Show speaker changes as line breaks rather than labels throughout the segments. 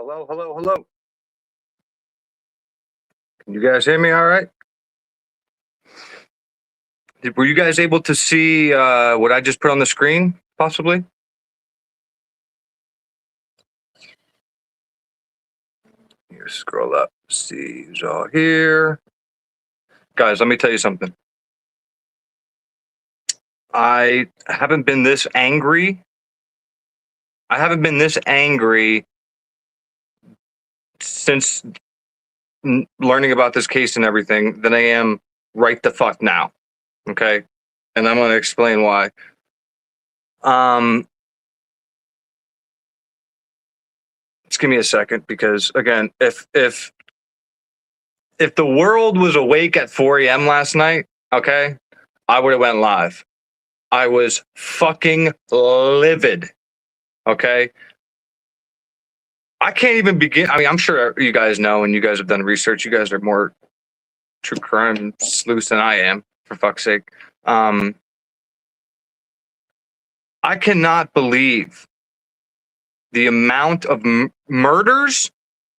Hello, hello, hello. Can you guys hear me all right? Were you guys able to see what I just put on the screen, possibly? Here, scroll up. See who's all here. Guys, let me tell you something. I haven't been this angry. I haven't been this angry since learning about this case and everything than I am right the fuck now. Okay? And I'm going to explain why. Just give me a second, because again, if the world was awake at 4 a.m. last night, okay, I would have went live. I was fucking livid. Okay. I can't even begin. I mean, I'm sure you guys know, and you guys have done research. You guys are more true crime sleuths than I am, for fuck's sake. I cannot believe the amount of murders,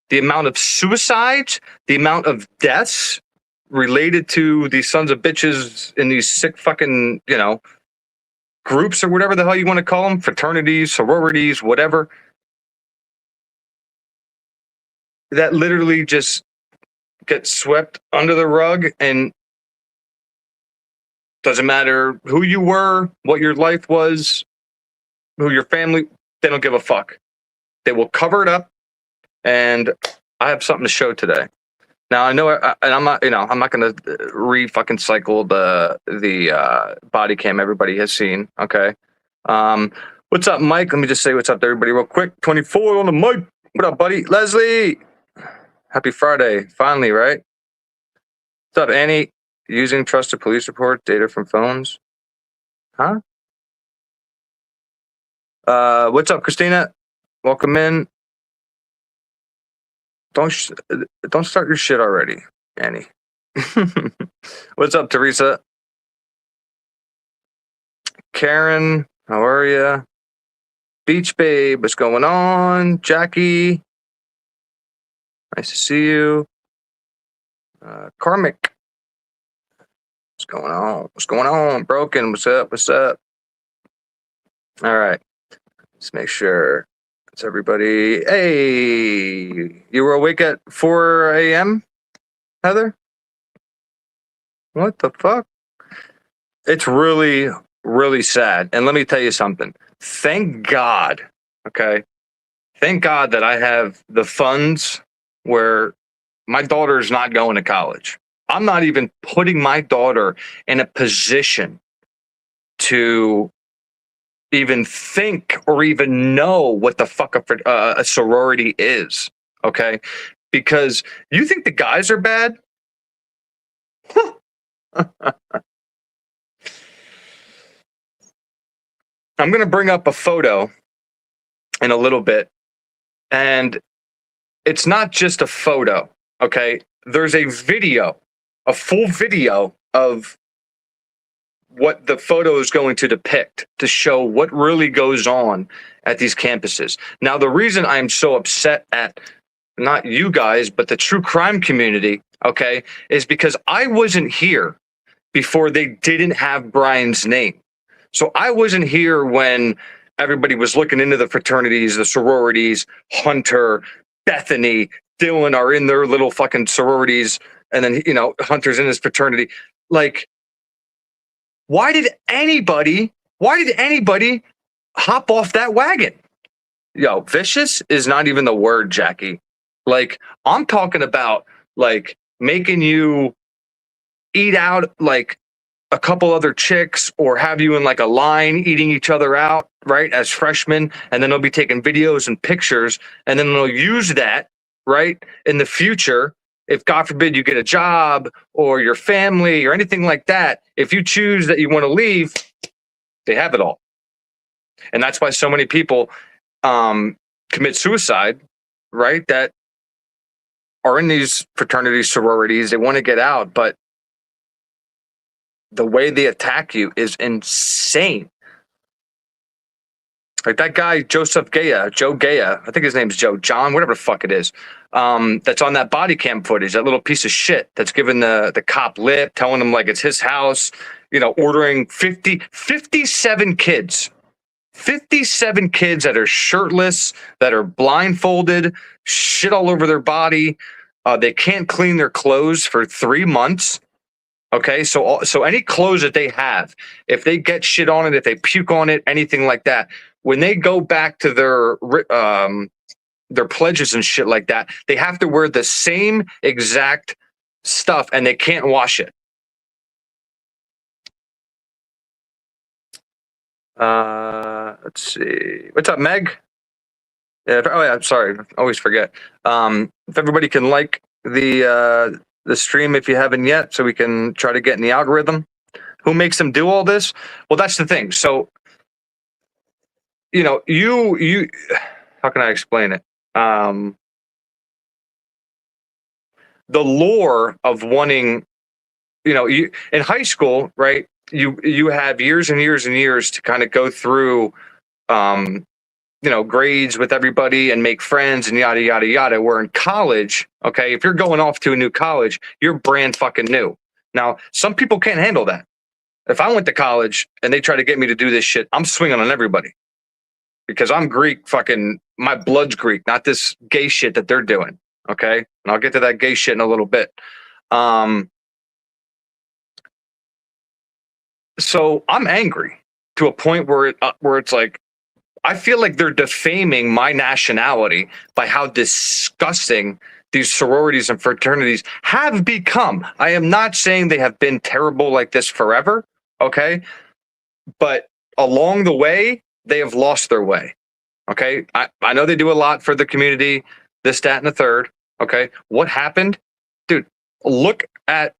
the amount of suicides, the amount of deaths related to these sons of bitches in these sick fucking, groups or whatever the hell you want to call them, fraternities, sororities, whatever, that literally just get swept under the rug, and doesn't matter who you were, what your life was, who your family, they don't give a fuck. They will cover it up, and I have something to show today. Now I know, and I'm not going to re-fucking cycle the body cam everybody has seen. Okay, what's up, Mike? Let me just say what's up to everybody real quick. 24 on the mic. What up, buddy? Leslie. Happy Friday, finally, right? What's up, Annie? Using trusted police report data from phones, huh? What's up, Christina? Welcome in. Don't start your shit already, Annie. What's up, Teresa? Karen, how are you? Beach Babe, what's going on? Jackie, nice to see you. Karmic, what's going on? What's going on? Broken, what's up? What's up? All right, let's make sure it's everybody. Hey, you were awake at 4 a.m., Heather? What the fuck? It's really, really sad. And let me tell you something. Thank God, okay? Thank God that I have the funds where my daughter is not going to college. I'm not even putting my daughter in a position to even think or even know what the fuck a sorority is, okay? Because you think the guys are bad? I'm going to bring up a photo in a little bit, and it's not just a photo, okay? There's a video, a full video of what the photo is going to depict to show what really goes on at these campuses. Now, the reason I'm so upset at not you guys, but the true crime community, okay, is because I wasn't here before they didn't have Brian's name. So I wasn't here when everybody was looking into the fraternities, the sororities. Hunter, Bethany, Dylan are in their little fucking sororities, and then, Hunter's in his fraternity. Like, why did anybody hop off that wagon? Yo, vicious is not even the word, Jackie. Like, I'm talking about, like, making you eat out, like, a couple other chicks, or have you in like a line eating each other out, right, as freshmen, and then they'll be taking videos and pictures, and then they'll use that, right, in the future. If God forbid you get a job or your family or anything like that, if you choose that you want to leave, they have it all. And that's why so many people commit suicide, right, that are in these fraternities, sororities. They want to get out, but the way they attack you is insane. Like that guy, Joseph Gaya, Joe Gaya, I think his name's Joe, John, whatever the fuck it is. That's on that body cam footage, that little piece of shit that's giving the cop lip, telling him like it's his house, ordering 57 kids. 57 kids that are shirtless, that are blindfolded, shit all over their body. They can't clean their clothes for 3 months. Okay, so any clothes that they have, if they get shit on it, if they puke on it, anything like that, when they go back to their pledges and shit like that, they have to wear the same exact stuff and they can't wash it. Let's see. What's up, Meg? Yeah. Oh yeah. Sorry. I always forget. If everybody can like the stream if you haven't yet, so we can try to get in the algorithm. Who makes them do all this? Well, that's the thing. So, you. How can I explain it? The lore of wanting, you in high school, right? You have years and years and years to kind of go through, grades with everybody and make friends and yada yada yada. Where in college, okay, if you're going off to a new college, you're brand fucking new. Now, some people can't handle that. If I went to college and they try to get me to do this shit, I'm swinging on everybody because I'm Greek. Fucking my blood's Greek, not this gay shit that they're doing. Okay, and I'll get to that gay shit in a little bit. So I'm angry to a point where it's like, I feel like they're defaming my nationality by how disgusting these sororities and fraternities have become. I am not saying they have been terrible like this forever, okay? But along the way, they have lost their way, okay? I know they do a lot for the community, this, that, and the third, okay? What happened? Dude, look at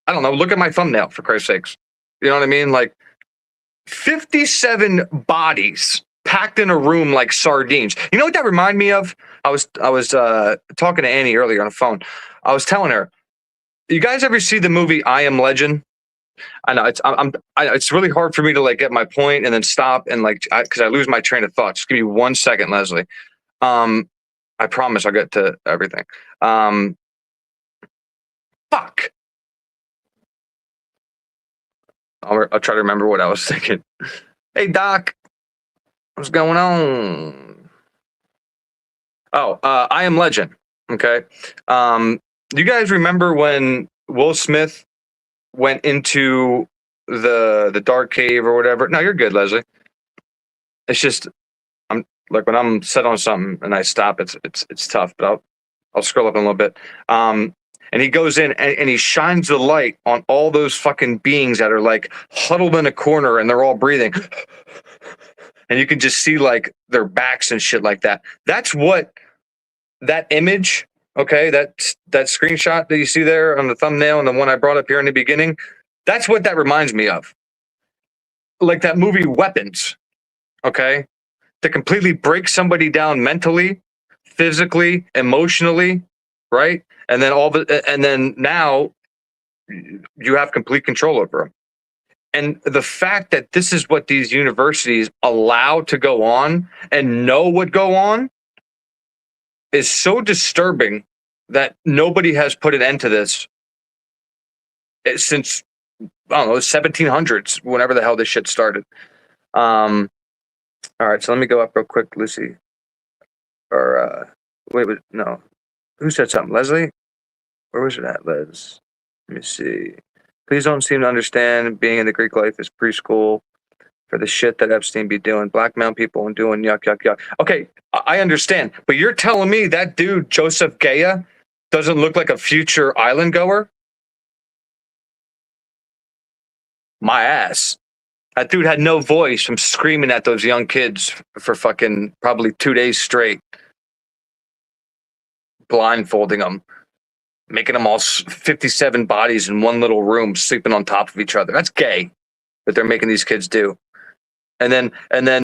my thumbnail, for Christ's sakes. You know what I mean? Like 57 bodies packed in a room like sardines. You know what that reminded me of? I was talking to Annie earlier on the phone. I was telling her, you guys ever see the movie I Am Legend? I know it's really hard for me to like get my point and then stop and because I lose my train of thought. Just give me 1 second, Leslie. I promise I'll get to everything. Fuck. I'll try to remember what I was thinking. Hey, Doc. What's going on? Oh, I Am Legend. Okay. Do you guys remember when Will Smith went into the dark cave or whatever? No, you're good, Leslie. It's just I'm like when I'm set on something and I stop, it's tough, but I'll scroll up a little bit. And he goes in and he shines the light on all those fucking beings that are like huddled in a corner and they're all breathing. And you can just see like their backs and shit like that. That's what that image, okay, that screenshot that you see there on the thumbnail and the one I brought up here in the beginning, that's what that reminds me of. Like that movie Weapons, okay? To completely break somebody down mentally, physically, emotionally, right? And then now you have complete control over them. And the fact that this is what these universities allow to go on and know what go on is so disturbing that nobody has put an end to this since, I don't know, 1700s, whenever the hell this shit started. All right, so let me go up real quick, Lucy. Or, wait, no. Who said something? Leslie? Where was it at, Les? Let me see. Please don't seem to understand being in the Greek life is preschool for the shit that Epstein be doing. Blackmail people and doing yuck, yuck, yuck. Okay, I understand. But you're telling me that dude, Joseph Gaya, doesn't look like a future island goer? My ass. That dude had no voice from screaming at those young kids for fucking probably 2 days straight. Blindfolding them. Making them all 57 bodies in one little room sleeping on top of each other. That's gay that they're making these kids do. And then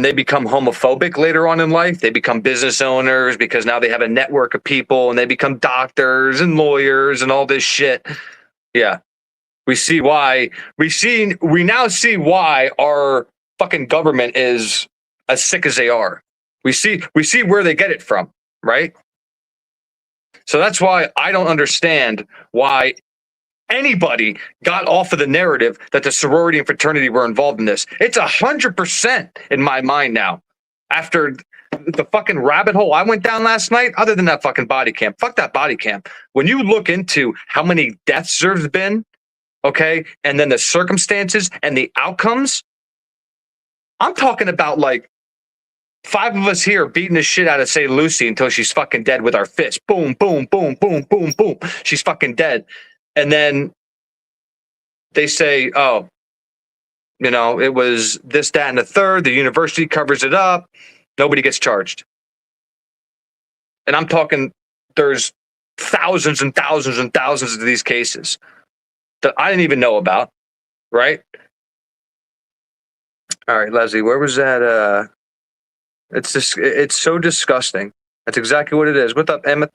they become homophobic later on in life. They become business owners because now they have a network of people and they become doctors and lawyers and all this shit. Yeah. We now see why our fucking government is as sick as they are. We see where they get it from, right? So that's why I don't understand why anybody got off of the narrative that the sorority and fraternity were involved in this. It's 100% in my mind now. After the fucking rabbit hole I went down last night, other than that fucking body cam, fuck that body cam. When you look into how many deaths there's been, okay, and then the circumstances and the outcomes, I'm talking about like 5 of us here beating the shit out of, say, Lucy until she's fucking dead with our fist. Boom, boom, boom, boom, boom, boom. She's fucking dead. And then they say, oh, you know, it was this, that, and the third. The university covers it up. Nobody gets charged. And I'm talking, there's thousands and thousands and thousands of these cases that I didn't even know about, right? All right, Leslie, where was that? It's so disgusting. That's exactly what it is. What's up, Emmett?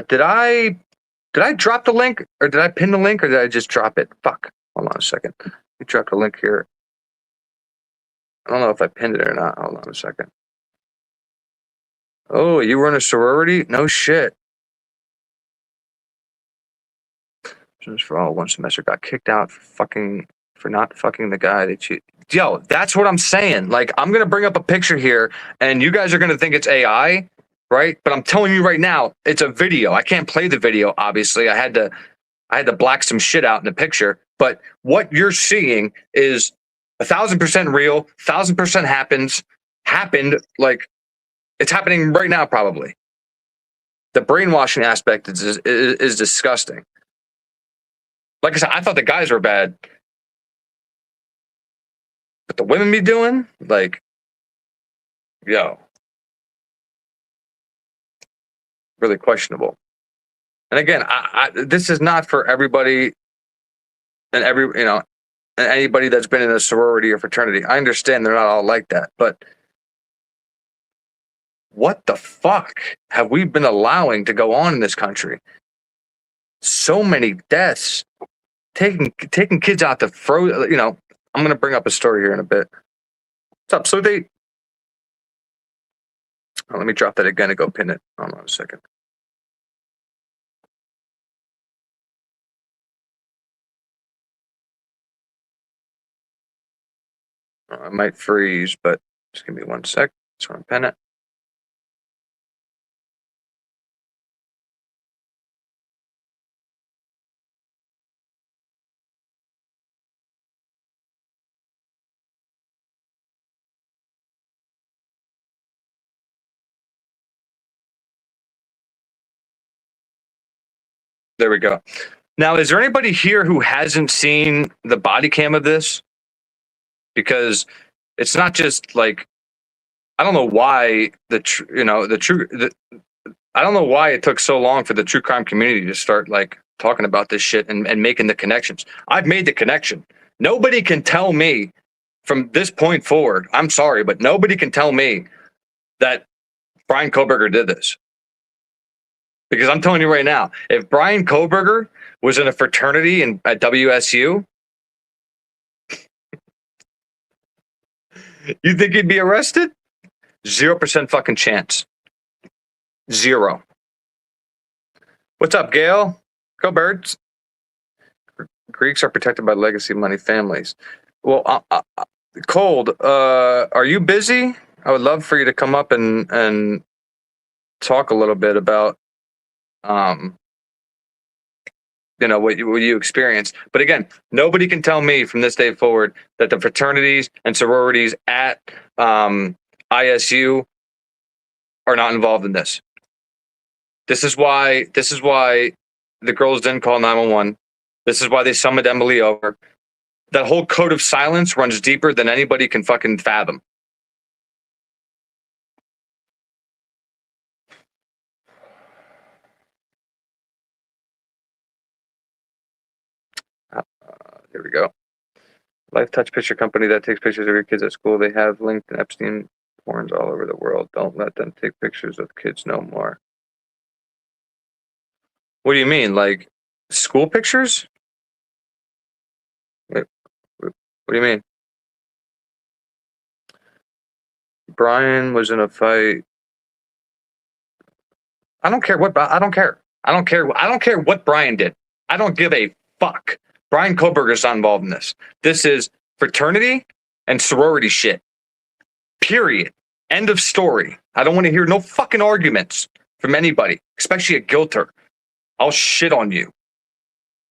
Did I drop the link, or did I pin the link, or did I just drop it? Fuck. Hold on a second. You dropped the link here. I don't know if I pinned it or not. Hold on a second. Oh, you were in a sorority? No shit. Just for all one semester, got kicked out for not fucking the guy that you. Yo, that's what I'm saying. Like, I'm gonna bring up a picture here, and you guys are gonna think it's AI, right? But I'm telling you right now, it's a video. I can't play the video, obviously. I had to black some shit out in the picture. But what you're seeing is 1,000% real, 1,000% happened. Like, it's happening right now, probably. The brainwashing aspect is disgusting. Like I said, I thought the guys were bad. But the women be doing, like, yo, really questionable. And again, this is not for everybody and anybody that's been in a sorority or fraternity. I understand they're not all like that, but what the fuck have we been allowing to go on in this country? So many deaths, taking kids out to I'm going to bring up a story here in a bit. What's up? So let me drop that again and go pin it. Hold on a second. I might freeze, but just give me 1 sec. Just want to pin it. There we go. Now, is there anybody here who hasn't seen the body cam of this? Because it's not just like, I don't know why I don't know why it took so long for the true crime community to start like talking about this shit and making the connections. I've made the connection. Nobody can tell me from this point forward, I'm sorry, but nobody can tell me that Brian Koberger did this. Because I'm telling you right now, if Brian Koberger was in a fraternity at WSU, you think he'd be arrested? 0% fucking chance. 0. What's up, Gail? Go Birds. Greeks are protected by legacy money families. Well, Cold, are you busy? I would love for you to come up and talk a little bit about what you experienced. But again, nobody can tell me from this day forward that the fraternities and sororities at ISU are not involved in this. This is why the girls didn't call 911. This is why they summoned Emily over. That whole code of silence runs deeper than anybody can fucking fathom. There we go. Life Touch Picture Company that takes pictures of your kids at school. They have linked Epstein porns all over the world. Don't let them take pictures of kids no more. What do you mean? Like school pictures? Wait, what do you mean? Brian was in a fight. I don't care what. I don't care. I don't care. I don't care what Brian did. I don't give a fuck. Brian Koberger's not involved in this. This is fraternity and sorority shit. Period. End of story. I don't want to hear no fucking arguments from anybody, especially a guilter. I'll shit on you.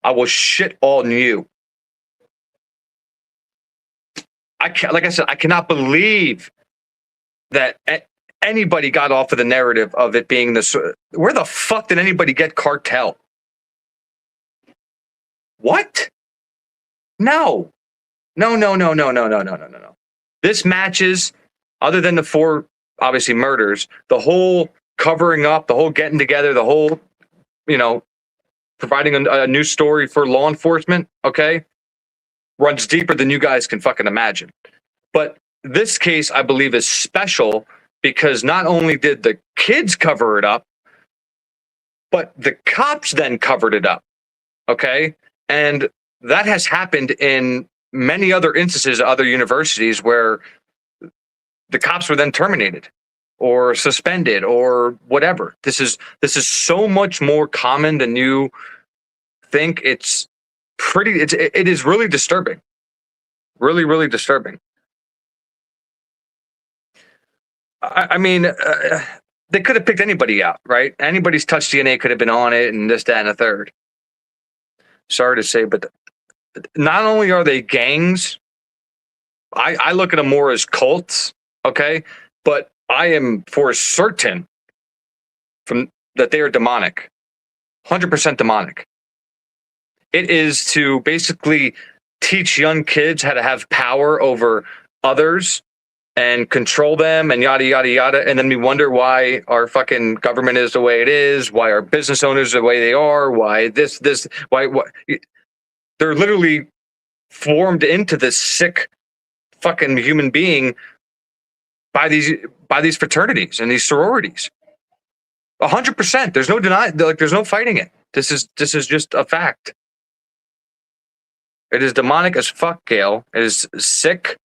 I will shit on you. Like I said, I cannot believe that anybody got off of the narrative of it being this. Where the fuck did anybody get cartel? What? No. No. This matches, other than the 4, obviously, murders, the whole covering up, the whole getting together, the whole, providing a new story for law enforcement, okay, runs deeper than you guys can fucking imagine. But this case, I believe, is special because not only did the kids cover it up, but the cops then covered it up, okay? And that has happened in many other instances at other universities where the cops were then terminated or suspended or whatever. This is so much more common than you think. It is really disturbing. Really, really disturbing. I mean, they could have picked anybody out, right? Anybody's touch DNA could have been on it and this, that, and a third. Sorry to say, but not only are they gangs, I look at them more as cults, okay? But I am for certain that they are demonic, 100% demonic. It is to basically teach young kids how to have power over others and control them and yada, yada, yada. And then we wonder why our fucking government is the way it is, why our business owners are the way they are, why why they're literally formed into this sick fucking human being by these fraternities and these sororities. 100%. There's no denying, like there's no fighting it. This is just a fact. It is demonic as fuck, Gail. It is sick.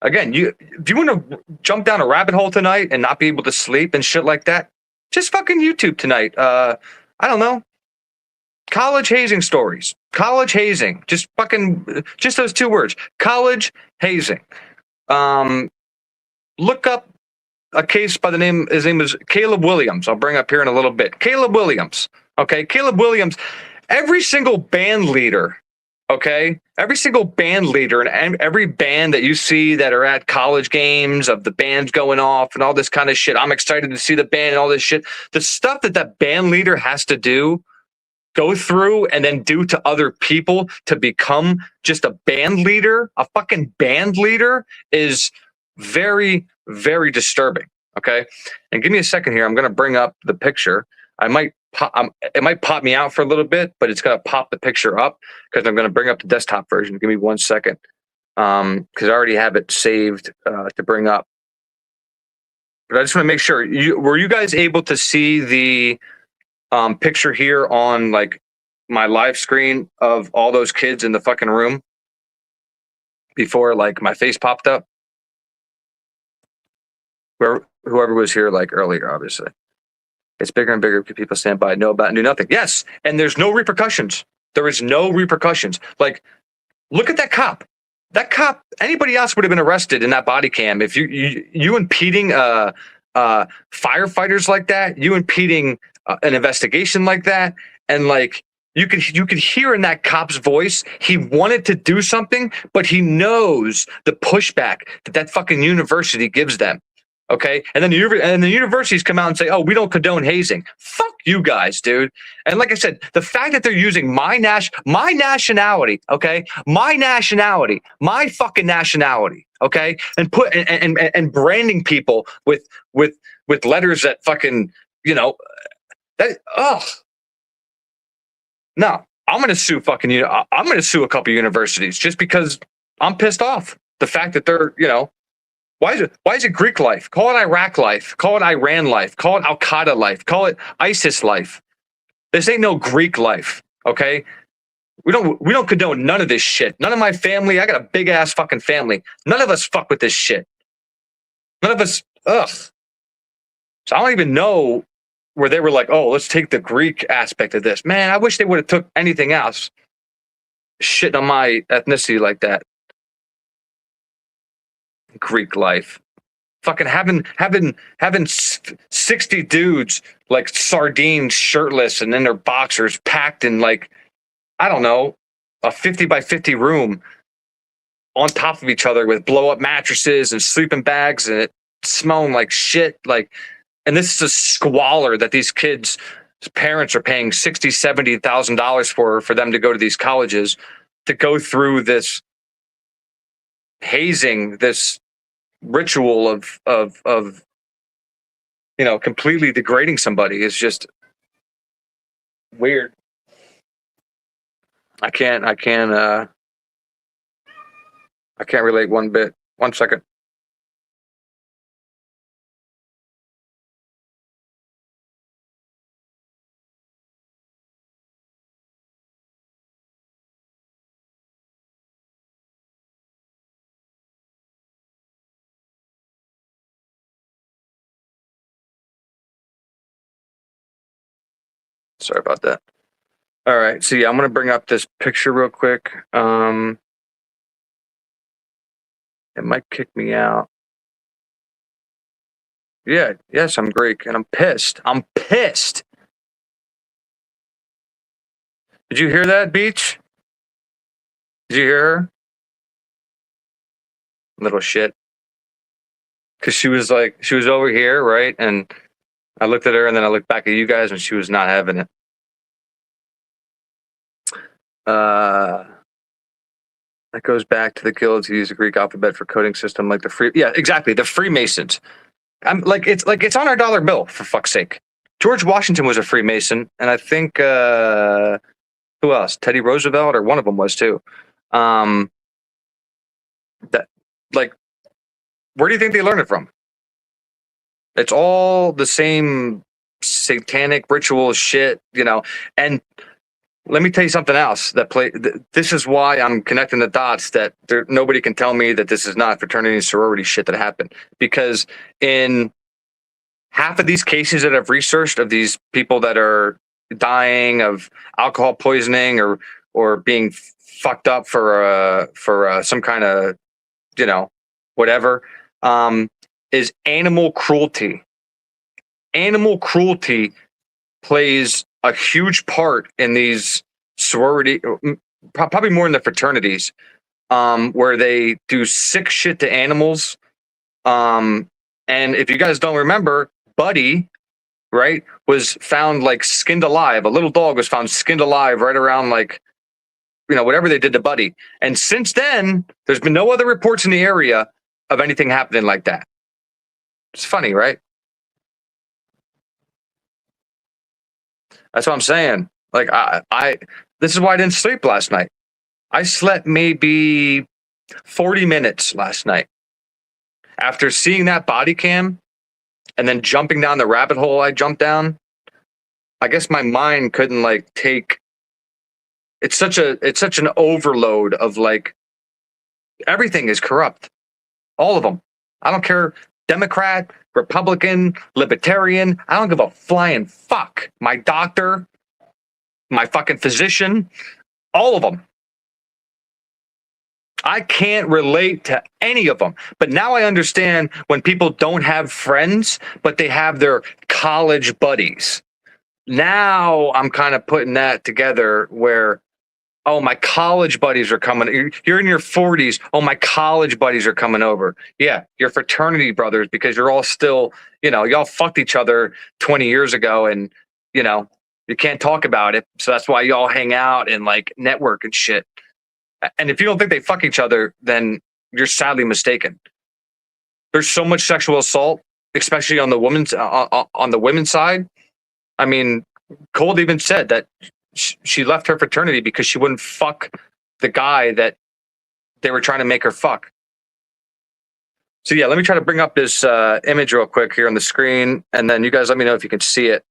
Again, do you want to jump down a rabbit hole tonight and not be able to sleep and shit like that? Just fucking YouTube tonight. I don't know. College hazing stories. College hazing. Just those 2 words. College hazing. Look up a case by his name is Caleb Williams. I'll bring up here in a little bit. Caleb Williams. Okay. Caleb Williams. Every single band leader, okay? Every single band leader and every band that you see that are at college games of the bands going off and all this kind of shit. I'm excited to see the band and all this shit. The stuff that band leader has to go through and then do to other people to become just a band leader, a fucking band leader, is very, very disturbing, okay? And give me a second here. I'm going to bring up the picture. It might pop me out for a little bit, but it's going to pop the picture up because I'm going to bring up the desktop version. Give me 1 second because I already have it saved to bring up. But I just want to make sure. Were you guys able to see the picture here on like my live screen of all those kids in the fucking room before like my face popped up? Whoever was here like earlier, obviously. It's bigger and bigger. People stand by, know about, and do nothing. Yes, and there's no repercussions. There is no repercussions. Like, look at that cop. That cop. Anybody else would have been arrested in that body cam. If you impeding firefighters like that, you impeding an investigation like that, and like you could hear in that cop's voice, he wanted to do something, but he knows the pushback that fucking university gives them. Okay, and then the universities come out and say, "Oh, we don't condone hazing." Fuck you guys, dude. And like I said, the fact that they're using my nationality, okay, my fucking nationality, okay, and and branding people with letters that fucking that no, I'm gonna sue I'm gonna sue a couple universities just because I'm pissed off. The fact that they're Why is it Greek life? Call it Iraq life. Call it Iran life. Call it Al-Qaeda life. Call it ISIS life. This ain't no Greek life, okay? We don't condone none of this shit. None of my family. I got a big ass fucking family. None of us fuck with this shit. None of us, ugh. So I don't even know where they were like, oh, let's take the Greek aspect of this. Man, I wish they would have took anything else. Shitting on my ethnicity like that. Greek life. Fucking having 60 dudes like sardines shirtless and in their boxers packed in like, I don't know, a 50 by 50 room on top of each other with blow up mattresses and sleeping bags and it smelling like shit. Like, and this is a squalor that these kids' parents are paying $60,000-$70,000 for them to go to these colleges to go through this hazing, this ritual of completely degrading somebody is just weird. I can't relate one bit. 1 second. Sorry about that. All right, so yeah, I'm gonna bring up this picture real quick. It might kick me out. Yeah, yes, I'm Greek, and I'm pissed. I'm pissed. Did you hear that, Beach? Did you hear her? Little shit. Because she was over here, right? And I looked at her, and then I looked back at you guys, and she was not having it. That goes back to the guilds who use the Greek alphabet for coding system, like yeah, exactly, the Freemasons. I'm like it's on our dollar bill, for fuck's sake. George Washington was a Freemason, and I think who else? Teddy Roosevelt, or one of them was too. That like, where do you think they learned it from? It's all the same satanic ritual shit, And let me tell you something else this is why I'm connecting the dots that nobody can tell me that this is not fraternity and sorority shit that happened, because in half of these cases that I've researched of these people that are dying of alcohol poisoning or being fucked up for some kind of whatever, is animal cruelty. Animal cruelty plays a huge part in these sorority, probably more in the fraternities, where they do sick shit to animals. And if you guys don't remember, Buddy, right, was found like skinned alive. A little dog was found skinned alive right around like, whatever they did to Buddy. And since then, there's been no other reports in the area of anything happening like that. It's funny, right? That's what I'm saying. Like I this is why I didn't sleep last night. I slept maybe 40 minutes last night. After seeing that body cam and then jumping down the rabbit hole I jumped down, I guess my mind couldn't like take it's such an overload of like everything is corrupt. All of them. I don't care, Democrat, Republican, Libertarian. I don't give a flying fuck. My doctor, my fucking physician, all of them. I can't relate to any of them. But now I understand when people don't have friends, but they have their college buddies. Now I'm kind of putting that together where, oh, my college buddies are coming. You're in your 40s. Oh, my college buddies are coming over. Yeah, your fraternity brothers, because you're all still, y'all fucked each other 20 years ago and, you can't talk about it. So that's why y'all hang out and like network and shit. And if you don't think they fuck each other, then you're sadly mistaken. There's so much sexual assault, especially on the women's side. I mean, Cold even said that she left her fraternity because she wouldn't fuck the guy that they were trying to make her fuck. So yeah, let me try to bring up this image real quick here on the screen, and then you guys let me know if you can see it.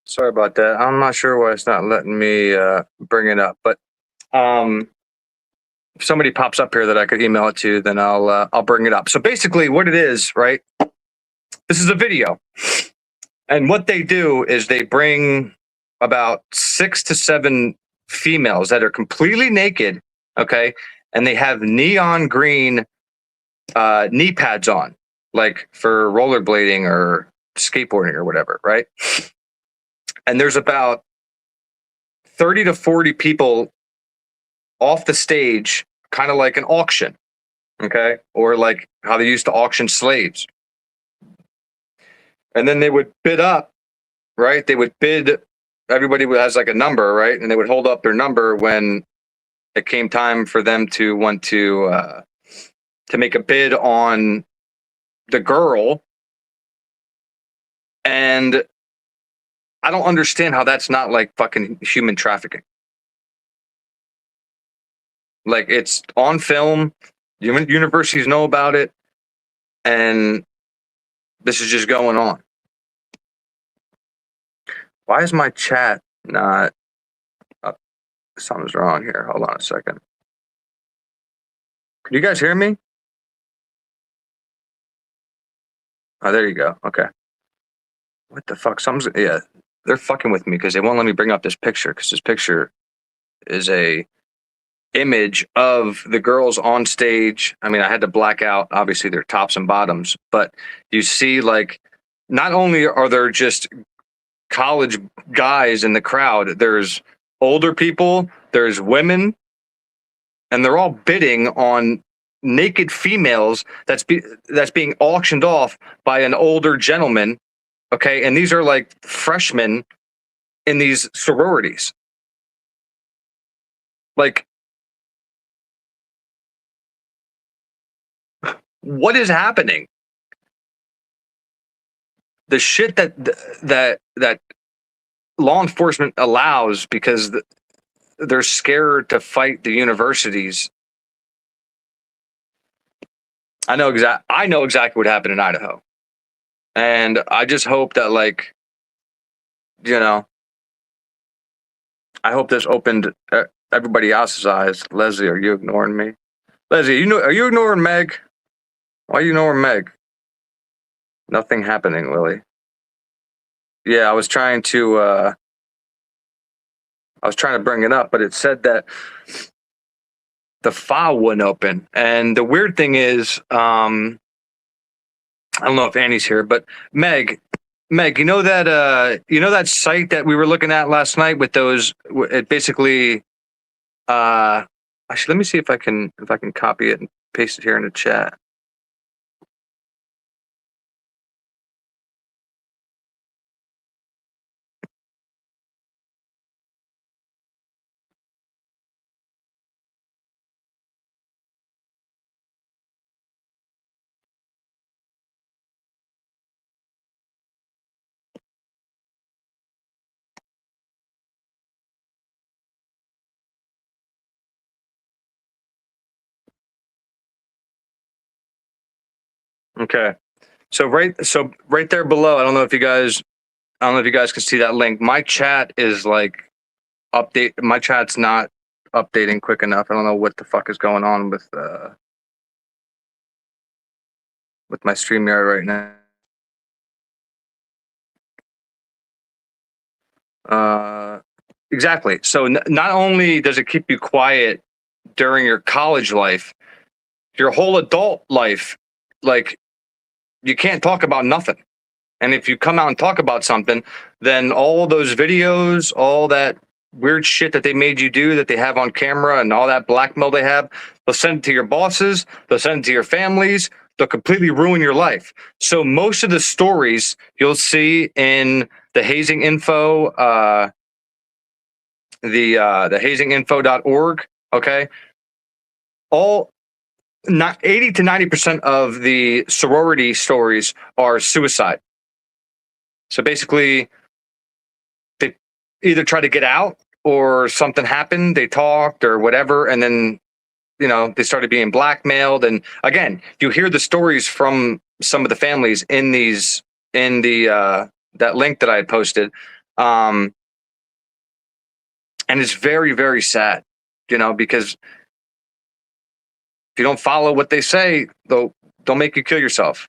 Sorry about that. I'm not sure why it's not letting me bring it up, but if somebody pops up here that I could email it to, then I'll bring it up. So basically, what it is, right? This is a video, and what they do is they bring about 6 to 7 females that are completely naked, okay, and they have neon green knee pads on, like for rollerblading or skateboarding or whatever, right? And there's about 30 to 40 people off the stage, kind of like an auction, okay? Or like how they used to auction slaves. And then they would bid up, right? They would bid, everybody has like a number, right? And they would hold up their number when it came time for them to want to make a bid on the girl. And I don't understand how that's not like fucking human trafficking. Like, it's on film, universities know about it, and this is just going on. Why is my chat not up? Something's wrong here. Hold on a second. Can you guys hear me? Oh, there you go. Okay. What the fuck? Yeah, they're fucking with me because they won't let me bring up this picture, because this picture is a image of the girls on stage. I mean, I had to black out obviously their tops and bottoms, but you see, like, not only are there just college guys in the crowd, there's older people, there's women, and they're all bidding on naked females that's being auctioned off by an older gentleman, okay? And these are like freshmen in these sororities. Like, what is happening? The shit that law enforcement allows because they're scared to fight the universities. I know exactly what happened in Idaho, and I just hope that, like, you know, I hope this opened everybody else's eyes. Leslie, are you ignoring me? Leslie, are you ignoring Meg? Why are you ignoring Meg? Nothing happening, Lily. Yeah, I was trying to bring it up, but it said that the file wouldn't open. And the weird thing is, I don't know if Annie's here, but Meg, you know that site that we were looking at last night with those, it basically, actually, let me see if I can copy it and paste it here in the chat. Okay. So right there below, I don't know if you guys can see that link. My chat is like my chat's not updating quick enough. I don't know what the fuck is going on with my StreamYard right now. Exactly. So not only does it keep you quiet during your college life, your whole adult life, like, you can't talk about nothing. And if you come out and talk about something, then all those videos, all that weird shit that they made you do, that they have on camera, and all that blackmail they have, they'll send it to your bosses, they'll send it to your families, they'll completely ruin your life. So most of the stories you'll see in the hazing info, the hazinginfo.org, okay, not 80 to 90% of the sorority stories are suicide. So basically, they either try to get out or something happened, they talked or whatever, and then, they started being blackmailed. And again, you hear the stories from some of the families in that link that I had posted. And it's very, very sad, because if you don't follow what they say, they'll make you kill yourself.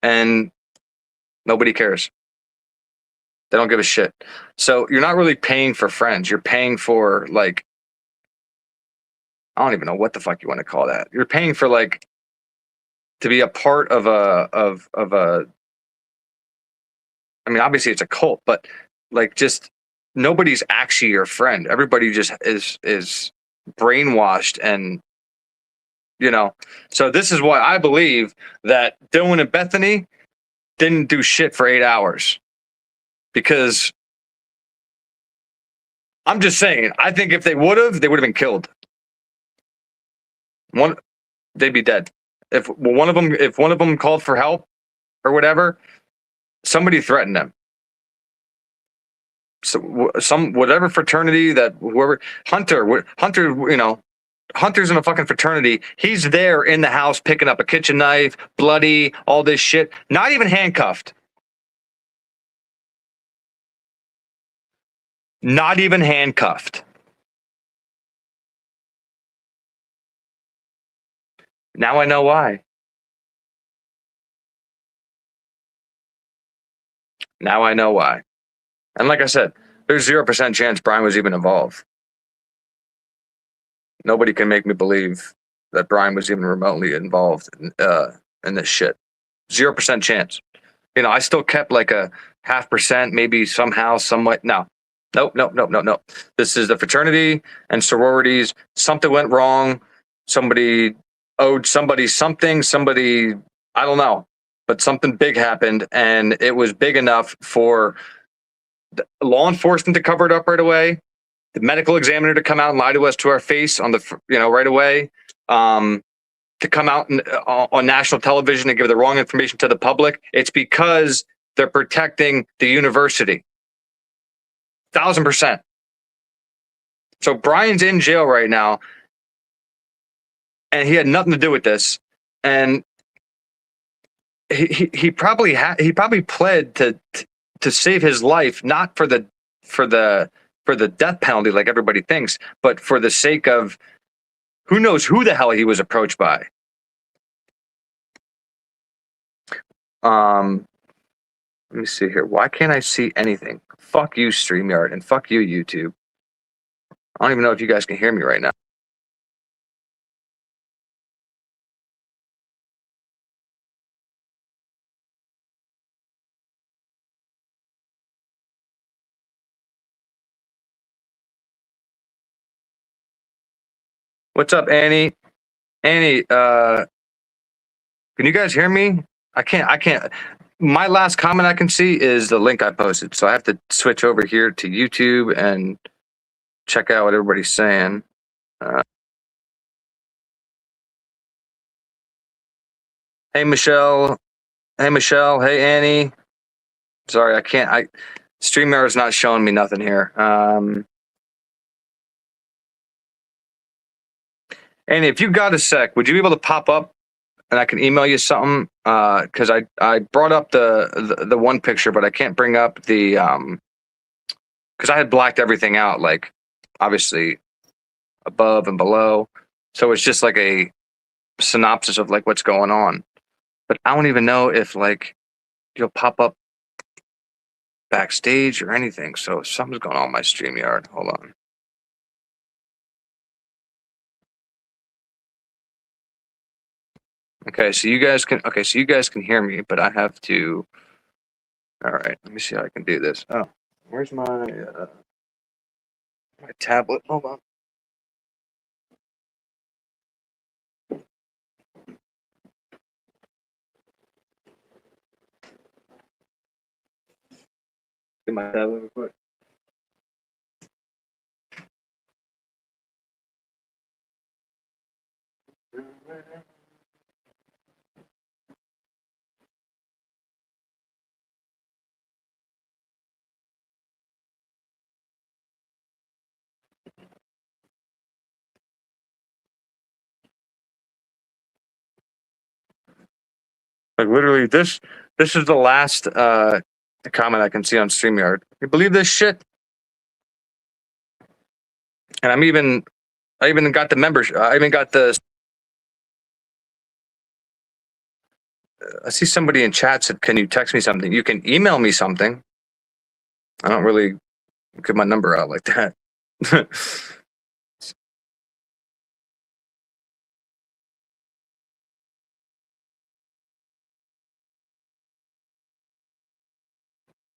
And nobody cares. They don't give a shit. So you're not really paying for friends. You're paying for, like, I don't even know what the fuck you want to call that. You're paying for, like, to be a part of a I mean, obviously it's a cult, but, like, just nobody's actually your friend. Everybody just is brainwashed, and so this is why I believe that Dylan and Bethany didn't do shit for 8 hours, because I'm just saying, I think if they would have been killed. They'd be dead. If one of them called for help or whatever, somebody threatened them. So whatever fraternity that whoever Hunter, Hunter's in a fucking fraternity. He's there in the house picking up a kitchen knife, bloody, all this shit. Not even handcuffed. Not even handcuffed. Now I know why. Now I know why. And like I said, there's 0% chance Brian was even involved. Nobody can make me believe that Brian was even remotely involved in this shit. 0% chance. I still kept like a 0.5%, maybe somehow, somewhat. No. Nope. This is the fraternity and sororities. Something went wrong. Somebody owed somebody something. Somebody, I don't know, but something big happened, and it was big enough for law enforcement to cover it up right away, the medical examiner to come out and lie to us to our face on the right away, to come out on national television and give the wrong information to the public. It's because they're protecting the university. 1,000%. So Brian's in jail right now, and he had nothing to do with this. And he probably pled to save his life, not for the death penalty like everybody thinks, but for the sake of who knows who the hell he was approached by. Let me see here. Why can't I see anything? Fuck you, StreamYard, and fuck you, YouTube. I don't even know if you guys can hear me right now. What's up, Annie? Annie, can you guys hear me? I can't. My last comment I can see is the link I posted, so I have to switch over here to YouTube and check out what everybody's saying. Hey, Michelle. Hey, Michelle. Hey, Annie. Sorry, I can't. StreamYard is not showing me nothing here. Annie, if you got a sec, would you be able to pop up and I can email you something? Because I brought up the one picture, but I can't bring up the because I had blacked everything out, like obviously above and below, so it's just like a synopsis of like what's going on. But I don't even know if like you'll pop up backstage or anything. So something's going on my StreamYard. Hold on. Okay, so you guys can hear me, but I have to. All right, let me see how I can do this. Oh, where's my tablet? Hold on. Get my tablet real quick. Like literally, this is the last The comment I can see on StreamYard. You believe this shit? And I even got the membership. I even got the. I see somebody in chat said, "Can you text me something?" You can email me something. I don't really give my number out like that.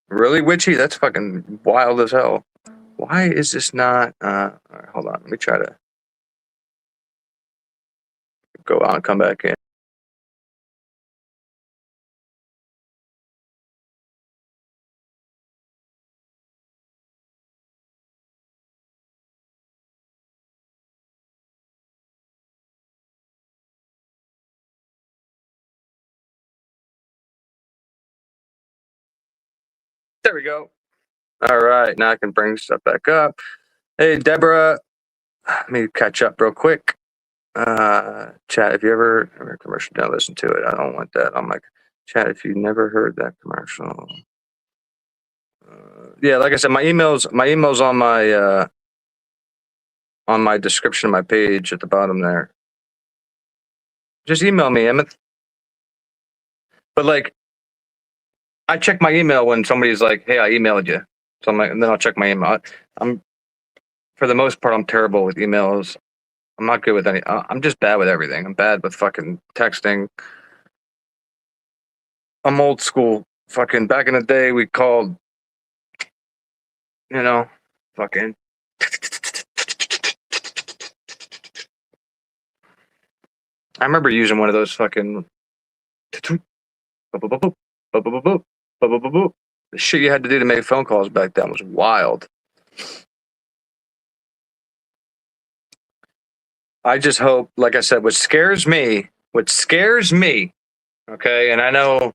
Really, Witchy? That's fucking wild as hell. Why is this not? All right, hold on. Let me try to go out and come back in. There we go. All right, now I can bring stuff back up. Hey, Deborah, let me catch up real quick. Chat, if you ever heard a commercial, don't listen to it. I don't want that. I'm like, chat, if you never heard that commercial. Yeah, like I said, my email's on my description of my page at the bottom there. Just email me, Emmett. But like, I check my email when somebody's like, "Hey, I emailed you." So I'm like, and then I'll check my email. I'm, for the most part, I'm terrible with emails. I'm not good with any. I'm just bad with everything. I'm bad with fucking texting. I'm old school. Fucking back in the day, we called, fucking. I remember using one of those fucking. The shit you had to do to make phone calls back then was wild. I just hope, like I said, what scares me, okay, and I know,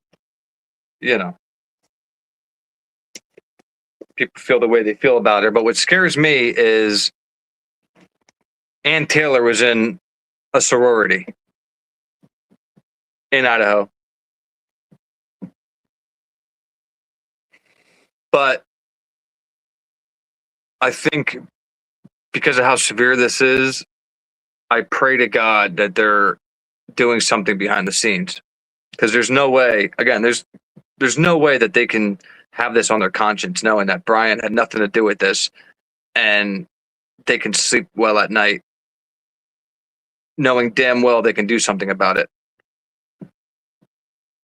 people feel the way they feel about her, but what scares me is Ann Taylor was in a sorority in Idaho. But I think because of how severe this is, I pray to God that they're doing something behind the scenes. Because there's no way, again, there's no way that they can have this on their conscience knowing that Brian had nothing to do with this, and they can sleep well at night knowing damn well they can do something about it.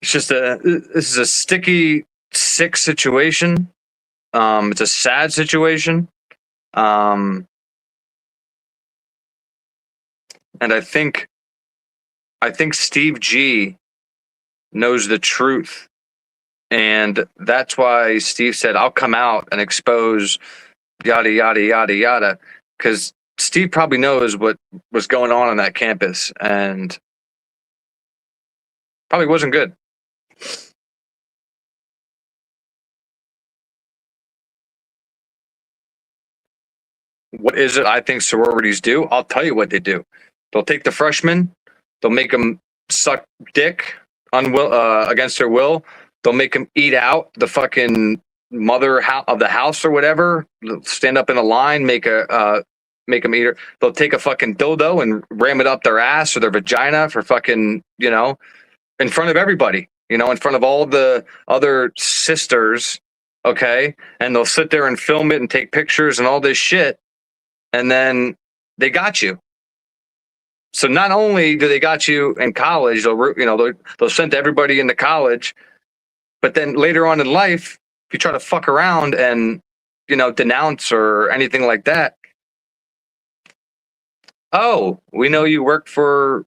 It's just this is a sticky, sick situation. It's a sad situation. And I think Steve G knows the truth. And that's why Steve said, I'll come out and expose yada, yada, yada, yada. Because Steve probably knows what was going on that campus and probably wasn't good. What is it I think sororities do? I'll tell you what they do. They'll take the freshmen, they'll make them suck dick against their will. They'll make them eat out the fucking mother of the house or whatever. Stand up in a line, make them eat her. They'll take a fucking dildo and ram it up their ass or their vagina for fucking, in front of everybody, in front of all the other sisters, okay? And they'll sit there and film it and take pictures and all this shit. And then they got you. So not only do they got you in college, they'll send everybody into college, but then later on in life, if you try to fuck around and, denounce or anything like that, oh, we know you work for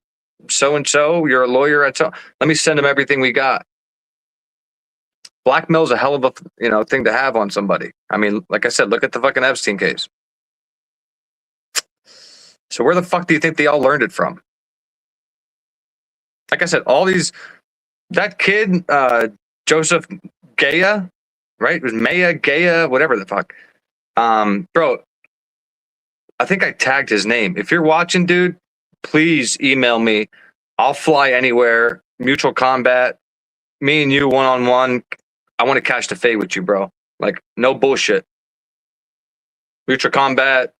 so-and-so, you're a lawyer at so, let me send them everything we got. Blackmail's a hell of a, thing to have on somebody. I mean, like I said, look at the fucking Epstein case. So where the fuck do you think they all learned it from? Like I said, that kid, Joseph Gaya, right? It was Maya, Gaya, whatever the fuck. Bro, I think I tagged his name. If you're watching, dude, please email me. I'll fly anywhere. Mutual combat. Me and you one-on-one. I want to catch the fade with you, bro. Like, no bullshit. Mutual combat,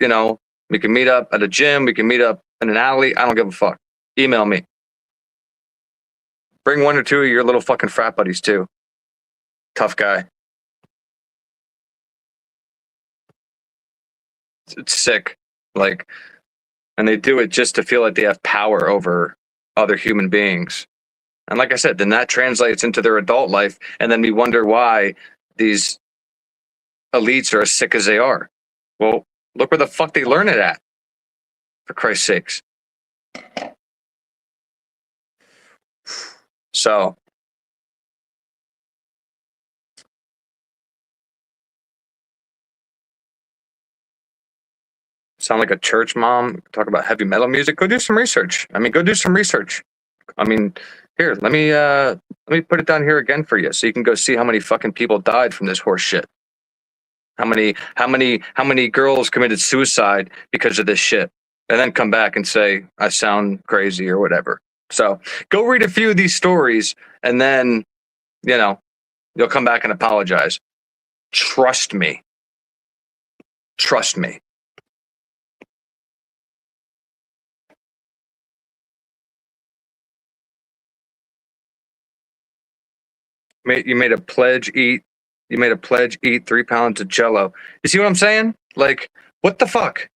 you know, we can meet up at a gym. We can meet up in an alley. I don't give a fuck. Email me. Bring one or two of your little fucking frat buddies too. Tough guy. It's sick. Like, and they do it just to feel like they have power over other human beings. And like I said, then that translates into their adult life. And then we wonder why these elites are as sick as they are. Well, look where the fuck they learn it at. For Christ's sakes. So, sound like a church mom. Talk about heavy metal music. Go do some research. I mean, go do some research. I mean, here, let me put it down here again for you, so you can go see how many fucking people died from this horse shit. How many girls committed suicide because of this shit, and then come back and say I sound crazy or whatever. So go read a few of these stories, and then you'll come back and apologize. Trust me. Trust me. You made a pledge, eat 3 pounds of Jello. You see what I'm saying? Like, what the fuck?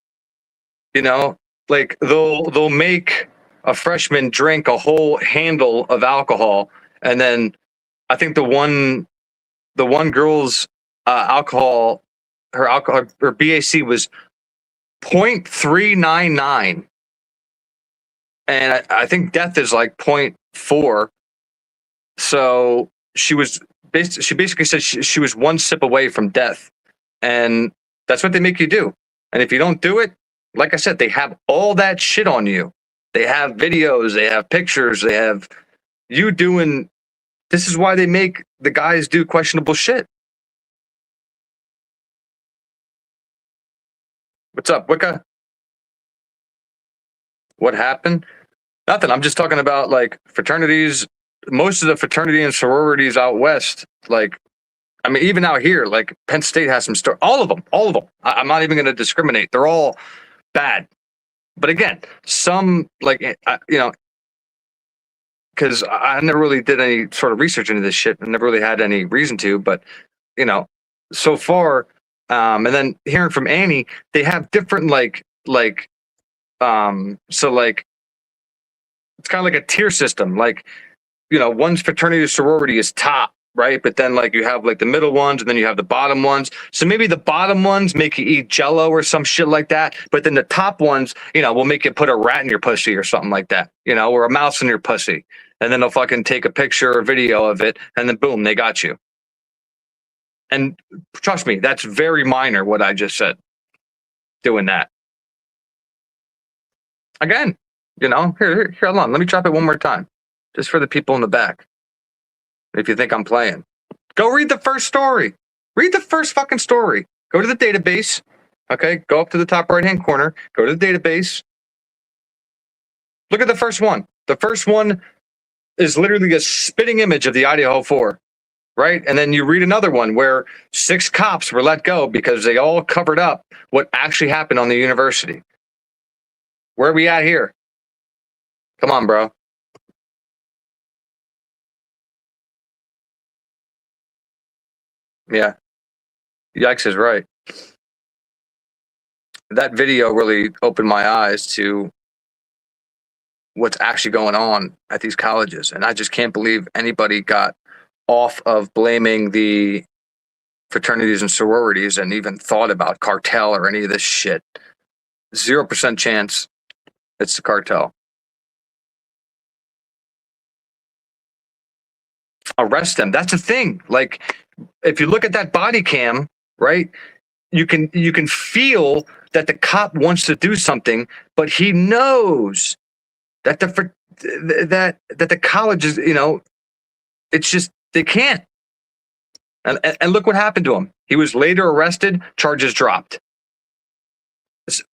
Like they'll make a freshman drink a whole handle of alcohol, and then I think the one girl's alcohol, her BAC was 0.399, and I think death is like 0.4. So she basically said she was one sip away from death, and that's what they make you do. And if you don't do it, like I said, they have all that shit on you. They have videos, they have pictures, they have you doing. This is why they make the guys do questionable shit. What's up, Wicca? What happened? Nothing. I'm just talking about like fraternities. Most of the fraternity and sororities out west, like, I mean, even out here, like Penn State has some story. All of them. I'm not even going to discriminate. They're all bad. But again, some like, because I never really did any sort of research into this shit. I never really had any reason to, but so far, and then hearing from Annie, they have different so like it's kind of like a tier system. Like, one's fraternity or sorority is top, right? But then like you have like the middle ones, and then you have the bottom ones. So maybe the bottom ones make you eat Jello or some shit like that. But then the top ones, will make you put a rat in your pussy or something like that, or a mouse in your pussy. And then they'll fucking take a picture or video of it, and then boom, they got you. And trust me, that's very minor what I just said. Doing that. Again, here, hold on. Let me drop it one more time. Just for the people in the back. If you think I'm playing, go read the first story. Read the first fucking story. Go to the database. Okay, go up to the top right-hand corner. Go to the database. Look at the first one. The first one is literally a spitting image of the Idaho 4, right? And then you read another one where 6 cops were let go because they all covered up what actually happened on the university. Where are we at here? Come on, bro. Yeah. Yikes is right. That video really opened my eyes to what's actually going on at these colleges. And I just can't believe anybody got off of blaming the fraternities and sororities and even thought about cartel or any of this shit. 0% chance it's the cartel. Arrest them. That's the thing. Like, if you look at that body cam, right, you can feel that the cop wants to do something, but he knows that the college is, it's just they can't. And look what happened to him. He was later arrested, charges dropped.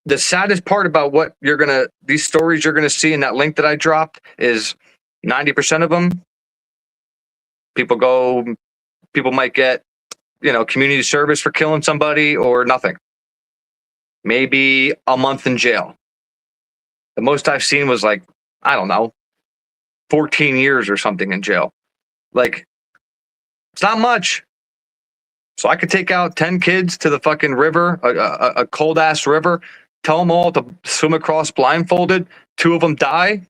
The saddest part about these stories you're gonna see in that link that I dropped is 90% of them, people go People might get, community service for killing somebody or nothing. Maybe a month in jail. The most I've seen was like, I don't know, 14 years or something in jail. Like, it's not much. So I could take out 10 kids to the fucking river, a cold ass river, tell them all to swim across blindfolded. 2 of them die.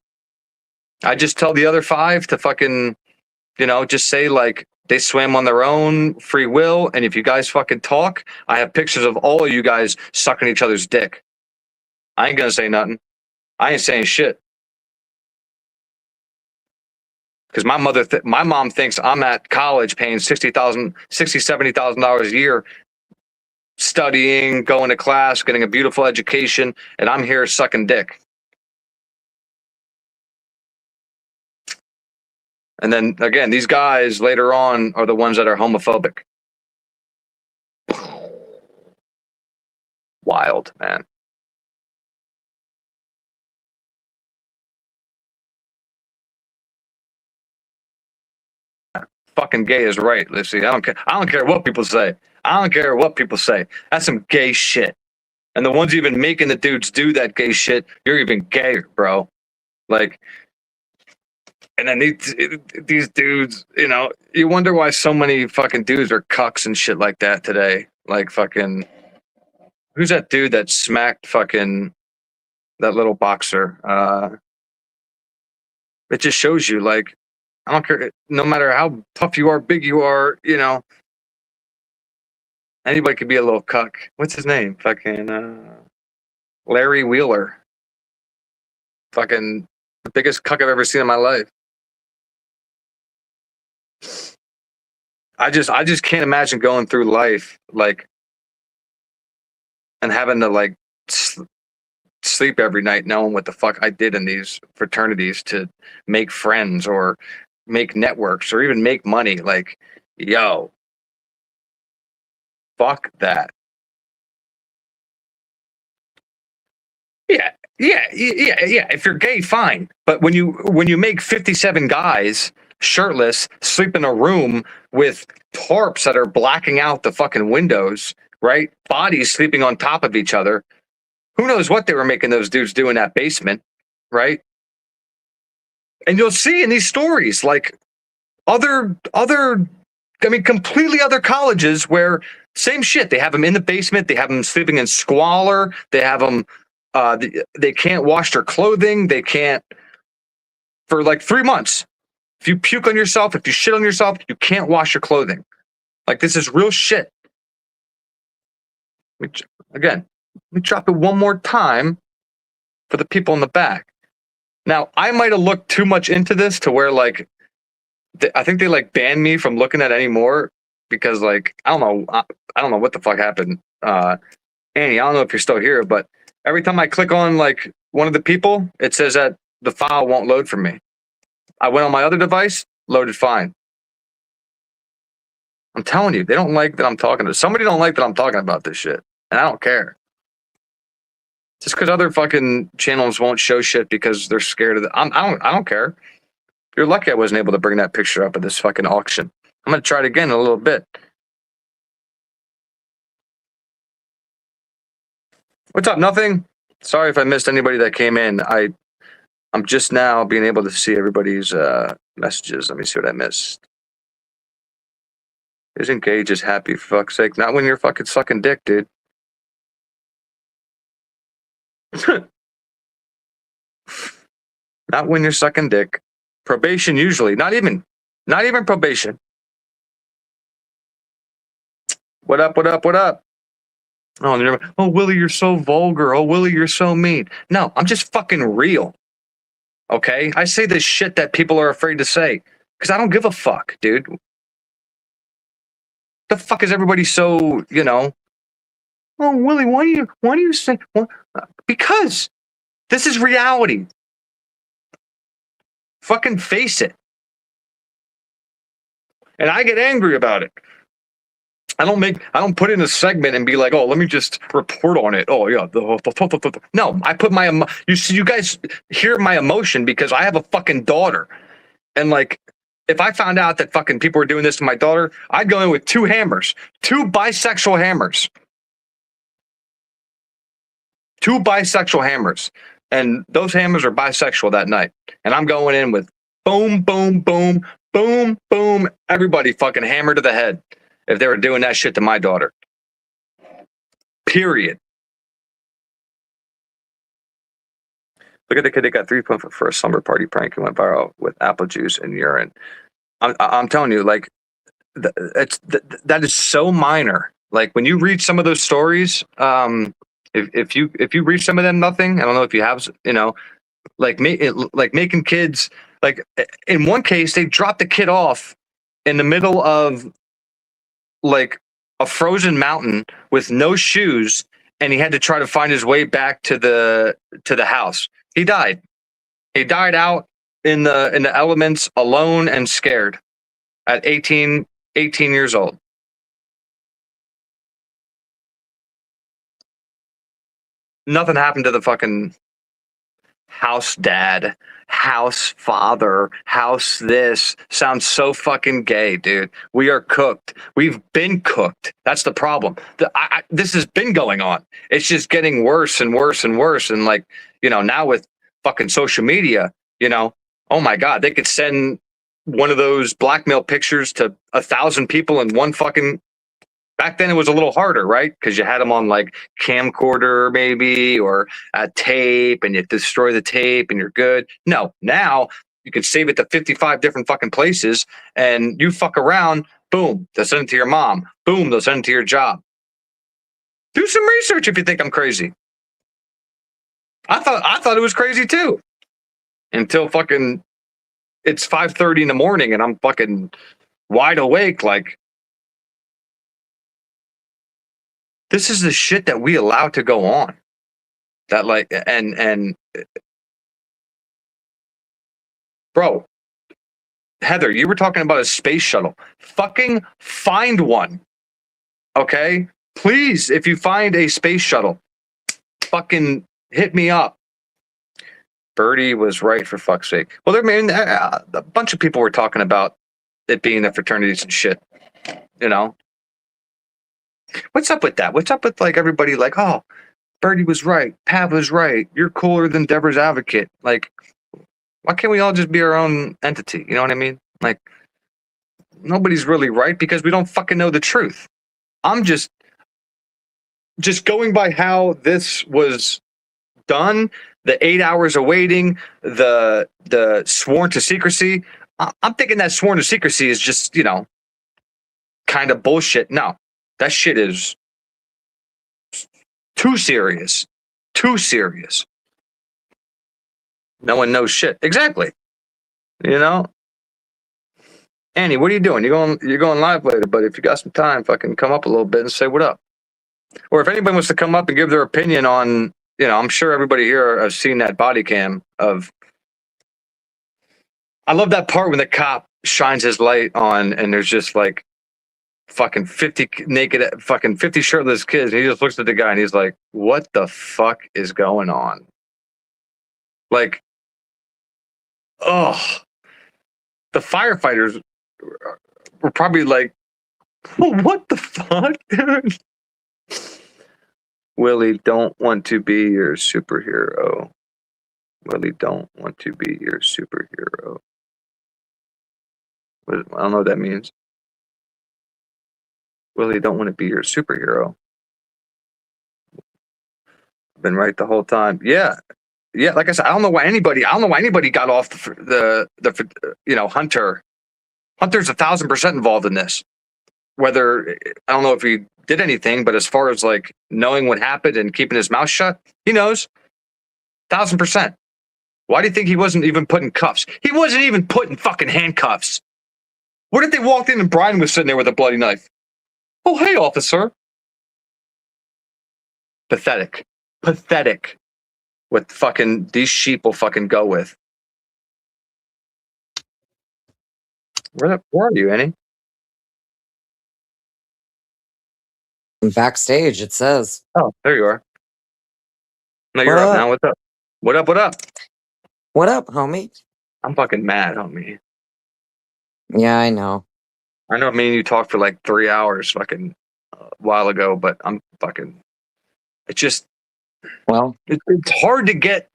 I just tell the other 5 to fucking, just say like they swam on their own free will. And if you guys fucking talk, I have pictures of all of you guys sucking each other's dick. I ain't gonna say nothing. I ain't saying shit. Because my mom thinks I'm at college paying $70,000 a year, studying, going to class, getting a beautiful education, and I'm here sucking dick. And then again, these guys later on are the ones that are homophobic. Wild, man. Fucking gay is right, Lucy. I don't care what people say. I don't care what people say. That's some gay shit. And the ones even making the dudes do that gay shit, you're even gayer, bro. Like, and then these dudes, you wonder why so many fucking dudes are cucks and shit like that today. Like fucking, who's that dude that smacked fucking that little boxer? It just shows you, like, I don't care. No matter how tough you are, big you are, anybody could be a little cuck. What's his name? Fucking Larry Wheeler. Fucking the biggest cuck I've ever seen in my life. I just can't imagine going through life like and having to like sleep every night knowing what the fuck I did in these fraternities to make friends or make networks or even make money. Like, yo, fuck that. Yeah. If you're gay, fine. But when you make 57 guys shirtless sleep in a room with tarps that are blacking out the fucking windows, right? Bodies sleeping on top of each other. Who knows what they were making those dudes do in that basement, right? And you'll see in these stories, like completely other colleges where same shit. They have them in the basement. They have them sleeping in squalor. They have them, they can't wash their clothing. They can't, for like 3 months. If you puke on yourself, if you shit on yourself, you can't wash your clothing. Like, this is real shit. Again, let me drop it one more time for the people in the back. Now, I might have looked too much into this to where, like, I think they, like, banned me from looking at any more because, like, I don't know what the fuck happened. Annie, I don't know if you're still here, but every time I click on, like, one of the people, it says that the file won't load for me. I went on my other device, loaded fine. I'm telling you, they don't like that I'm talking to. Somebody don't like that I'm talking about this shit, and I don't care. Just because other fucking channels won't show shit because they're scared of it. I don't care. You're lucky I wasn't able to bring that picture up at this fucking auction. I'm gonna try it again in a little bit. What's up? Nothing. Sorry if I missed anybody that came in. I'm just now being able to see everybody's messages. Let me see what I missed. Isn't gay just happy, for fuck's sake? Not when you're fucking sucking dick, dude. Not when you're sucking dick. Probation usually. Not even probation. What up? Oh, Willie, you're so vulgar. Oh, Willie, you're so mean. No, I'm just fucking real. Okay? I say this shit that people are afraid to say because I don't give a fuck, dude. The fuck is everybody so, oh, Willie, why do you say, well, because this is reality. Fucking face it. And I get angry about it. I don't put in a segment and be like, oh, let me just report on it. Oh yeah. No, I put you guys hear my emotion because I have a fucking daughter. And like, if I found out that fucking people were doing this to my daughter, I'd go in with 2 hammers, 2 bisexual hammers. 2 bisexual hammers. And those hammers are bisexual that night. And I'm going in with boom, boom, boom, boom, boom. Everybody fucking hammered to the head if they were doing that shit to my daughter. Period. Look at the kid that got 3 points for a slumber party prank and went viral with apple juice and urine. I'm telling you, like, that is so minor. Like, when you read some of those stories, if you read some of them, nothing. I don't know if you have, like making kids. Like, in one case, they dropped the kid off in the middle of like a frozen mountain with no shoes, and he had to try to find his way back to the house. He died. He died out in the elements, alone and scared, at 18 years old. Nothing happened to the fucking house dad, house father, house this. Sounds so fucking gay, dude. We are cooked. We've been cooked. That's the problem. This has been going on. It's just getting worse and worse and worse. And like, now with fucking social media, oh my God, they could send one of those blackmail pictures to 1,000 people in one fucking. Back then it was a little harder, right? Because you had them on like camcorder maybe, or a tape, and you destroy the tape and you're good. No, now you can save it to 55 different fucking places, and you fuck around, boom, they'll send it to your mom. Boom, they'll send it to your job. Do some research if you think I'm crazy. I thought it was crazy too. Until fucking it's 5:30 in the morning and I'm fucking wide awake, like, this is the shit that we allow to go on. That like, and bro, Heather, you were talking about a space shuttle. Fucking find one. Okay? Please, if you find a space shuttle, fucking hit me up. Birdie was right, for fuck's sake. Well, a bunch of people were talking about it being the fraternities and shit. What's up with that? What's up with like everybody like, oh, Birdie was right, Pav was right, you're cooler than Deborah's advocate. Like, why can't we all just be our own entity? You know what I mean? Like, nobody's really right because we don't fucking know the truth. I'm just going by how this was done, the 8 hours of waiting, the sworn to secrecy. I'm thinking that sworn to secrecy is just, kind of bullshit. No, that shit is too serious. Too serious. No one knows shit. Exactly. Annie, what are you doing? You're going live later, but if you got some time, fucking come up a little bit and say what up. Or if anybody wants to come up and give their opinion on, I'm sure everybody here has seen that body cam of. I love that part when the cop shines his light on and there's just like fucking 50 naked, fucking 50 shirtless kids. And he just looks at the guy and he's like, what the fuck is going on? Like, oh, the firefighters were probably like, what the fuck, dude? Willie, don't want to be your superhero. Willie, don't want to be your superhero. I don't know what that means. Willie, don't want to be your superhero. Been right the whole time. Yeah. Like I said, I don't know why anybody got off the Hunter. Hunter's 1,000% involved in this. Whether, I don't know if he did anything, but as far as like knowing what happened and keeping his mouth shut, he knows. 1,000%. Why do you think he wasn't even put in cuffs? He wasn't even put in fucking handcuffs. What if they walked in and Brian was sitting there with a bloody knife? Oh, hey, officer. Pathetic. What fucking these sheep will fucking go with. Where are you, Annie?
Backstage, it says.
Oh, there you are. No, you're up now. What's up? What up?
What up, homie?
I'm fucking mad, homie.
Yeah, I know.
I know me and you talked for like 3 hours fucking a while ago, but I'm fucking. It's just.
Well,
It's hard to get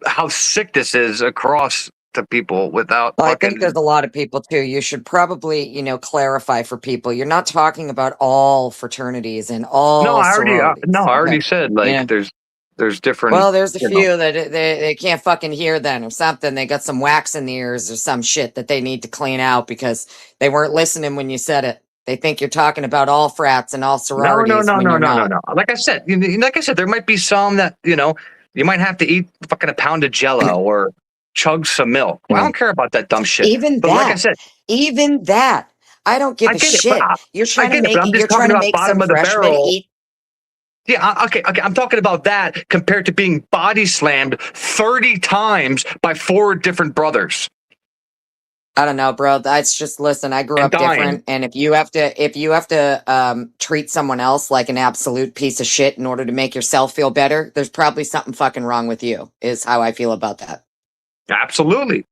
how sick this is across to people without
I think
fucking.
there's a lot of people too. You should probably, clarify for people. You're not talking about all fraternities and
No,
all sororities.
I
Okay.
already said like there's different.
Well, there's a few that they can't fucking hear then or something. They got some wax in the ears or some shit that they need to clean out because they weren't listening when you said it. They think you're talking about all frats and all
No, no,
sororities
no,
when
no,
you're
no, no,
not.
no. Like I said, there might be some that you might have to eat fucking a pound of Jello or chug some milk. Well, I don't care about that dumb shit.
Even
But like I
that,
said,
even that, I don't give
I
a
get it. But
shit. You're
I
trying to
get it. But
make
I'm
you're
just
trying
talking
to
about
make some
bottom of the
freshman
barrel.
eat.
Yeah, okay. I'm talking about that compared to being body slammed 30 times by 4 different brothers
I don't know, bro. That's just listen. I grew
and
up
dying.
different, and if you have to treat someone else like an absolute piece of shit in order to make yourself feel better, there's probably something fucking wrong with you. Is how I feel about that.
Absolutely.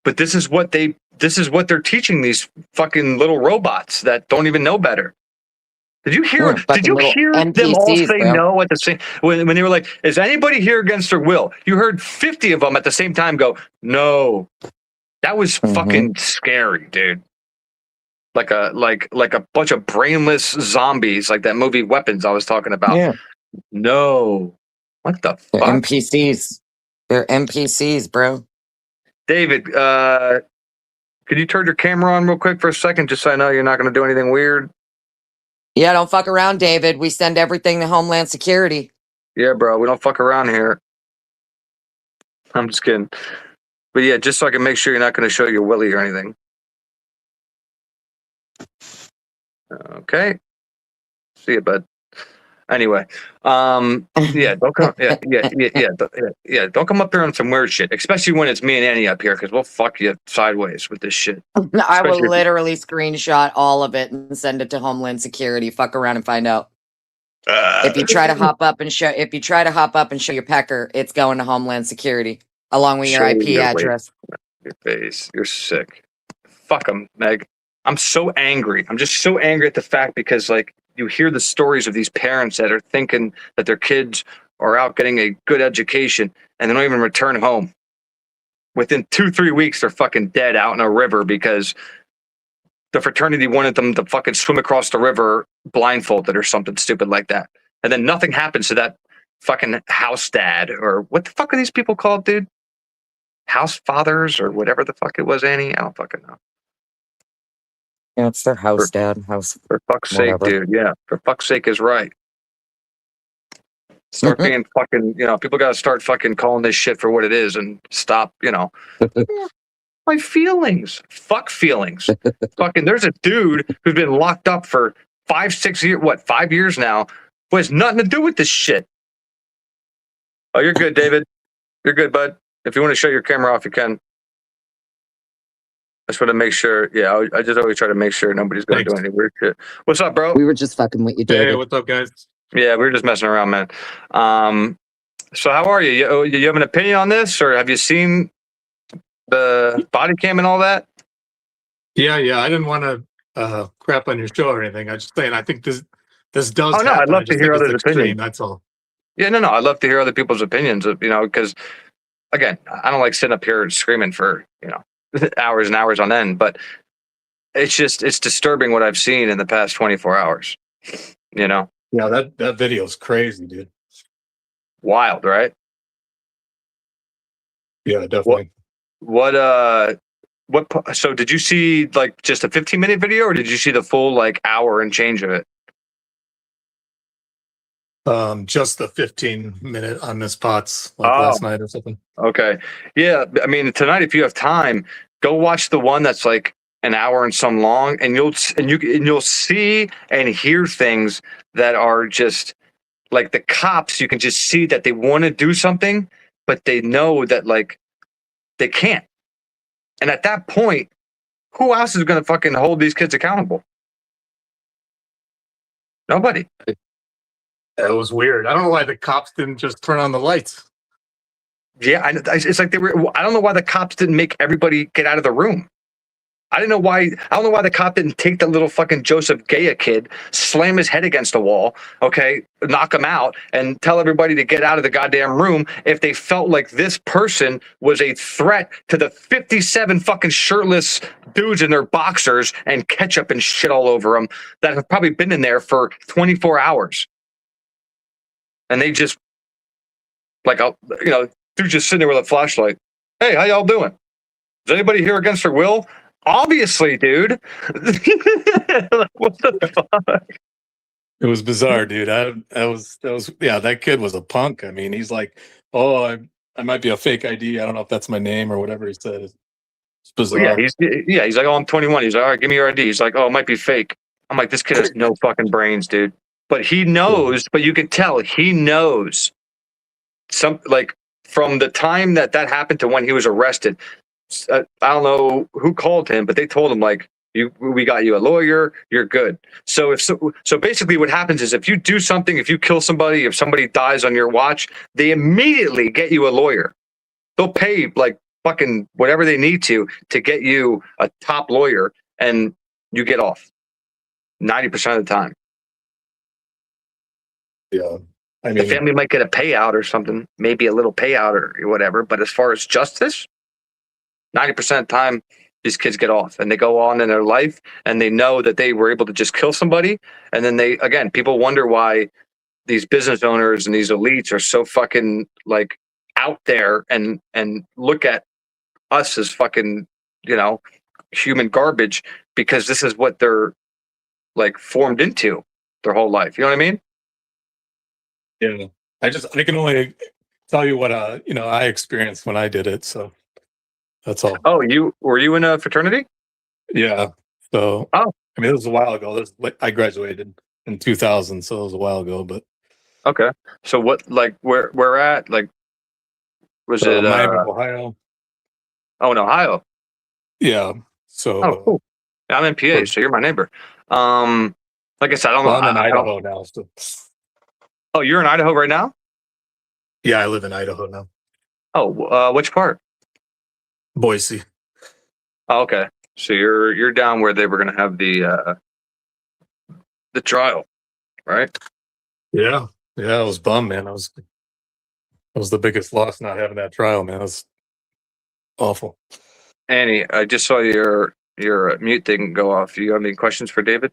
But this is what they're teaching these fucking little robots that don't even know better. Did you hear
Fucking little
them all
NPCs,
say
bro.
no at the same when they were like, is anybody here against their will? You heard 50 of them at the same time go, no. That was fucking scary, dude. Like a bunch of brainless zombies, like that movie Weapons I was talking about.
Yeah,
No. What the
they're
fuck?
NPCs. They're NPCs, bro.
David, could you turn your camera on real quick for a second, just so I know you're not going to do anything weird?
Yeah, don't fuck around, David. We send everything to Homeland Security.
Yeah, bro, we don't fuck around here. I'm just kidding. But yeah, just so I can make sure you're not going to show your willy or anything. Okay. See you, bud. Anyway, yeah, don't come. Yeah. Don't come up here on some weird shit, especially when it's me and Annie up here, because we'll fuck you sideways with this shit.
I will literally screenshot all of it and send it to Homeland Security. Fuck around and find out. If you try to hop up and show your pecker, it's going to Homeland Security along with your IP address.
Your face, you're sick. Fuck them, Meg. I'm so angry. I'm just so angry at the fact because like you hear the stories of these parents that are thinking that their kids are out getting a good education and they don't even return home. Within 2-3 weeks, they're fucking dead out in a river because the fraternity wanted them to fucking swim across the river blindfolded or something stupid like that. And then nothing happens to that fucking house dad or what the fuck are these people called, dude? House fathers or whatever the fuck it was, Annie? I don't fucking know.
Yeah, it's their house dad. House.
For fuck's
whatever.
sake, dude. Yeah, for fuck's sake is right. Start being fucking, people got to start fucking calling this shit for what it is and stop, my feelings. Fuck feelings. Fucking, there's a dude who's been locked up for 5-6 years, 5 years now, who has nothing to do with this shit. Oh, you're good, David. You're good, bud. If you want to shut your camera off, you can. I just want to make sure. Yeah, I just always try to make sure nobody's going to do any weird shit. What's up, bro?
We were just fucking with you, David.
Hey, what's up, guys?
Yeah, we were just messing around, man. So how are you? You have an opinion on this, or have you seen the body cam and all that?
Yeah. I didn't want to crap on your show or anything. I was just saying, I think this does.
Oh no, I'd love to hear others' opinions.
That's all.
Yeah, no, I'd love to hear other people's opinions. Because again, I don't like sitting up here screaming for hours and hours on end, but it's disturbing what I've seen in the past 24 hours.
Yeah, that video is crazy, dude.
Wild, right?
Yeah, definitely.
So did you see like just a 15-minute video, or did you see the full like hour and change of it?
Just the 15-minute on Miss Potts last night or something.
Okay. Yeah, I mean tonight if you have time, go watch the one that's like an hour and some long, and you'll see and hear things that are just like the cops. You can just see that they want to do something, but they know that like they can't. And at that point, who else is going to fucking hold these kids accountable? Nobody.
That was weird. I don't know why the cops didn't just turn on the lights.
Yeah, it's like I don't know why the cops didn't make everybody get out of the room. I didn't know why. I don't know why the cop didn't take the little fucking Joseph Gaya kid, slam his head against the wall, okay, knock him out, and tell everybody to get out of the goddamn room if they felt like this person was a threat to the 57 fucking shirtless dudes in their boxers and ketchup and shit all over them that have probably been in there for 24 hours. And they just, like, dude just sitting there with a flashlight. Hey, how y'all doing? Is anybody here against their will? Obviously, dude. What the fuck?
It was bizarre, dude. That kid was a punk. I mean, he's like, oh, I might be a fake ID. I don't know if that's my name or whatever he said. It's bizarre.
He's like, oh, I'm 21. He's like, all right, give me your ID. He's like, oh, it might be fake. I'm like, this kid has no fucking brains, dude. But he knows, but you can tell he knows from the time that happened to when he was arrested. I don't know who called him, but they told him like, we got you a lawyer, you're good. So basically what happens is if you do something, if you kill somebody, if somebody dies on your watch, they immediately get you a lawyer. They'll pay like fucking whatever they need to get you a top lawyer, and you get off 90% of the time.
Yeah. I mean,
the family might get a payout or something, maybe a little payout or whatever, but as far as justice, 90% of the time, these kids get off and they go on in their life and they know that they were able to just kill somebody. And then people wonder why these business owners and these elites are so fucking like out there and look at us as fucking, human garbage, because this is what they're like formed into their whole life. You know what I mean?
Yeah. I can only tell you what, I experienced when I did it. So. That's all.
Oh, were you in a fraternity?
Yeah. So,
I
mean, it was a while ago. I graduated in 2000, so it was a while ago. But
okay. So what, like, where at? Like, was it
Miami, Ohio?
Oh, in Ohio.
Yeah. So.
Oh, cool. Yeah, I'm in PA, so you're my neighbor. Like I said, I don't know.
I'm in Idaho now. So.
Oh, you're in Idaho right now?
Yeah, I live in Idaho now.
Oh, which part?
Boise.
Oh, okay. So you're down where they were going to have the trial, right?
Yeah. Yeah, I was bummed, man. It was the biggest loss not having that trial, man. It was awful.
Annie, I just saw your mute thing go off. You have any questions for David?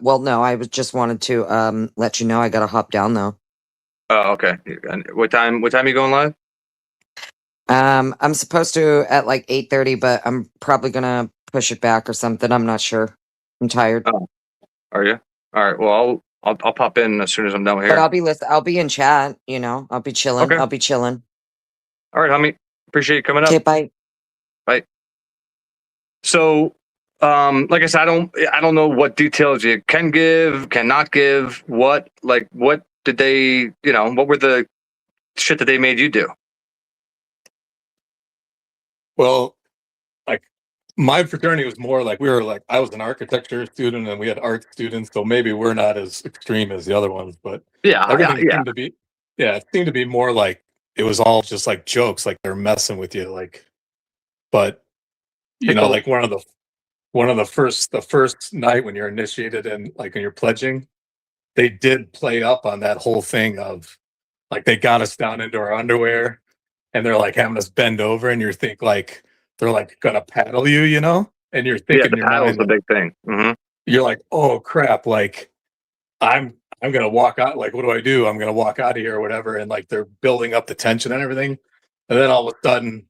Well, no, I just wanted to let you know I got to hop down though.
Oh, okay. And what time are you going live?
I'm supposed to at like 8:30, but I'm probably gonna push it back or something. I'm not sure. I'm tired.
Oh, are you? All right. Well, I'll pop in as soon as I'm done here.
But I'll be in chat. I'll be chilling.
Okay.
I'll be chilling.
All right, homie. Appreciate you coming up.
Okay, bye.
Bye. So, like I said, I don't know what details you can give, cannot give. What did they? What were the shit that they made you do?
Well, like my fraternity was more like I was an architecture student and we had art students, so maybe we're not as extreme as the other ones, but everything seemed to be it seemed to be more like it was all just like jokes, like they're messing with you, like. But like one of the first night when you're initiated and like when you're pledging, they did play up on that whole thing of like they got us down into our underwear. And they're like having us bend over, and you think like they're like gonna paddle you, and you're thinking
the paddle's the big thing. Mm-hmm.
You're like, oh crap, like I'm gonna walk out. Like, what do I do? I'm gonna walk out of here or whatever. And like they're building up the tension and everything, and then all of a sudden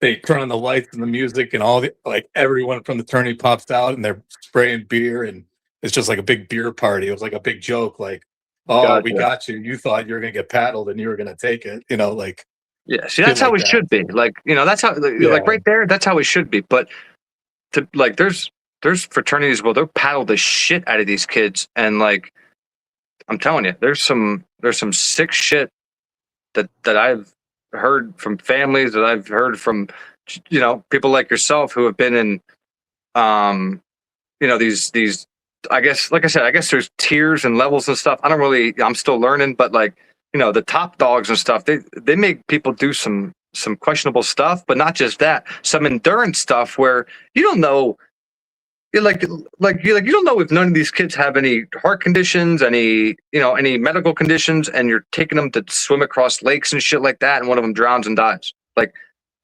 they turn on the lights and the music, and everyone from the tourney pops out, and they're spraying beer, and it's just like a big beer party. It was like a big joke, like, oh, gotcha. We got you. You thought you were gonna get paddled, and you were gonna take it, like.
Yeah, see, that's how it should be. Like, that's how, like, right there, that's how it should be. But there's fraternities where they'll paddle the shit out of these kids, and like, I'm telling you, there's some sick shit that I've heard from families, that I've heard from, people like yourself who have been in, these. I guess, like I said, there's tiers and levels and stuff. I'm still learning, but like. The top dogs and stuff, they make people do some some questionable stuff, but not just that, some endurance stuff where you don't know. You don't know if none of these kids have any heart conditions, any medical conditions, and you're taking them to swim across lakes and shit like that, and one of them drowns and dies. Like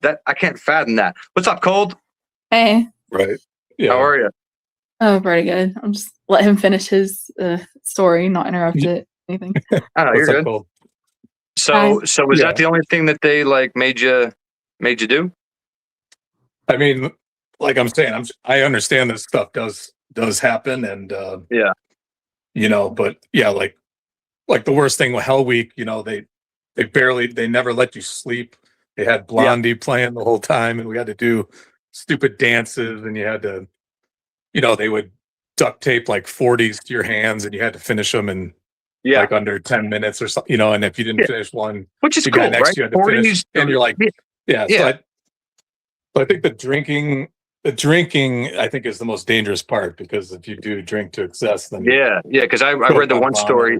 that, I can't fathom that. What's up, Cold?
Hey.
Right. Yeah.
How are you?
Oh, pretty good. I'm just let him finish his story, not interrupt it. Anything.
Oh, you're good.
Cold?
So was that the only thing that they like made you do?
I mean, like I'm saying, I understand this stuff does happen, and
yeah,
but yeah, like the worst thing with Hell Week, they never let you sleep. They had Blondie playing the whole time, and we had to do stupid dances, and you had to, they would duct tape like 40s to your hands, and you had to finish them in like under 10 minutes or something, and if you didn't finish one,
which is
the
cool,
guy next
right?
to you had to finish, and you're like, So I think the drinking, I think, is the most dangerous part, because if you do drink to excess, then
because I read the one story.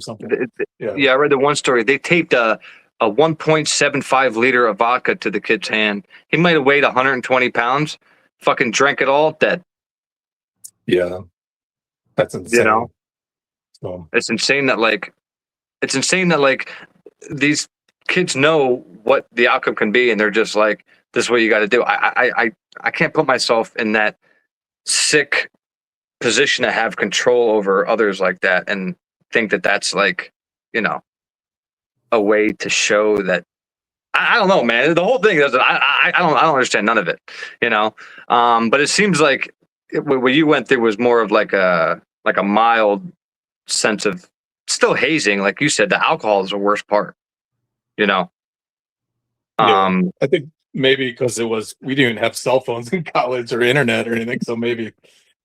I read the one story. They taped a 1.75 liter of vodka to the kid's hand. He might have weighed 120 pounds. Fucking drank it all, dead.
Yeah, that's insane. So
it's insane that these kids know what the outcome can be, and they're just like, this is what you got to do. I can't put myself in that sick position to have control over others like that, and think that that's like, a way to show that. I don't know, man. The whole thing doesn't. I don't understand none of it, But it seems like what you went through was more of like a mild sense of still hazing, like you said. The alcohol is the worst part,
I think maybe because we didn't have cell phones in college or internet or anything, so maybe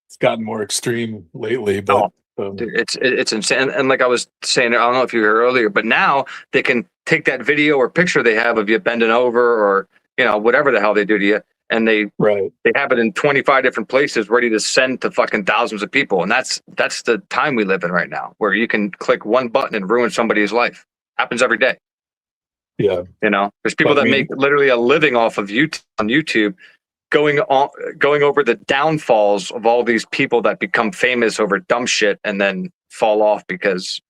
it's gotten more extreme lately. But
dude, it's insane. And like I was saying, I don't know if you heard earlier, but now they can take that video or picture they have of you bending over, or whatever the hell they do to you, and they have it in 25 different places ready to send to fucking thousands of people. And that's the time we live in right now, where you can click one button and ruin somebody's life. Happens every day.
Yeah.
There's people that make literally a living off of YouTube going over the downfalls of all these people that become famous over dumb shit and then fall off because,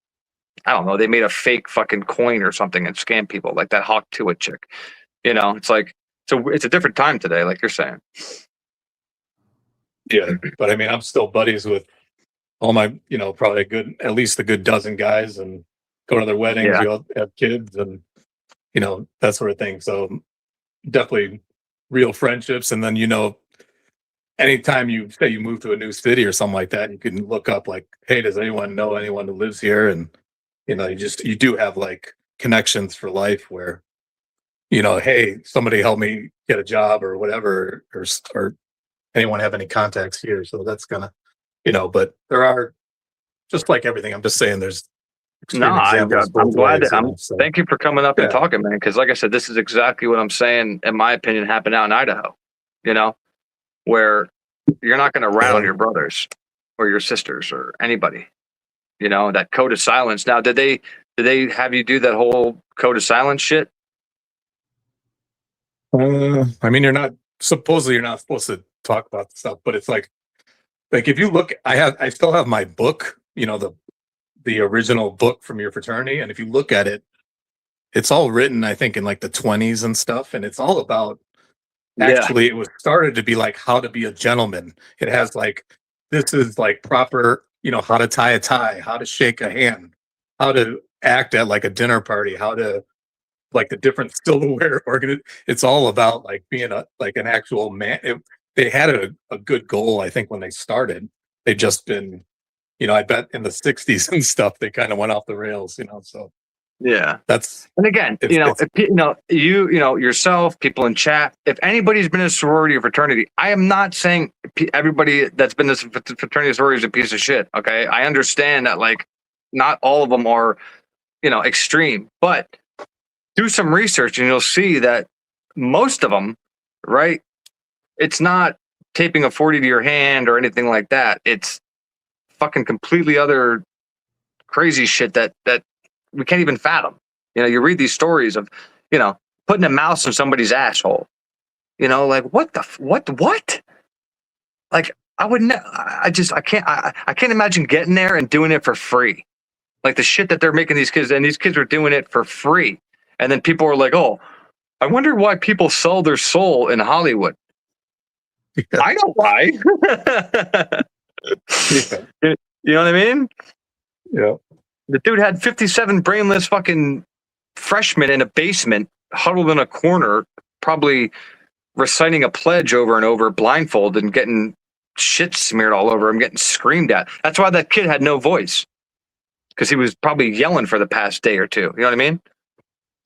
I don't know, they made a fake fucking coin or something and scam people, like that Hawk Tuah chick. It's like, it's a different time today, like you're saying.
Yeah, but I mean, I'm still buddies with all my, probably at least a good dozen guys, and go to their weddings. We all have kids, and that sort of thing. So definitely real friendships. And then, anytime you say you move to a new city or something like that, you can look up like, hey, does anyone know anyone who lives here? And, you do have like connections for life where, hey, somebody help me get a job or whatever, or anyone have any contacts here. So that's gonna, but there are, just like everything, I'm just saying there's
I'm glad thank you for coming up and talking, man. Because like I said, this is exactly what I'm saying, in my opinion, happened out in Idaho, where you're not going to rat on your brothers or your sisters or anybody, that code of silence. Now, did they have you do that whole code of silence shit?
I mean, you're not supposed to talk about stuff, but it's like if you look, I still have my book, the original book from your fraternity, and if you look at it, it's all written, I think, in like the 1920s and stuff, and it's all about, actually, it was started to be like how to be a gentleman. It has like, this is like proper, how to tie a tie, how to shake a hand, how to act at like a dinner party, how to, like, the different silverware it's all about like being an actual man. They had a good goal, I think, when they started. They've just been, I bet in the 60s and stuff, they kind of went off the rails, so.
Yeah.
That's,
and again, if yourself, people in chat, if anybody's been in a sorority or fraternity, I am not saying everybody that's been in this fraternity or sorority is a piece of shit. Okay. I understand that, like, not all of them are, extreme, but do some research and you'll see that most of them, right? It's not taping a 40 to your hand or anything like that. It's fucking completely other crazy shit that we can't even fathom. You read these stories of, putting a mouse in somebody's asshole. You know, like what? Like I wouldn't. I can't imagine getting there and doing it for free. Like the shit that they're making these kids, and these kids are doing it for free. And then people are like, "Oh, I wonder why people sell their soul in Hollywood." Yeah. I know why. You know what I mean?
Yeah.
The dude had 57 brainless fucking freshmen in a basement, huddled in a corner, probably reciting a pledge over and over, blindfolded, and getting shit smeared all over him, getting screamed at. That's why that kid had no voice, because he was probably yelling for the past day or two. You know what I mean?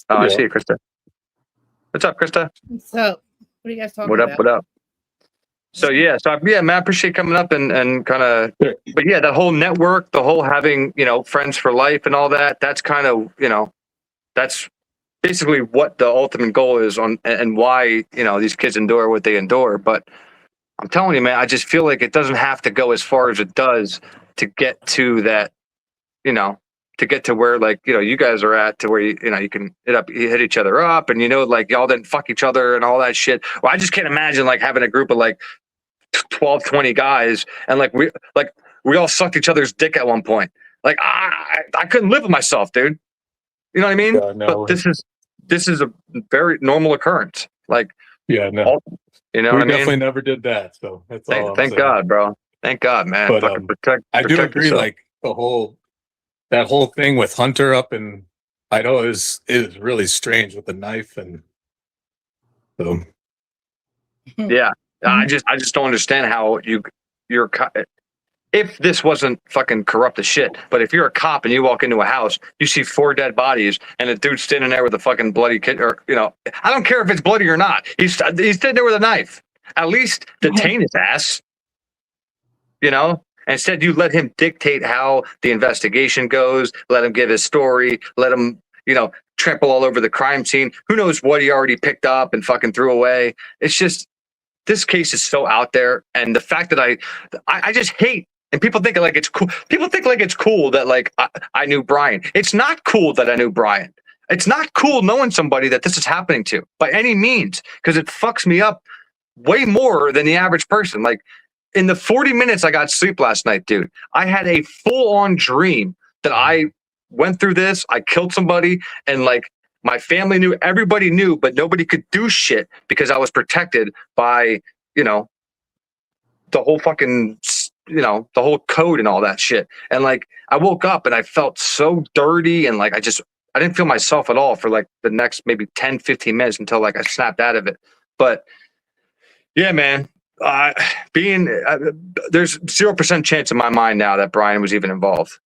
Oh, yeah. I see you, Krista. What's up, Krista?
What's up? What are you guys talking about?
What up? So yeah, man, I appreciate coming up and kind of, but yeah, that whole network, the whole having, you know, friends for life and all that, that's kind of, you know, that's basically what the ultimate goal is on, and why, you know, these kids endure what they endure. But I'm telling you, man, I just feel like it doesn't have to go as far as it does to get to that, you know, to get to where, like, you know, you guys are at, to where you know, you can hit each other up, and, you know, like, y'all didn't fuck each other and all that shit. Well, I just can't imagine like having a group of like 12, 20 guys, and like we all sucked each other's dick at one point. Like I couldn't live with myself, dude. You know what I mean?
Yeah, no.
But this is a very normal occurrence. Like,
yeah, no.
You know
we
what I mean?
Definitely never did that. So that's all.
Thank God, bro. Thank God, man.
But
protect
I do agree.
yourself.
Like that whole thing with Hunter up in Idaho is really strange with the knife, and so
yeah. I just don't understand how you're if this wasn't fucking corrupt as shit. But if you're a cop and you walk into a house, you see 4 dead bodies and a dude standing there with a fucking bloody kid, or, you know, I don't care if it's bloody or not. He's sitting there with a knife. At least detain his ass. You know. Instead, you let him dictate how the investigation goes. Let him give his story. Let him, you know, trample all over the crime scene. Who knows what he already picked up and fucking threw away? It's just, this case is so out there, and the fact that I just hate, and people think like it's cool. People think like it's cool that like I knew Brian. It's not cool that I knew Brian. It's not cool knowing somebody that this is happening to by any means, because it fucks me up way more than the average person. Like, in the 40 minutes I got sleep last night, dude, I had a full-on dream that I went through this. I killed somebody, and like, my family knew, everybody knew, but nobody could do shit because I was protected by, you know, the whole fucking, you know, the whole code and all that shit. And like, I woke up and I felt so dirty, and like, I didn't feel myself at all for like the next maybe 10, 15 minutes until like I snapped out of it. But yeah, man, there's 0% chance in my mind now that Brian was even involved.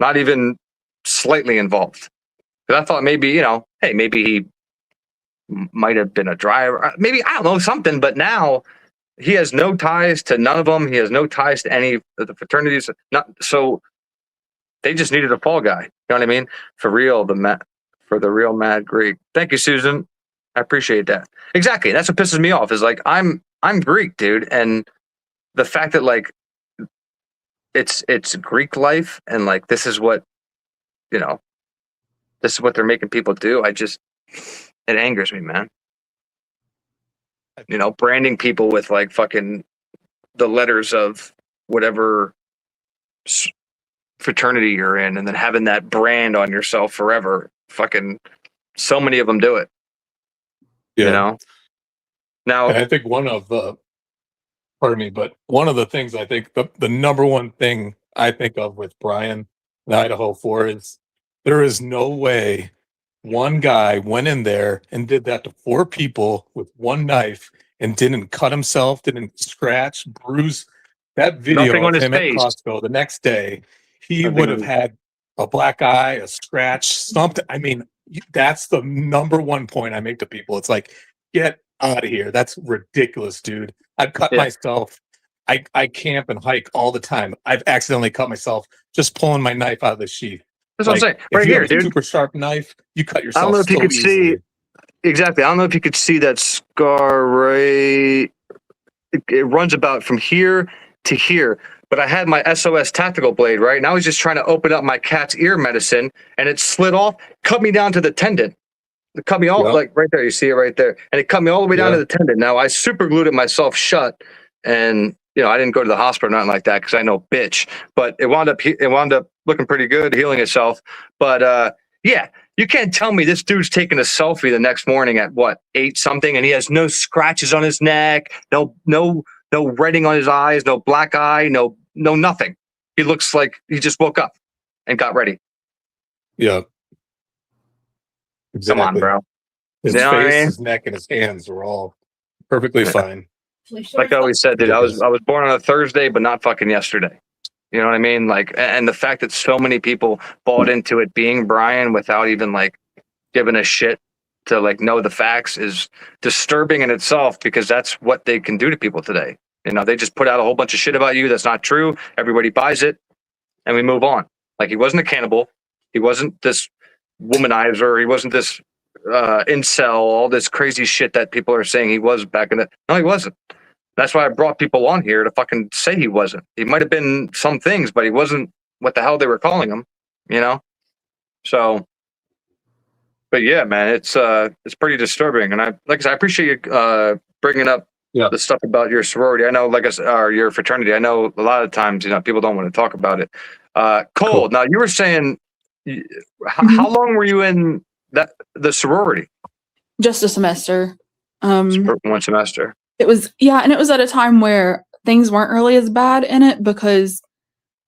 Not even slightly involved. I thought maybe, you know, hey, maybe he might have been a driver. Maybe, I don't know, something. But now he has no ties to none of them. He has no ties to any of the fraternities. So they just needed a fall guy. You know what I mean? For real, for the real Mad Greek. Thank you, Susan. I appreciate that. Exactly. That's what pisses me off, is like, I'm Greek, dude. And the fact that like it's Greek life, and like this is what, you know, this is what they're making people do. It angers me, man. You know, branding people with like fucking the letters of whatever fraternity you're in, and then having that brand on yourself forever. Fucking so many of them do it. Yeah. You know? Now,
and I think one of the things I think the number one thing I think of with Brian, the Idaho 4, is there is no way one guy went in there and did that to 4 people with one knife and didn't cut himself, didn't scratch, bruise. That video of him at Costco the next day, he would have had a black eye, a scratch, something. I mean, that's the number one point I make to people. It's like, get out of here. That's ridiculous, dude. I've cut myself. I camp and hike all the time. I've accidentally cut myself just pulling my knife out of the sheath.
That's what I'm saying. Right here, dude.
Super sharp knife. You cut yourself.
I don't know if you could see. Exactly. I don't know if you could see that scar right. It runs about from here to here. But I had my SOS tactical blade, right? And I was just trying to open up my cat's ear medicine, and it slid off, cut me down to the tendon. It cut me all like right there. You see it right there, and it cut me all the way down to the tendon. Now I super glued it myself shut, and I didn't go to the hospital or nothing like that because I know bitch. But it wound up looking pretty good, healing itself. But yeah, you can't tell me this dude's taking a selfie the next morning at what 8 something, and he has no scratches on his neck, no reding on his eyes, no black eye, no nothing. He looks like he just woke up and got ready.
Yeah. Exactly.
Come on, bro.
His face, his neck, and his hands were all perfectly fine.
Like I always said, dude, I was born on a Thursday, but not fucking yesterday. You know what I mean? Like, and the fact that so many people bought into it being Brian without even like giving a shit to like know the facts is disturbing in itself, because that's what they can do to people today. They just put out a whole bunch of shit about you that's not true. Everybody buys it, and we move on. Like, he wasn't a cannibal. He wasn't this womanizer. He wasn't this incel, all this crazy shit that people are saying he was back in the... No, he wasn't. That's why I brought people on here to fucking say he wasn't. He might have been some things, but he wasn't what the hell they were calling him, So, but yeah, man, it's pretty disturbing. And like I said, I appreciate you bringing up the stuff about your sorority. I know, like I said, or your fraternity. I know a lot of times, people don't want to talk about it. Cole, cool. Now you were saying, how long were you in the sorority?
Just a semester.
1 semester.
It was, and it was at a time where things weren't really as bad in it because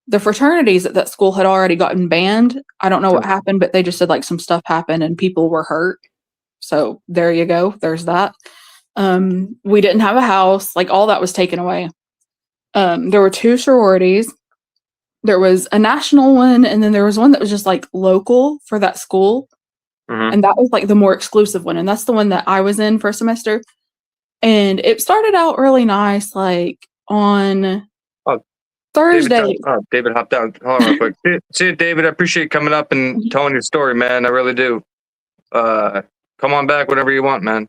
the fraternities at that school had already gotten banned. I don't know what happened, but they just said like some stuff happened and people were hurt. So there you go. There's that. We didn't have a house. Like, all that was taken away. There were 2 sororities. There was a national one, and then there was one that was just like local for that school. Mm-hmm. And that was like the more exclusive one. And that's the one that I was in for a semester. And it started out really nice, like on Thursday.
David hopped down. Hold on real quick. See you, David. I appreciate you coming up and telling your story, man. I really do. Come on back whenever you want, man.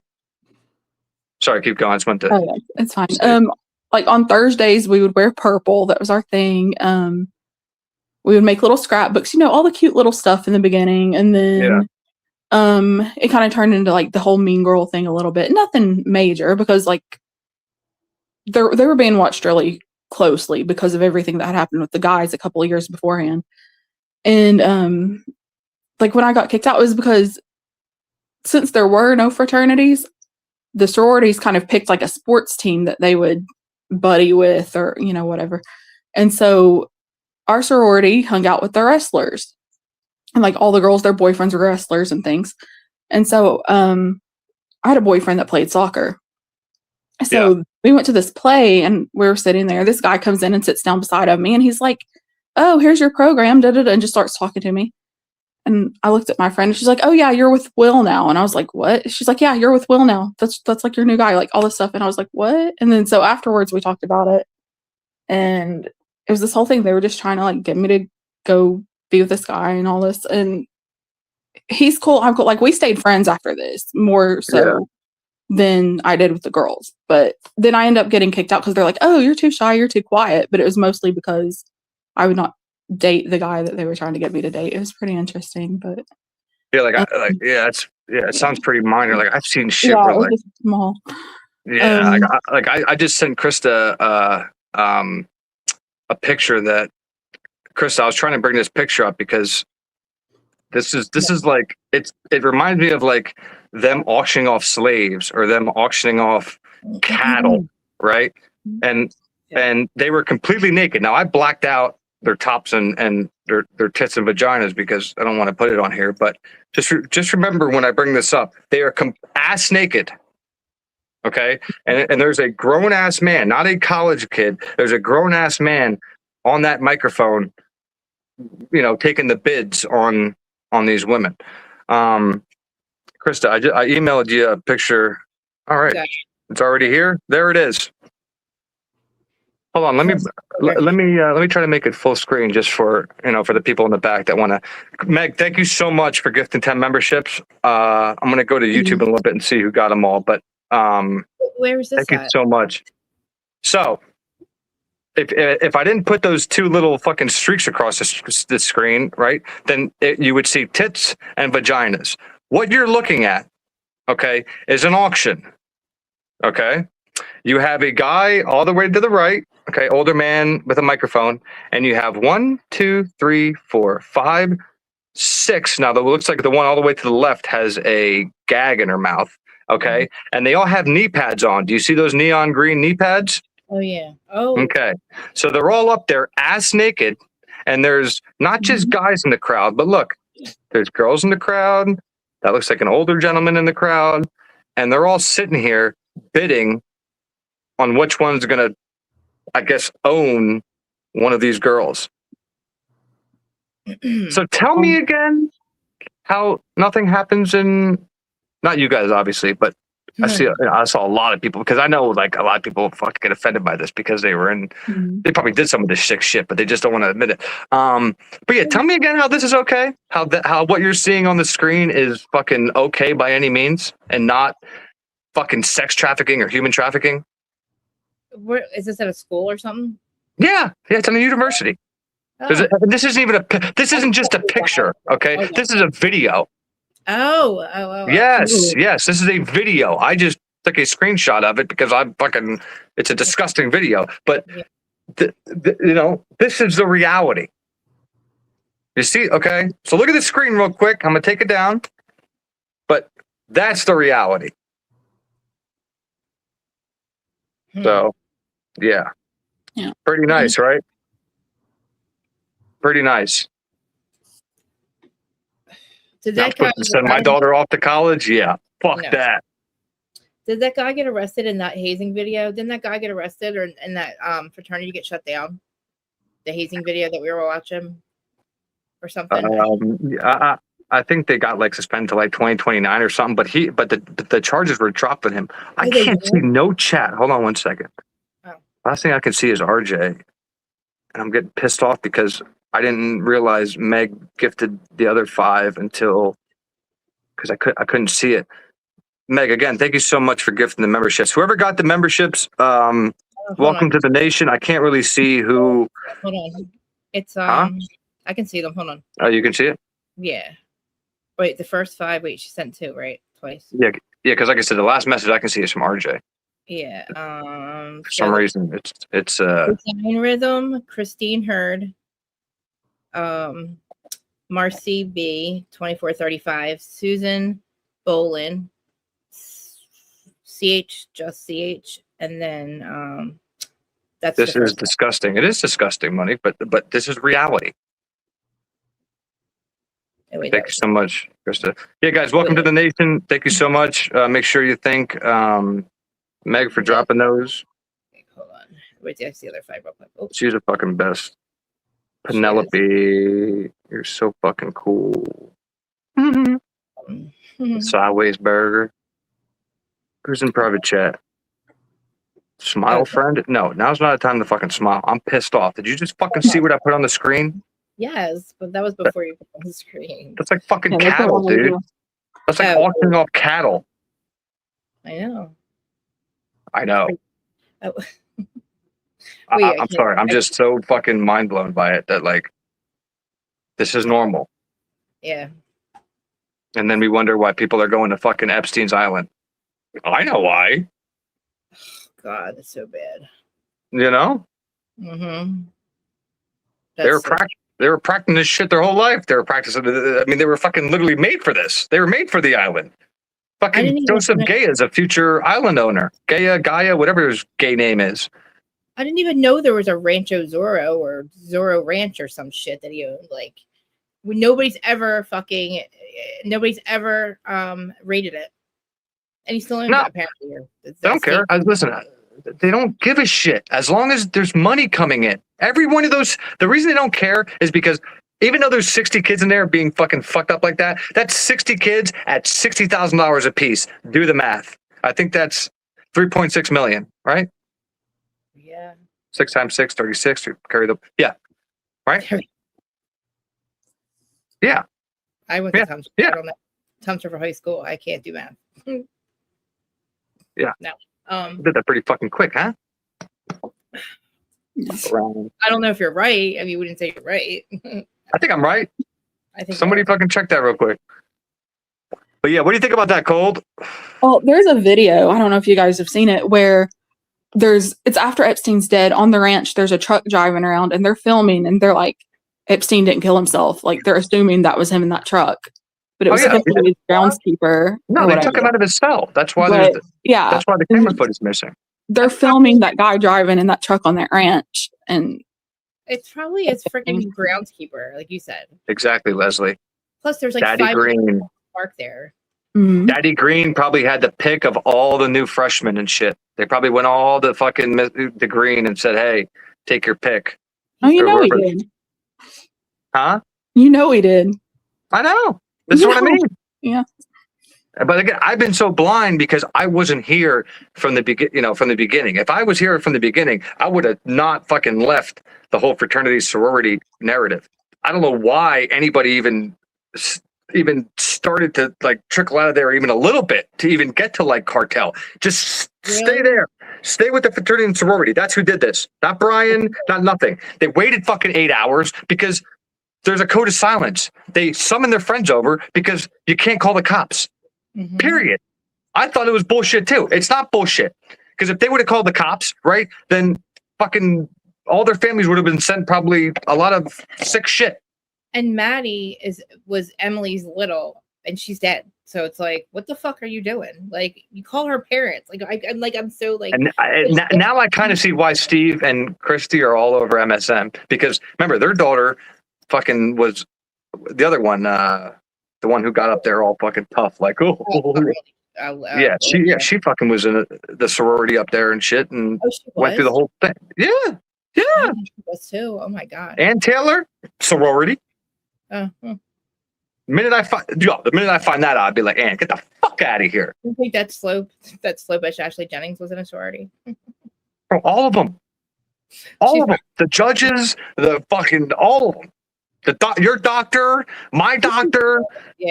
Sorry, keep going. I just went to...
Oh, yeah, it's fine. Like on Thursdays, we would wear purple. That was our thing. We would make little scrapbooks, all the cute little stuff in the beginning. And then it kind of turned into like the whole Mean Girl thing a little bit. Nothing major, because like they were being watched really closely because of everything that had happened with the guys a couple of years beforehand. And like when I got kicked out, it was because since there were no fraternities, the sororities kind of picked like a sports team that they would buddy with, or whatever. And so our sorority hung out with the wrestlers, and like all the girls, their boyfriends were wrestlers and things. And so I had a boyfriend that played soccer. So we went to this play, and we were sitting there. This guy comes in and sits down beside of me, and he's like, "Oh, here's your program," and just starts talking to me. And I looked at my friend, and she's like, "Oh yeah, you're with Will now." And I was like, "What?" She's like, "Yeah, you're with Will now. That's like your new guy," like all this stuff. And I was like, "What?" And then so afterwards we talked about it, and it was this whole thing. They were just trying to like get me to go be with this guy and all this. And he's cool. I'm cool. Like, we stayed friends after this, more so than I did with the girls. But then I ended up getting kicked out because they're like, "Oh, you're too shy, you're too quiet." But it was mostly because I would not date the guy that they were trying to get me to date. It was pretty interesting, but
it sounds pretty minor. Like, I've seen shit
where
like
just small.
I just sent Krista a picture that Krista, I was trying to bring this picture up because this is like, it reminds me of like them auctioning off slaves or them auctioning off cattle, right? And they were completely naked. Now, I blacked out their tops and their tits and vaginas because I don't want to put it on here, but just remember when I bring this up, they are ass naked. Okay. And there's a grown ass man, not a college kid. There's a grown ass man on that microphone, taking the bids on these women. Krista, I emailed you a picture. All right. Okay. It's already here. There it is. Hold on. Let me try to make it full screen just for the people in the back that want to. Meg, thank you so much for gifting 10 memberships. I'm going to go to YouTube in a little bit and see who got them all, but
where is this?
Thank you so much. So if I didn't put those 2 little fucking streaks across the screen, right, then you would see tits and vaginas. what you're looking at, okay, is an auction. Okay. You have a guy all the way to the right, okay, older man with a microphone, and you have 1, 2, 3, 4, 5, 6. Now, that looks like the one all the way to the left has a gag in her mouth, okay, and they all have knee pads on. Do you see those neon green knee pads?
Oh yeah. Oh.
Okay, so they're all up there, ass naked, and there's not just guys in the crowd, but look, there's girls in the crowd. That looks like an older gentleman in the crowd, and they're all sitting here bidding on which one's going to, I guess, own one of these girls. So tell me again how nothing happens in, not you guys, obviously, but I saw a lot of people, because I know like a lot of people fucking get offended by this because they were in, they probably did some of this sick shit, but they just don't want to admit it. But yeah, tell me again how this is okay. How what you're seeing on the screen is fucking okay by any means, and not fucking sex trafficking or human trafficking.
Where is this, at a school or something?
Yeah, it's in a university.
Oh.
This isn't even this isn't just a picture, okay?
Okay.
This is a video.
Oh.
Yes,
Ooh.
this is a video. I just took a screenshot of it because it's a disgusting video. But this is the reality. You see, okay? So look at the screen real quick. I'm gonna take it down. But that's the reality. So, yeah. Pretty nice, right? Pretty nice.
Did that
I'm supposed to send my daughter off to college? Yeah. Fuck that.
Did that guy get arrested in that hazing video? Didn't that guy get arrested, or in that fraternity get shut down? The hazing video that we were watching, or something?
I think they got like suspended to like 2029 or something. But the charges were dropped on him. I can't see no chat. Hold on one second.
Oh.
Last thing I can see is RJ, and I'm getting pissed off because I didn't realize Meg gifted the other 5 until, because I couldn't see it. Meg, again, thank you so much for gifting the memberships. Whoever got the memberships, welcome to the nation. I can't really see who.
Hold on. It's
Huh?
I can see them. Hold on.
Oh, you can see it?
Yeah. Wait, the first 5. Wait, she sent 2, right? Twice.
Yeah, because like I said, the last message I can see is from RJ.
Yeah.
For some reason, it's
Design Rhythm, Christine Hurd, Marcy B, 2435, Susan Bolin, CH, just CH, and then that's
this is disgusting. It is disgusting, money, but this is reality.
Oh, wait,
thank you so much, Krista. Yeah, guys, welcome to the nation. Thank you so much. Make sure you thank Meg for dropping those.
Hold on. Wait, I see the other 5 real quick. Oh.
She's the fucking best. Penelope, you're so fucking cool. Sideways Burger. Who's in private chat? Smile friend? No, now's not a time to fucking smile. I'm pissed off. Did you just fucking see what I put on the screen?
Yes, but that was before you put on the screen.
That's like fucking cattle, dude. That's like auctioning off cattle.
I know.
I know.
Oh.
I'm sorry. I'm just so fucking mind blown by it that like this is normal.
Yeah.
And then we wonder why people are going to fucking Epstein's Island. I know why.
God, that's so bad.
You know?
Mm-hmm.
They were practicing this shit their whole life. They were practicing. I mean, they were fucking literally made for this. They were made for the island. Fucking Joseph Gaya is a future island owner. Gaia, whatever his gay name is.
I didn't even know there was a Rancho Zorro or Zorro Ranch or some shit that he owned. Like, nobody's ever rated it. And he still owns it, apparently.
They don't care. Listen, they don't give a shit as long as there's money coming in. Every one of those, the reason they don't care is because even though there's 60 kids in there being fucking fucked up like that, that's 60 kids at $60,000 a piece. Do the math. I think that's 3.6 million, right?
Yeah.
6 times 6, 36. Carry the, yeah. Right? Yeah.
I went to Thompson for high school. I can't do math.
Yeah.
No.
Did that pretty fucking quick, huh?
I don't know if you're right. I mean, we didn't say you're right.
I think I'm right.
I think
somebody fucking check that real quick. But yeah, what do you think about that, Cold?
Well, there's a video, I don't know if you guys have seen it, where it's after Epstein's dead on the ranch. There's a truck driving around and they're filming and they're like, Epstein didn't kill himself. Like they're assuming that was him in that truck, but it was supposed to be his groundskeeper.
No, they took him out of his cell. That's why that's why the camera footage is missing.
They're filming that guy driving in that truck on that ranch, and
it's probably his freaking groundskeeper, like you said.
Exactly, Leslie.
Plus, there's like
Daddy
5
Green
park there.
Mm-hmm.
Daddy Green probably had the pick of all the new freshmen and shit. They probably went all the fucking the Green and said, "Hey, take your pick."
Oh, you know he did.
Huh?
You know he did.
I know. This is what I mean.
Yeah.
But again, I've been so blind because I wasn't here from the beginning. If I was here from the beginning, I would have not fucking left the whole fraternity sorority narrative. I don't know why anybody even started to like trickle out of there even a little bit to even get to like cartel. Just stay there. Stay with the fraternity and sorority. That's who did this. Not Brian, not nothing. They waited fucking 8 hours because there's a code of silence. They summoned their friends over because you can't call the cops. Mm-hmm. Period. I thought it was bullshit too. It's not bullshit. Because if they would have called the cops, right, then fucking all their families would have been sent probably a lot of sick shit.
And Maddie was Emily's little, and she's dead. So it's like, what the fuck are you doing? Like, you call her parents. Like, I'm so like. And
now I kind of see why Steve and Christy are all over MSM, because remember their daughter, fucking was the other one, the one who got up there all fucking tough, like she fucking was in the sorority up there and shit, and went through the whole thing. Yeah. She
was too. Oh my god.
And Taylor, sorority. The minute I find that out, I'd be like, Ann, get the fuck out of here.
I think that slope as Ashley Jennings was in a sorority.
Bro, all of them. All of them. The judges, the fucking all of them. Your doctor, my doctor,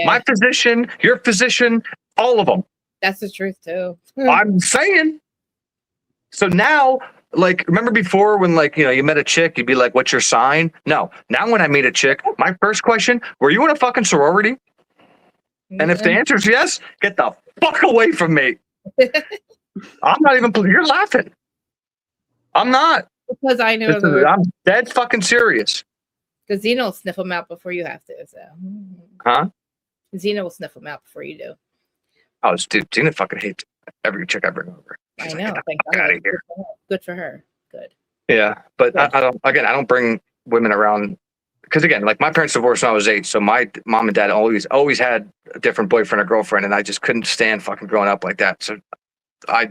my physician, your physician, all of them.
That's the truth too.
I'm saying. So now, like, remember before when, like, you met a chick, you'd be like, what's your sign? No. Now when I meet a chick, my first question, were you in a fucking sorority? And if the answer is yes, get the fuck away from me. I'm not even, you're laughing. I'm not.
Because I know.
I'm dead fucking serious.
Because Zena will sniff them out before you have to. So.
Huh?
Zena will sniff them out before you do.
Oh, dude, Zena fucking hates every chick I bring over.
She's I know. Thank God. Good for her. Good.
Yeah, but I don't bring women around because, again, like, my parents divorced when I was 8, so my mom and dad always had a different boyfriend or girlfriend, and I just couldn't stand fucking growing up like that. So I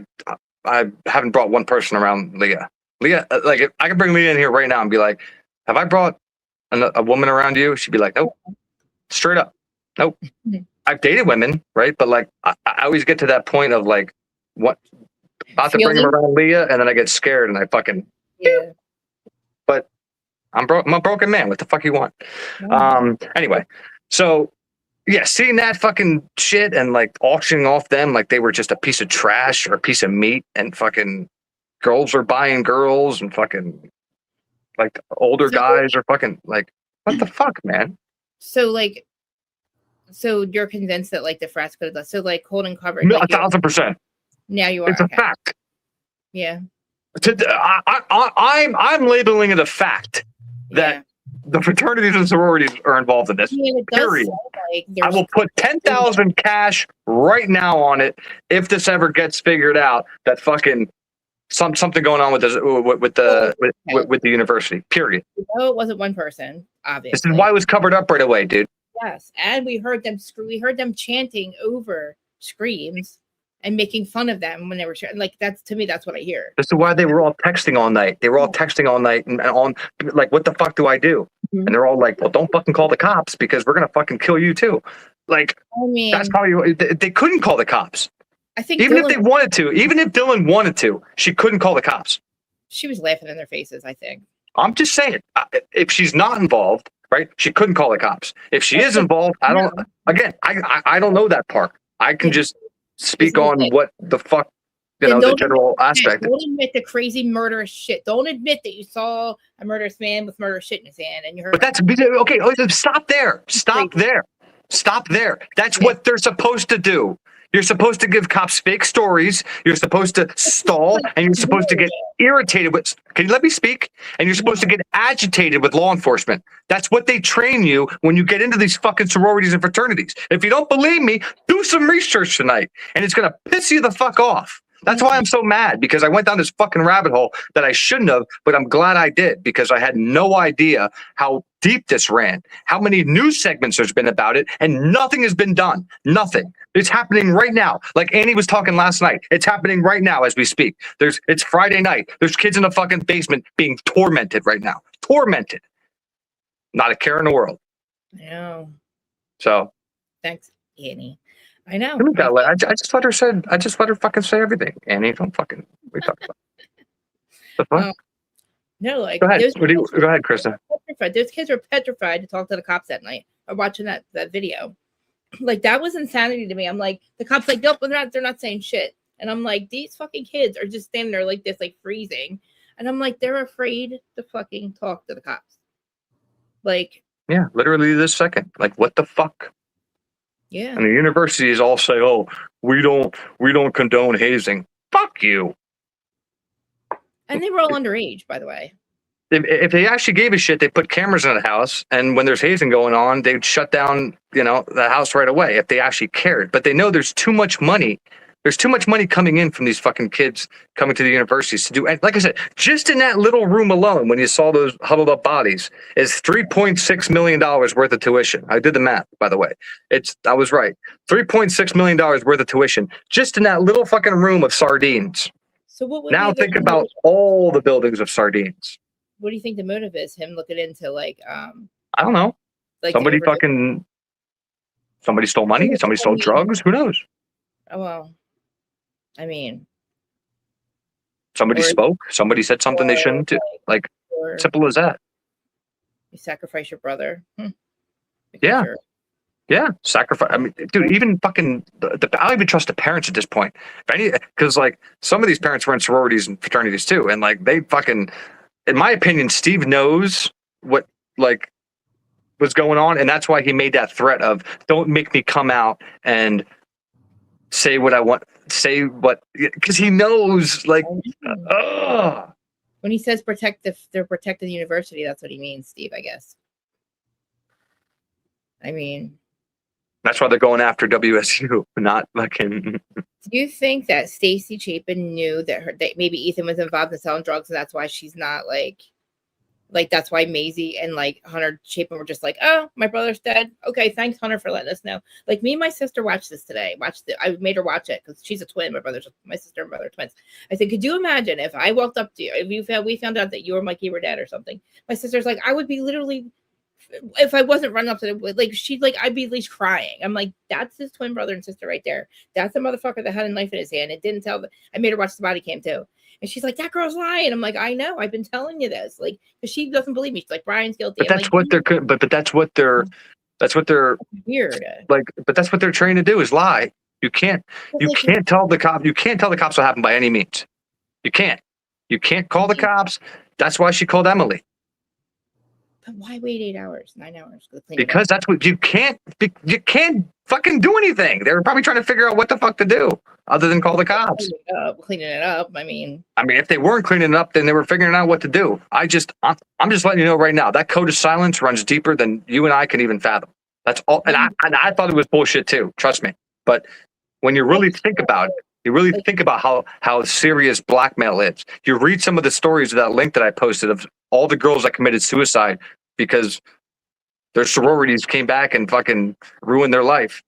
haven't brought one person around Leah. Leah, like, if I could bring Leah in here right now and be like, have I brought a woman around you? She'd be like, nope. Straight up. Nope. Mm-hmm. I've dated women, right? But, like, I always get to that point of, like, what about to bring them around Leah, and then I get scared and I fucking But I'm a broken man. What the fuck you want? Anyway, so yeah, seeing that fucking shit and, like, auctioning off them like they were just a piece of trash or a piece of meat, and fucking girls are buying girls, and fucking, like, older guys are fucking, like, what the fuck, man?
So you're convinced that, like, the frats could have done so, like, holding cover.
No, like, 1,000%.
Now you are.
It's a fact.
Yeah.
I'm labeling it a fact that the fraternities and sororities are involved in this. Period. Like, I will put 10,000 cash right now on it if this ever gets figured out that fucking something going on with the university. Period.
No, it wasn't one person. Obviously,
this is why it was covered up right away, dude.
Yes, and we heard them chanting over screams and making fun of them when they were like, to me, that's what I hear.
This is why they were all texting all night. They were all texting all night and on, like, what the fuck do I do? Mm-hmm. And they're all like, well, don't fucking call the cops because we're going to fucking kill you too. Like, I mean, that's probably, they couldn't call the cops.
I think
even if Dylan wanted to, she couldn't call the cops.
She was laughing in their faces, I think. I'm
just saying, if she's not involved, right, she couldn't call the cops. If she is involved, I don't know that part. I can just speak on what the fuck, the general aspect.
Don't admit the crazy murderous shit. Don't admit that you saw a murderous man with murderous shit in his hand and you heard.
But that's okay. Stop there. Stop there. Stop there. That's what they're supposed to do. You're supposed to give cops fake stories. You're supposed to stall, and you're supposed to get irritated with. Can you let me speak? And you're supposed to get agitated with law enforcement. That's what they train you when you get into these fucking sororities and fraternities. If you don't believe me, do some research tonight, and it's gonna piss you the fuck off. That's why I'm so mad, because I went down this fucking rabbit hole that I shouldn't have, but I'm glad I did, because I had no idea how deep this ran, how many news segments there's been about it, and nothing has been done. Nothing. It's happening right now. Like Annie was talking last night. It's happening right now as we speak. It's Friday night. There's kids in the fucking basement being tormented right now. Tormented. Not a care in the world.
I know.
So.
Thanks, Annie. I know.
I just let her fucking say everything. Annie, don't fucking. We talk about. The fuck?
No, like
go ahead. Go ahead, Krista.
Those kids were petrified to talk to the cops that night. I'm watching that video. Like, that was insanity to me. I'm like, the cops like, nope, they're not saying shit. And I'm like, these fucking kids are just standing there like this, like freezing. And I'm like, they're afraid to fucking talk to the cops. Like,
yeah, literally this second. Like, what the fuck?
Yeah.
And the universities all say, "Oh, we don't condone hazing." Fuck you.
And they were all underage, by the way.
If they actually gave a shit, they put cameras in the house, and when there's hazing going on, they'd shut down, the house right away if they actually cared. But they know there's too much money. There's too much money coming in from these fucking kids coming to the universities to do. And like I said, just in that little room alone, when you saw those huddled up bodies, is $3.6 million worth of tuition. I did the math, by the way. I was right. $3.6 million worth of tuition just in that little fucking room of sardines.
So what would
now think about all the buildings of sardines.
What do you think the motive is? Him looking into
I don't know.
Like
somebody stole money. Somebody stole drugs. Who knows?
Oh, well. I mean,
somebody spoke. Somebody said something they shouldn't do. Like, simple as that.
You sacrifice your brother.
Yeah. Yeah. Sacrifice. I mean, dude, even fucking, I don't even trust the parents at this point. Because, like, some of these parents were in sororities and fraternities too. And, like, they fucking, in my opinion, Steve knows what, like, was going on. And that's why he made that threat of, don't make me come out and say what I want. Say what, because he knows, like,
when he says they're protecting the university, that's what he means, Steve, I guess. I mean,
that's why they're going after WSU, not fucking.
Do you think that Stacy Chapin knew that maybe Ethan was involved in selling drugs, and that's why she's not like that's why Maisie and like Hunter Chapin were just like, oh, my brother's dead. Okay, thanks, Hunter, for letting us know. Like, me and my sister watched this today. I made her watch it because she's a twin. My sister and brother are twins. I said, could you imagine if I walked up to you, if we found out that you or Mikey were dead or something? My sister's like, I would be literally, if I wasn't running up to them, like, she'd like, I'd be at least crying. I'm like, that's his twin brother and sister right there. That's the motherfucker that had a knife in his hand. It didn't tell. I made her watch the body cam too. And she's like, that girl's lying. I'm like, I know. I've been telling you this. Like, because she doesn't believe me. She's like, Brian's guilty.
But that's what they're. But that's what they're
weird.
Like, but that's what they're trained to do is lie. You can't tell the cop. You can't tell the cops what happened by any means. You can't. You can't call the cops. That's why she called Emily.
But why wait 8 hours, 9 hours?
Because that's what you can't. You can't fucking do anything. They were probably trying to figure out what the fuck to do other than call the cops.
Cleaning it up. I mean,
if they weren't cleaning it up, then they were figuring out what to do. I'm just letting you know right now that code of silence runs deeper than you and I can even fathom. That's all. And I thought it was bullshit too. Trust me. But when you really think about it, you really think about how serious blackmail is. You read some of the stories of that link that I posted of all the girls that committed suicide because their sororities came back and fucking ruined their life.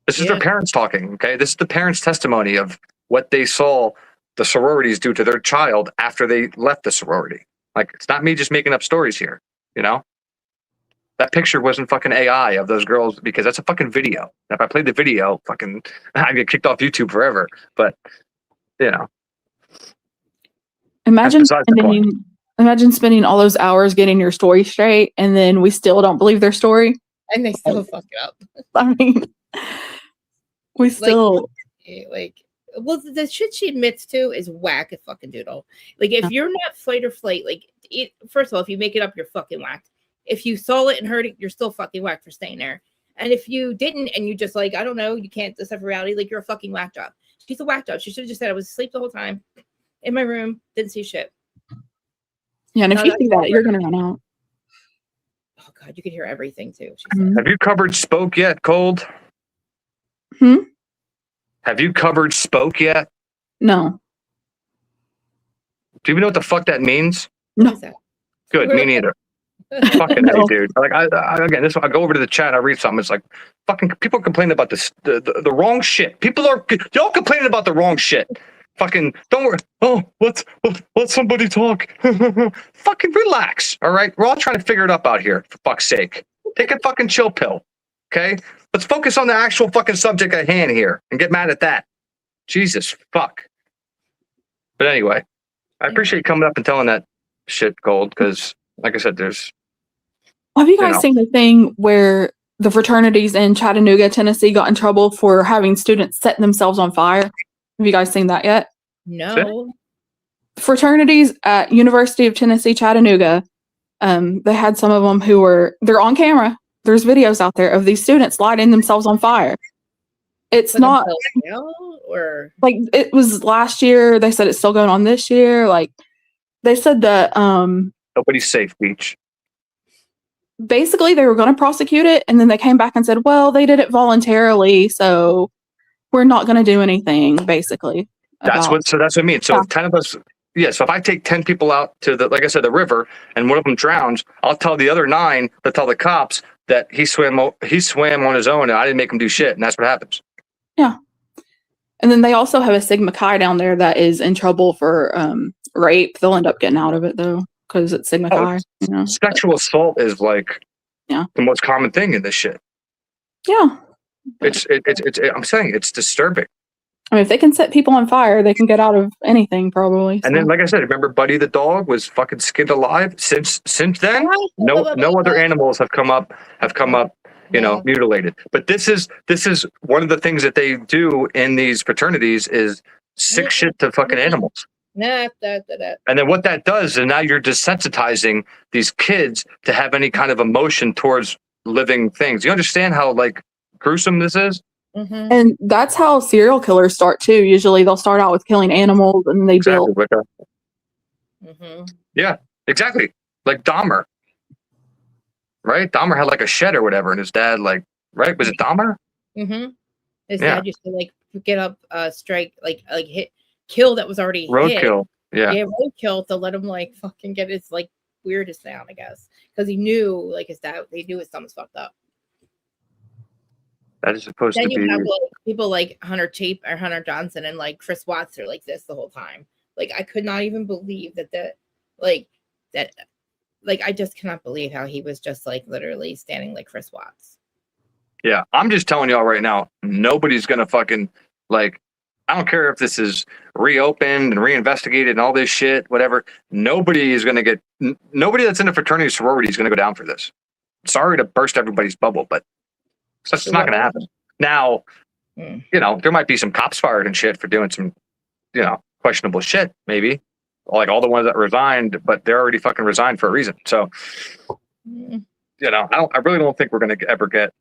This is their parents talking, okay? This is the parents' testimony of what they saw the sororities do to their child after they left the sorority. Like, it's not me just making up stories here, That picture wasn't fucking AI of those girls because that's a fucking video. And if I played the video, fucking, I'd get kicked off YouTube forever. But,
Imagine spending all those hours getting your story straight, and then we still don't believe their story.
And they still fuck it up.
I mean, we still
well, the shit she admits to is whack as fucking doodle. Like, if you're not fight or flight, first of all, if you make it up, you're fucking whacked. If you saw it and heard it, you're still fucking whacked for staying there. And if you didn't, and you just like, I don't know, you can't decipher reality, like you're a fucking whack job. She's a whack job. She should have just said I was asleep the whole time in my room, didn't see shit.
Yeah, and if you do that, you're gonna run out.
Oh god, you could hear everything too.
Have you covered Spoke yet, Cold? Have you covered Spoke yet?
No.
Do you even know what the fuck that means?
No.
Good, me neither. Fucking
No.
hey, dude. Like I go over to the chat, I read something. It's like fucking people complaining about this the wrong shit. Y'all complaining about the wrong shit. Fucking don't worry. Oh, let somebody talk. Fucking relax. All right, we're all trying to figure it up out here. For fuck's sake, take a fucking chill pill. Okay, let's focus on the actual fucking subject at hand here and get mad at that. Jesus fuck. But anyway, I appreciate you coming up and telling that shit, Gold, because like I said, there's.
Have you guys seen the thing where the fraternities in Chattanooga, Tennessee got in trouble for having students setting themselves on fire? Have you guys seen that yet?
No.
Fraternities at University of Tennessee, Chattanooga, they had some of them they're on camera. There's videos out there of these students lighting themselves on fire. It's
like
not
or
like it was last year. They said it's still going on this year. Like they said that
nobody's safe, Beach.
Basically, they were going to prosecute it, and then they came back and said, well, they did it voluntarily, so we're not going to do anything, basically.
That's what I mean. So if 10 of us, so if I take 10 people out to like I said, the river, and one of them drowns, I'll tell the other 9 to tell the cops that he swam on his own, and I didn't make him do shit, and that's what happens.
Yeah. And then they also have a Sigma Chi down there that is in trouble for rape. They'll end up getting out of it, though, because it's Sigma Chi.
Sexual assault is like the most common thing in this shit.
Yeah.
It's I'm saying it's disturbing.
I mean, if they can set people on fire, they can get out of anything, probably.
And then, like I said, remember Buddy the dog was fucking skinned alive. Since then, no other animals have come up, mutilated. But this is one of the things that they do in these fraternities is sick shit to fucking animals. And then what that does is now you're desensitizing these kids to have any kind of emotion towards living things. You understand how like gruesome this is?
Mm-hmm. And that's how serial killers start too. Usually they'll start out with killing animals and they build.
Mm-hmm.
Yeah, exactly. Like Dahmer. Right? Dahmer had like a shed or whatever, and his dad was it Dahmer?
Mm-hmm. His dad used to like get up strike hit kill that was already
roadkill. Yeah,
roadkill to let him like fucking get his like weirdest down, I guess, because he knew like his dad. They knew his son was fucked up.
That is supposed to be.
Then you have like people like Hunter Johnson and like Chris Watts are like this the whole time. Like I could not even believe that I just cannot believe how he was just like literally standing like Chris Watts.
Yeah, I'm just telling y'all right now, nobody's gonna fucking like. I don't care if this is reopened and reinvestigated and all this shit, whatever. Nobody that's in the fraternity sorority is gonna go down for this. Sorry to burst everybody's bubble, but that's not going to happen. Now, there might be some cops fired and shit for doing some, questionable shit, maybe. Like all the ones that resigned, but they're already fucking resigned for a reason. So, I really don't think we're going to ever get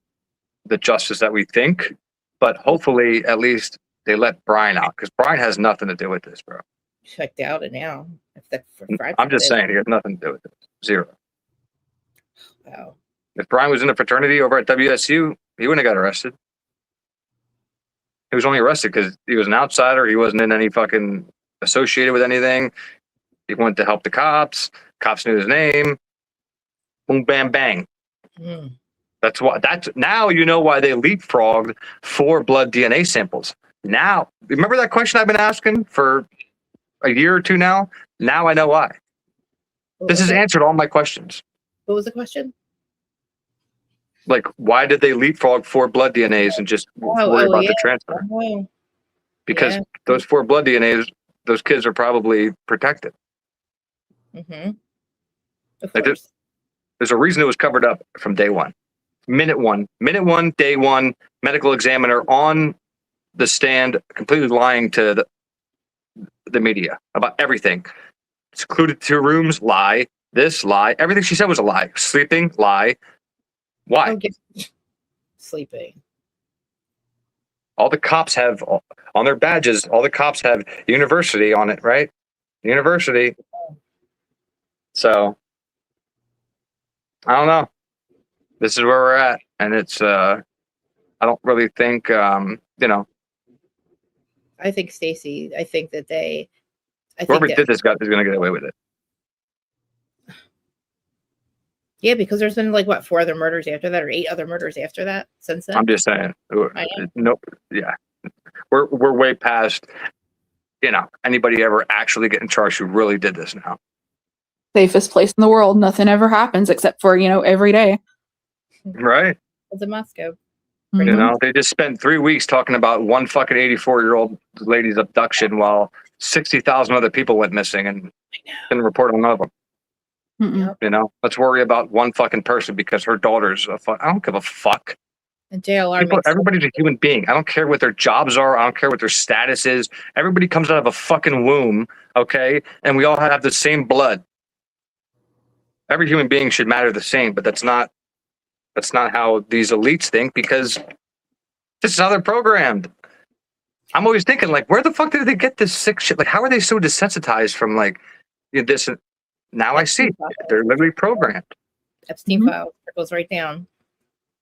the justice that we think. But hopefully, at least they let Brian out, because Brian has nothing to do with this, bro.
Checked out it now.
I'm just saying, he has nothing to do with it. Zero.
Wow.
If Brian was in a fraternity over at WSU, he wouldn't have got arrested. He was only arrested because he was an outsider. He wasn't in any fucking associated with anything. He went to help the cops. Cops knew his name. Boom, bam, bang. Now you know why they leapfrogged 4 blood DNA samples. Now, remember that question I've been asking for a year or two now? Now I know why. This has answered all my questions.
What was the question?
Like, why did they leapfrog 4 blood DNAs and just worry about the transfer? Because those 4 blood DNAs, those kids are probably protected.
Mm-hmm.
There's a reason it was covered up from day one. Minute one, day one, medical examiner on the stand, completely lying to the media about everything. Secluded 2 rooms, lie. This, lie. Everything she said was a lie. Sleeping, lie. Why?
sleeping.
All the cops have on their badges. All the cops have university on it, right? University. So I don't know. This is where we're at, and it's. I don't really think.
I think Stacy. I think that they.
Whoever did this is going to get away with it.
Yeah, because there's been like 4 other murders after that, or 8 other murders after that since then.
I'm just saying. Nope. Yeah, we're way past. Anybody ever actually getting charged who really did this now.
Safest place in the world. Nothing ever happens except for, every day.
Right.
It's in Moscow.
They just spent 3 weeks talking about one fucking 84-year-old lady's abduction while 60,000 other people went missing and didn't report on none of them.
Mm-mm.
Let's worry about one fucking person because her daughter's a fuck. I don't give a fuck.
And JLR
everybody's a human being. I don't care what their jobs are. I don't care what their status is. Everybody comes out of a fucking womb, okay? And we all have the same blood. Every human being should matter the same, but that's not how these elites think because this is how they're programmed. I'm always thinking, like, where the fuck did they get this sick shit? Like, how are they so desensitized from, like, this? Now I see. They're literally programmed.
Epstein file goes right down.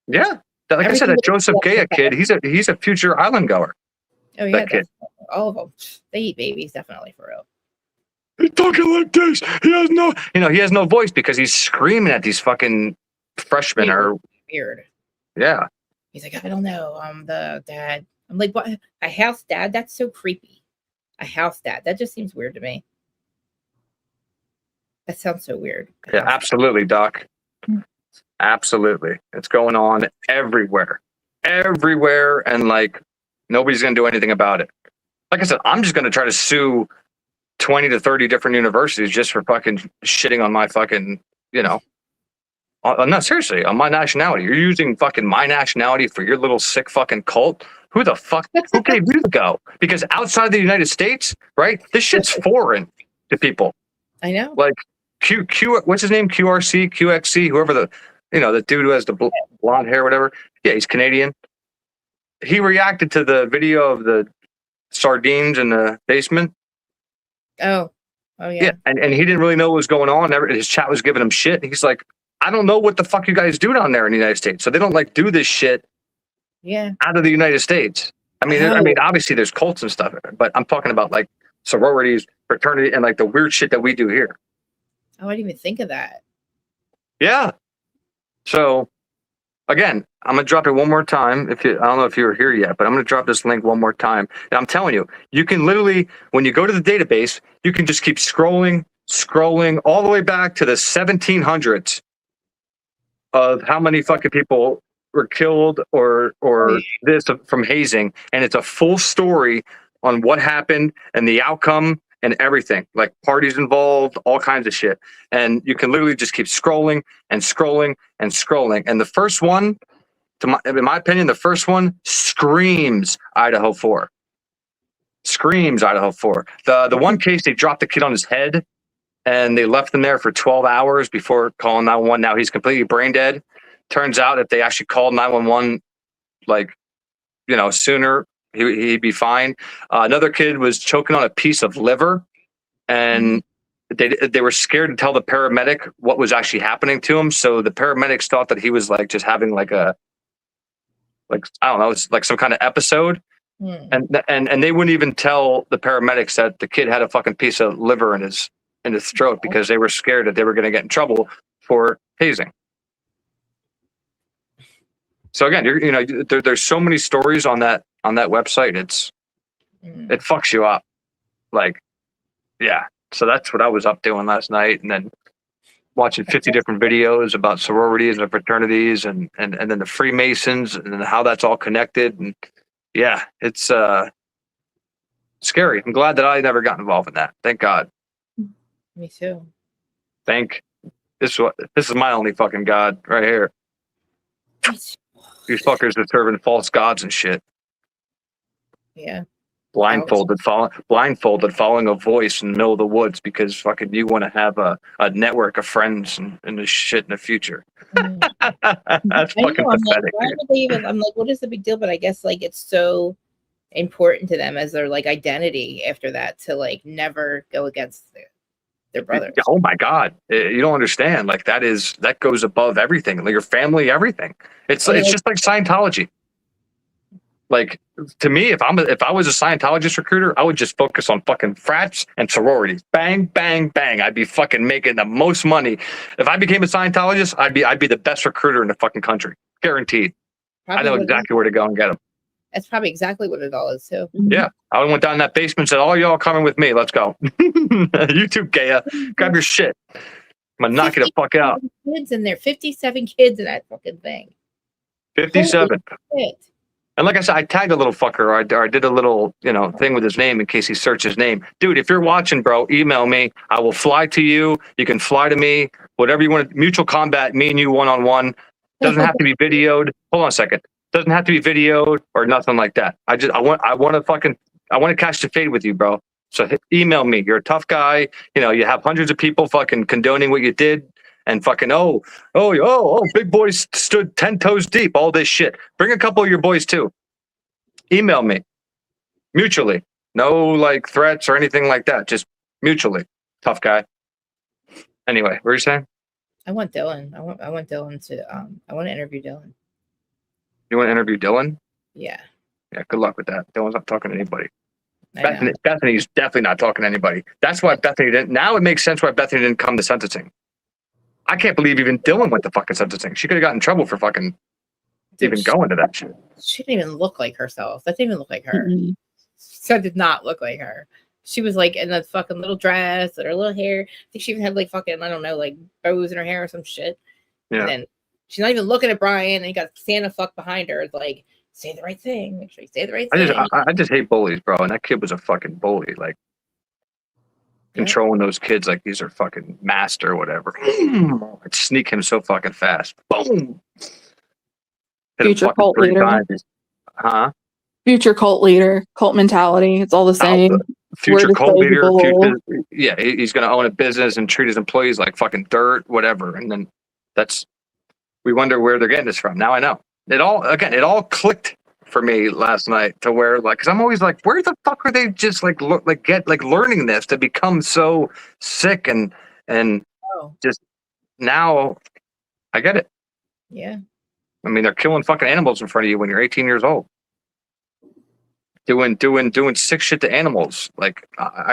Yeah. Like I said, that Joseph Gaya kid, he's a future island goer.
Oh, yeah. All of them. They eat babies, definitely, for real.
He's talking like this. He has no voice because he's screaming at these fucking freshmen
weird.
Yeah.
He's like, I don't know. I'm the dad. I'm like, what? A house dad? That's so creepy. A house dad. That just seems weird to me. That sounds so weird.
Yeah, absolutely, Doc. Absolutely. It's going on everywhere. Everywhere. And like, nobody's going to do anything about it. Like I said, I'm just going to try to sue 20 to 30 different universities just for fucking shitting on my fucking, no, seriously, on my nationality. You're using fucking my nationality for your little sick fucking cult. Who the fuck? Who gave you the go? Because outside the United States, right? This shit's foreign to people.
I know.
Like what's his name? QRC, QXC, whoever the dude who has the blonde hair, whatever. Yeah, he's Canadian. He reacted to the video of the sardines in the basement.
Oh yeah.
Yeah, and he didn't really know what was going on. His chat was giving him shit. He's like, I don't know what the fuck you guys do down there in the United States. So they don't like do this shit.
Yeah.
Out of the United States. I mean, obviously there's cults and stuff, but I'm talking about like sororities, fraternity, and like the weird shit that we do here.
Oh, I didn't even think of that.
Yeah. So again, I'm gonna drop it one more time. I don't know if you were here yet, but I'm gonna drop this link one more time. And I'm telling you, you can literally, when you go to the database, you can just keep scrolling all the way back to the 1700s of how many fucking people were killed or this from hazing, and it's a full story on what happened and the outcome and everything, like parties involved, all kinds of shit. And you can literally just keep scrolling and scrolling and scrolling. And the first one, in my opinion, the first one screams Idaho 4. Screams Idaho 4. The one case, they dropped the kid on his head and they left him there for 12 hours before calling 911. Now he's completely brain dead. Turns out if they actually called 911, sooner, he'd be fine. Another kid was choking on a piece of liver, and they were scared to tell the paramedic what was actually happening to him. So the paramedics thought that he was like just having I don't know, it's like some kind of episode. And they wouldn't even tell the paramedics that the kid had a fucking piece of liver in his throat because they were scared that they were going to get in trouble for hazing. So again, there's so many stories on that website. It fucks you up. Like, yeah. So that's what I was up doing last night, and then watching 50 different videos about sororities and fraternities, and then the Freemasons, and then how that's all connected. And yeah, it's scary. I'm glad that I never got involved in that. Thank God.
Me too.
This is my only fucking God right here. These fuckers are serving false gods and shit.
Yeah.
blindfolded, following a voice in the middle of the woods because fucking you want to have a network of friends and this shit in the future.
Mm.
That's fucking
I'm
pathetic.
like, why would they even? I'm like, what is the big deal? But I guess like it's so important to them as their like identity after that to like never go against their brothers.
Oh my God, you don't understand. Like that goes above everything. Like your family, everything. It's just like Scientology. Like to me, if I was a Scientologist recruiter, I would just focus on fucking frats and sororities. Bang, bang, bang. I'd be fucking making the most money. If I became a Scientologist, I'd be the best recruiter in the fucking country, guaranteed. Probably I know exactly where to go and get them.
That's probably exactly what it all is too.
Yeah, I went down that basement and said, "All y'all coming with me? Let's go." You too, Gaia. Grab your shit. I'm gonna knock you the fuck out.
Kids in there, 57 kids in that fucking thing.
57. And like I said, I tagged a little fucker, or I did a little, thing with his name in case he searched his name. Dude, if you're watching, bro, email me. I will fly to you. You can fly to me. Whatever you want. Mutual combat, me and you one-on-one. Doesn't have to be videoed. Hold on a second. Doesn't have to be videoed or nothing like that. I want to catch the fade with you, bro. So email me. You're a tough guy. You have hundreds of people fucking condoning what you did. And fucking big boys stood 10 toes deep, all this shit. Bring a couple of your boys too. Email me mutually. No like threats or anything like that. Just mutually. Tough guy. Anyway, what were you saying?
I want Dylan. I want Dylan to I want to interview Dylan.
You want to interview Dylan?
Yeah.
Yeah, good luck with that. Dylan's not talking to anybody. Bethany's definitely not talking to anybody. That's why Bethany didn't. Now it makes sense why Bethany didn't come to sentencing. I can't believe even Dylan went to fucking sentencing. She could have gotten in trouble for fucking even going to that shit.
She didn't even look like herself. That didn't even look like her. Mm-hmm. That did not look like her. She was like in a fucking little dress and her little hair. I think she even had like fucking, I don't know, like bows in her hair or some shit. Yeah. And then she's not even looking at Brian and you got Santa fuck behind her. It's like, say the right thing. Make sure you say the right thing.
I just hate bullies, bro. And that kid was a fucking bully. Like, controlling those kids like these are fucking master or whatever. I'd sneak him so fucking fast. Boom.
Future cult leader.
Huh?
Future cult leader. Cult mentality. It's all the same.
Future cult leader. He's going to own a business and treat his employees like fucking dirt, whatever. And then we wonder where they're getting this from. Now I know. It all clicked for me last night to where because I'm always like, where the fuck are they just learning this to become so sick and just now I get it.
Yeah.
I mean, they're killing fucking animals in front of you when you're 18 years old. Doing sick shit to animals. Like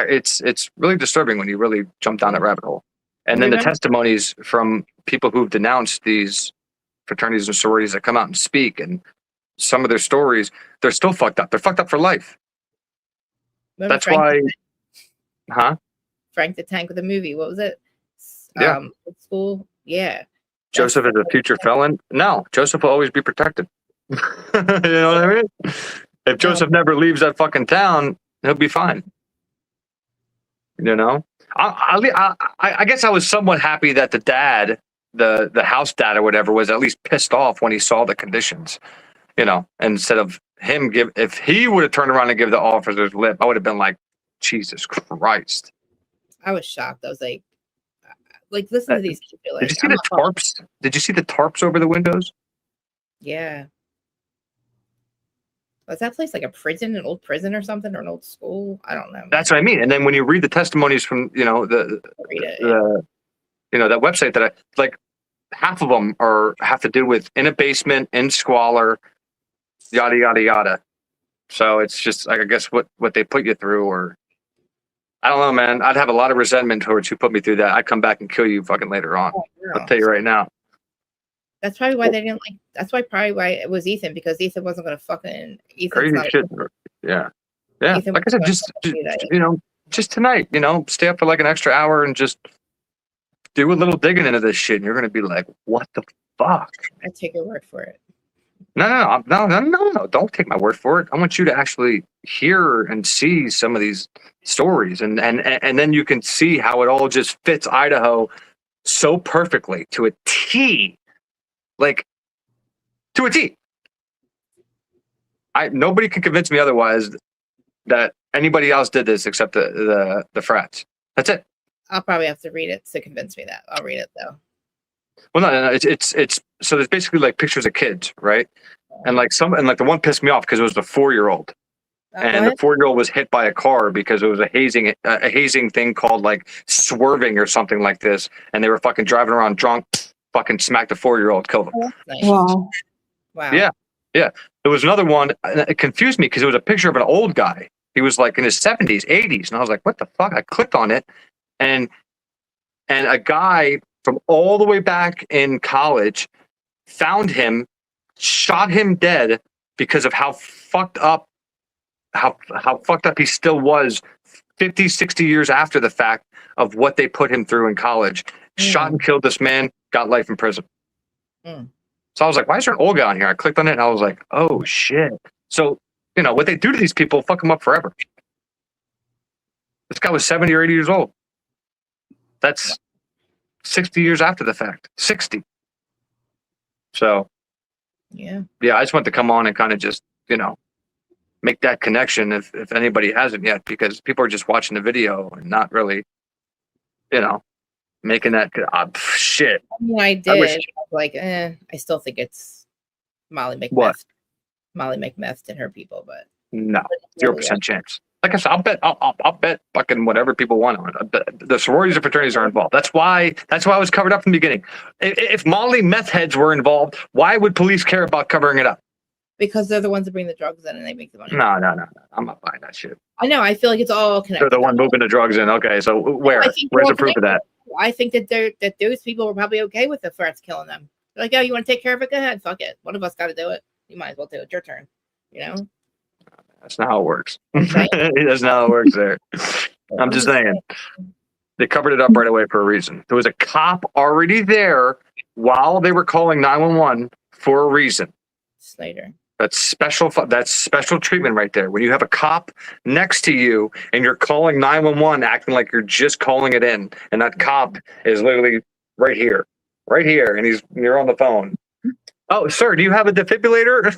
it's really disturbing when you really jump down that rabbit hole. And then the testimonies from people who've denounced these fraternities and sororities that come out and speak and some of their stories, they're still fucked up. They're fucked up for life.
Remember
That's why,
Frank the Tank with the movie. What was it?
Yeah.
School. Yeah.
Joseph is a future felon. No, Joseph will always be protected. You know what I mean? If Joseph never leaves that fucking town, he'll be fine. I guess I was somewhat happy that the dad, the house dad or whatever, was at least pissed off when he saw the conditions. Instead of him if he would have turned around and give the officers lip, I would have been like, Jesus Christ.
I was shocked. I was like listen to these kids. Like,
did you see the tarps? Did you see the tarps over the windows?
Yeah. Was that place like a prison, an old prison or something, or an old school? I don't know.
That's what I mean. And then when you read the testimonies from, that website that half of them have to do with in a basement, in squalor, yada, yada, yada. So it's just, I guess, what they put you through, or I don't know, man. I'd have a lot of resentment towards who put me through that. I'd come back and kill you fucking later on. Oh, I'll tell you right now.
That's probably why they didn't like. That's probably why it was Ethan, because Ethan wasn't going to fucking.
Crazy shit. Yeah. Ethan, like I said, just tonight, stay up for like an extra hour and just do a little digging into this shit. And you're going to be like, what the fuck?
I take your word for it.
No. Don't take my word for it. I want you to actually hear and see some of these stories, and then you can see how it all just fits Idaho so perfectly to a T. Like, to a T. Nobody can convince me otherwise. that anybody else did this except the frats. That's it.
I'll probably have to read it to convince me that. I'll read it though.
Well, no, it's so there's basically like pictures of kids, right? And like the one pissed me off because it was the 4-year-old. And the 4-year-old was hit by a car because it was a hazing thing called like swerving or something like this. And they were fucking driving around drunk, fucking smacked the 4-year-old, killed him.
Nice.
Wow.
Yeah. There was another one. And it confused me because it was a picture of an old guy. He was like in his 70s, 80s. And I was like, what the fuck? I clicked on it. And a guy from all the way back in college found him, shot him dead because of how fucked up he still was 50, 60 years after the fact of what they put him through in college. Shot and killed this man, got life in prison. So I was like, why is there an old guy on here? I clicked on it and I was like, oh shit. So, what they do to these people, fuck them up forever. This guy was 70 or 80 years old. That's 60 years after the fact. 60. So, yeah, I just want to come on and kind of just, make that connection if anybody hasn't yet, because people are just watching the video and not really, making that shit.
I did. I still think it's Molly McMeth.
What?
Molly McMeth and her people, but
no, 0% chance. Like I said, I'll bet fucking whatever people want on it. The sororities and fraternities are involved. That's why it was covered up from the beginning. If Molly meth heads were involved, why would police care about covering it up?
Because they're the ones that bring the drugs in and they make the money.
No. I'm not buying that shit.
I know. I feel like it's all connected.
They're the one moving the drugs in. Okay, so where's the proof of that?
I think that those people were probably okay with the threats killing them. They're like, oh, you want to take care of it? Go ahead. Fuck it. One of us got to do it. You might as well do it. Your turn.
That's not how it works. That's not how it works there. I'm just saying. They covered it up right away for a reason. There was a cop already there while they were calling 911 for a reason.
Slater.
That's special treatment right there. When you have a cop next to you and you're calling 911 acting like you're just calling it in, and that cop is literally right here, and you're on the phone. Oh, sir, do you have a defibrillator?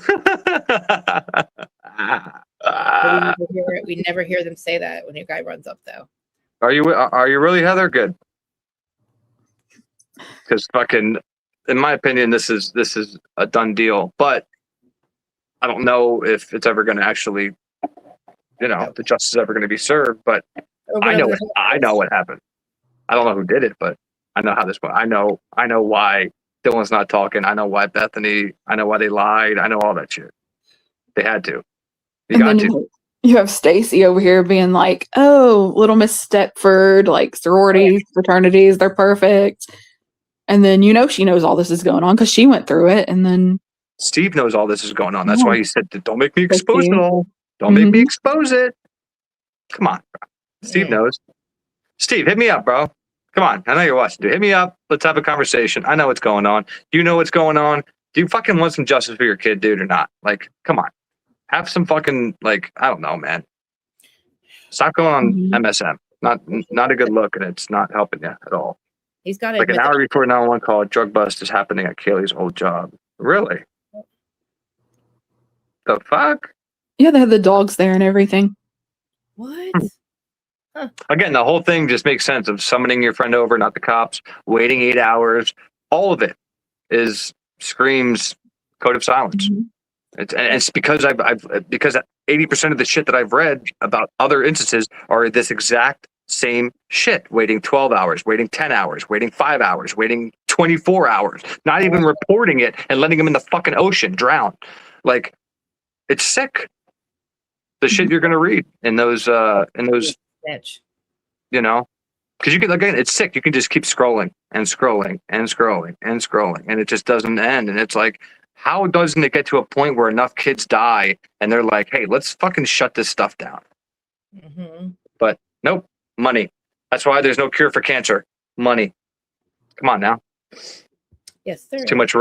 We never hear them say that when a guy runs up, though.
Are you really, Heather? Good. Because fucking, in my opinion, this is a done deal. But I don't know if it's ever going to actually, the justice is ever going to be served. But I know what happened. I don't know who did it, but I know how this went. I know why Dylan's not talking. I know why Bethany. I know why they lied. I know all that shit. They had to.
You have Stacy over here being like, "Oh, little Miss Stepford, like sororities, fraternities, they're perfect." And then she knows all this is going on because she went through it. And then
Steve knows all this is going on. That's why he said, "Don't make me expose it all. Don't make me expose it." Come on, bro. Steve knows. Steve, hit me up, bro. Come on. I know you're watching. Dude. Hit me up. Let's have a conversation. I know what's going on. Do you know what's going on? Do you fucking want some justice for your kid, dude, or not? Like, come on. Have some fucking, like, I don't know, man. Stop going on MSM. Not a good look, and it's not helping you at all.
He's got
like an hour before 911 call, a drug bust is happening at Kaylee's old job. Really? The fuck?
Yeah, they had the dogs there and everything.
What?
Huh. Again, the whole thing just makes sense of summoning your friend over, not the cops, waiting 8 hours. All of it screams code of silence. It's because because 80% of the shit that I've read about other instances are this exact same shit. Waiting 12 hours, waiting 10 hours, waiting 5 hours, waiting 24 hours, not even reporting it and letting them in the fucking ocean drown. Like, it's sick. The shit you're gonna read in those because you can, again, it's sick. You can just keep scrolling and scrolling and scrolling and scrolling, and it just doesn't end. And it's like, how doesn't it get to a point where enough kids die and they're like, hey, let's fucking shut this stuff down? But nope, money. That's why there's no cure for cancer. Money. Come on now.
Yes, sir.
Too much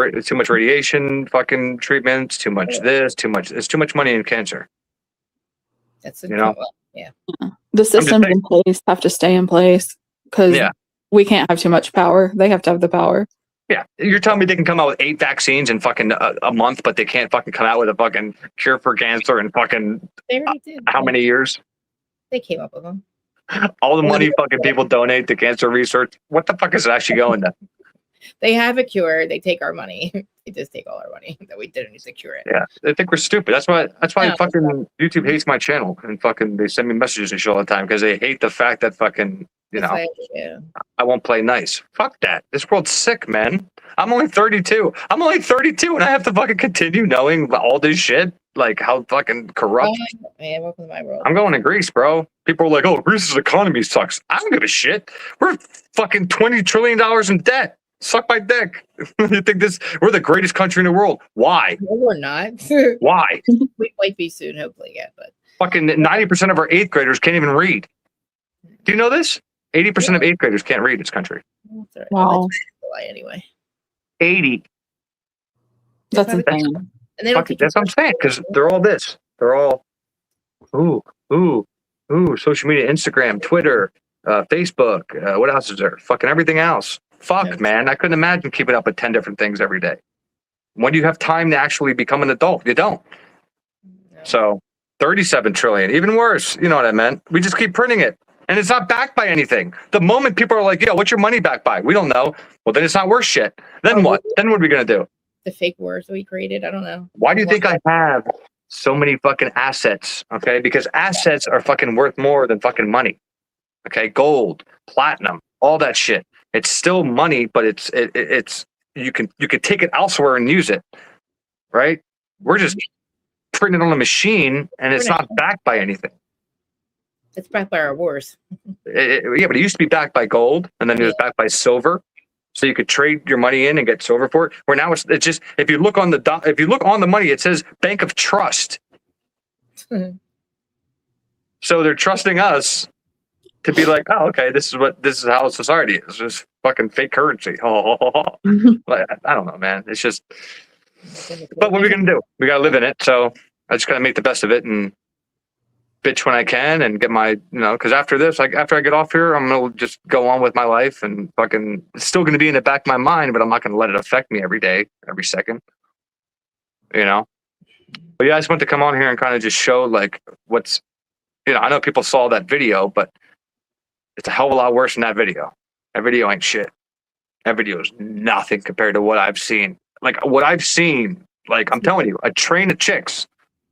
radiation, fucking treatments. Too much this. Too much. It's too much money in cancer.
That's
yeah. The systems in place have to stay in place because we can't have too much power. They have to have the power.
Yeah, you're telling me they can come out with 8 vaccines in fucking a month, but they can't fucking come out with a fucking cure for cancer in fucking
They already did.
how many years?
They came up with them.
All the money fucking people donate to cancer research. What the fuck is it actually going to?
They have a cure. They take our money. They just take all our money that we didn't use to cure it.
Yeah, they think we're stupid. That's why
No,
fucking YouTube hates my channel and fucking they send me messages and shit all the time because they hate the fact that fucking I won't play nice. Fuck that. This world's sick, man. I'm only 32. I'm only 32 and I have to fucking continue knowing all this shit. Like how fucking corrupt.
Man, welcome to my world.
I'm going to Greece, bro. People are like, oh, Greece's economy sucks. I don't give a shit. We're fucking $20 trillion in debt. Suck my dick. You think we're the greatest country in the world? Why?
No, we're not.
Why?
We might be soon, hopefully, yeah, but
fucking 90% of our 8th graders can't even read. Do you know this? 80% of 8th graders can't read this country.
right.
Wow.
Anyway.
80.
That's insane.
And they don't
that's what I'm saying, because they're all this. They're all social media, Instagram, Twitter, Facebook, what else is there? Fucking everything else. Fuck, man. I couldn't imagine keeping up with 10 different things every day. When do you have time to actually become an adult? You don't. No. So 37 trillion, even worse. You know what I meant? We just keep printing it. And it's not backed by anything. The moment people are like, yo, what's your money backed by? We don't know. Well, then it's not worth shit. Then what? Then what are we going to do?
The fake words we created? I don't know.
Why do you think I have so many fucking assets? Okay, because assets are fucking worth more than fucking money. Okay, gold, platinum, all that shit. It's still money, but it's you can take it elsewhere and use it, right? We're just printing it on a machine, and it's not backed by anything.
It's backed by our wars.
Yeah, but it used to be backed by gold, and then it was backed by silver. So you could trade your money in and get silver for it. Where now it's just if you look on the money, it says Bank of Trust. So they're trusting us to be like, oh, okay, this is how society is. It's just fucking fake currency. Like, I don't know, man. It's just. But what are we gonna do? We gotta live in it. So I just gotta make the best of it and bitch when I can and get my, because after this, like after I get off here, I'm gonna just go on with my life and fucking. It's still gonna be in the back of my mind, but I'm not gonna let it affect me every day, every second. But yeah, I just want to come on here and kind of just show like what's, I know people saw that video, but it's a hell of a lot worse than that video. That video ain't shit. That video is nothing compared to what I've seen. Like what I've seen, like I'm telling you, a train of chicks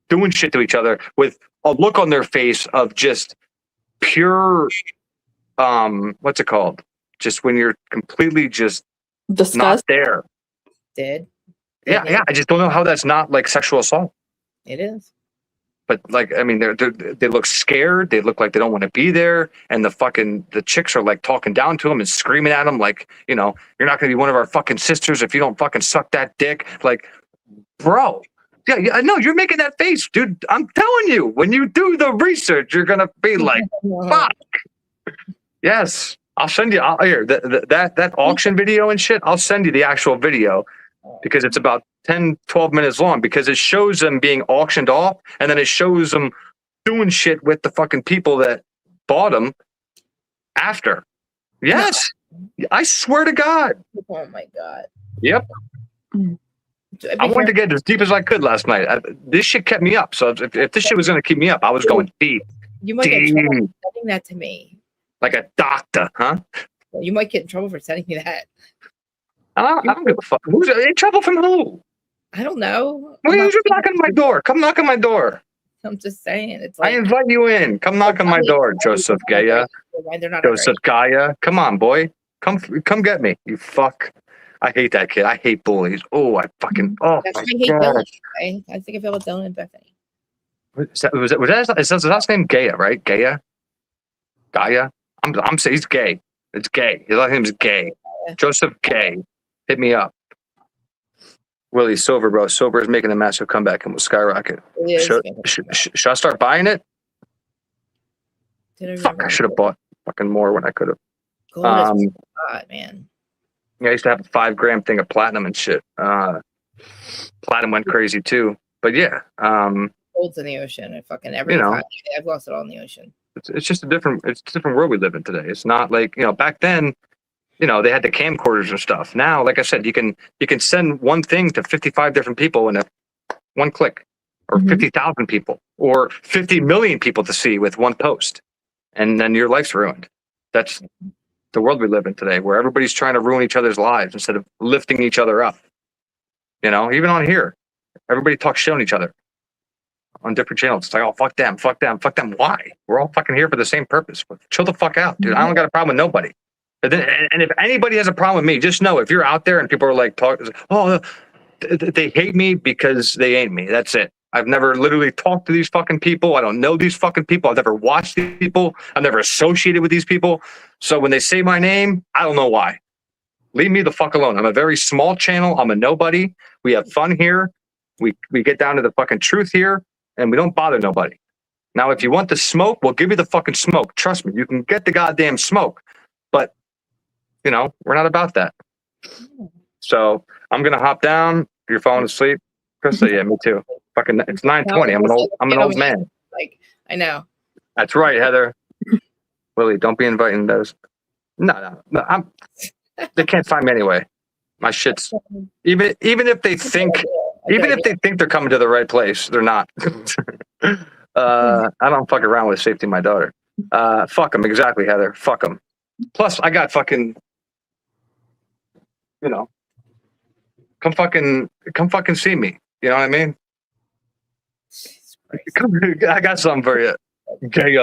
doing shit to each other with a look on their face of just pure, what's it called? Just when you're completely just not there.
Dead.
Yeah. I just don't know how that's not like sexual assault.
It is.
But like, I mean, they look scared. They look like they don't want to be there. And the chicks are like talking down to them and screaming at them like, you're not going to be one of our fucking sisters if you don't fucking suck that dick. Like, bro. Yeah, no, you're making that face, dude. I'm telling you, when you do the research, you're going to be like, fuck. Yes. I'll send you here that auction video and shit. I'll send you the actual video because it's about 10, 12 minutes long because it shows them being auctioned off and then it shows them doing shit with the fucking people that bought them after. Yes. I swear to God.
Oh my God.
Yep. I wanted to get as deep as I could last night. This shit kept me up. So if this shit was going to keep me up, I was going deep.
You might get in trouble for sending that to me.
Like a doctor, huh?
You might get in trouble for sending me that.
I don't give a fuck. Who's in trouble from who?
I don't know.
Well, you should knock on my door. Come knock on my door.
I'm just saying. It's like,
I invite you in. Come knock on my door, Joseph Gaia. Joseph Gaia. Come on, boy. Come get me. You fuck. I hate that kid. I hate bullies. Oh, I fucking. Oh,
I hate Dylan. I think I feel about Dylan and Bethany.
Was his last name Gaia, right? Gaia. I'm saying he's gay. It's gay. His last name's Gay. Joseph Gay. Hit me up. Willie, Silver, bro. Silver is making a massive comeback and will skyrocket. Should I start buying it? Fuck, I should have bought fucking more when I could have.
Gold is hot, man.
Yeah, I used to have a 5 gram thing of platinum and shit. Platinum went crazy too. But yeah.
Gold's in the ocean. And fucking everything. I've lost it all in the ocean.
It's just a different world we live in today. It's not like, back then they had the camcorders and stuff. Now, like I said, you can send one thing to 55 different people in one click, or 50,000 people, or 50 million people to see with one post, and then your life's ruined. That's the world we live in today, where everybody's trying to ruin each other's lives instead of lifting each other up. Even on here, everybody talks shit on each other on different channels. It's like, oh, fuck them. Why? We're all fucking here for the same purpose. Chill the fuck out, dude. I don't got a problem with nobody. And if anybody has a problem with me, just know, if you're out there and people are like, they hate me because they ain't me. That's it. I've never literally talked to these fucking people. I don't know these fucking people. I've never watched these people. I've never associated with these people. So when they say my name, I don't know why. Leave me the fuck alone. I'm a very small channel. I'm a nobody. We have fun here. We get down to the fucking truth here, and we don't bother nobody. Now, if you want the smoke, we'll give you the fucking smoke. Trust me, you can get the goddamn smoke. But, we're not about that. So I'm going to hop down. You're falling asleep. Krista, yeah, me too. Fucking, it's 9:20. I'm an old man.
Like, I know.
That's right, Heather. Willie, don't be inviting those. No. They can't find me anyway. My shit's even if they think they're coming to the right place, they're not. I don't fuck around with safety of my daughter. Fuck them, exactly, Heather. Fuck them. Plus, I got fucking, come fucking see me. You know what I mean? I got something for you. Okay,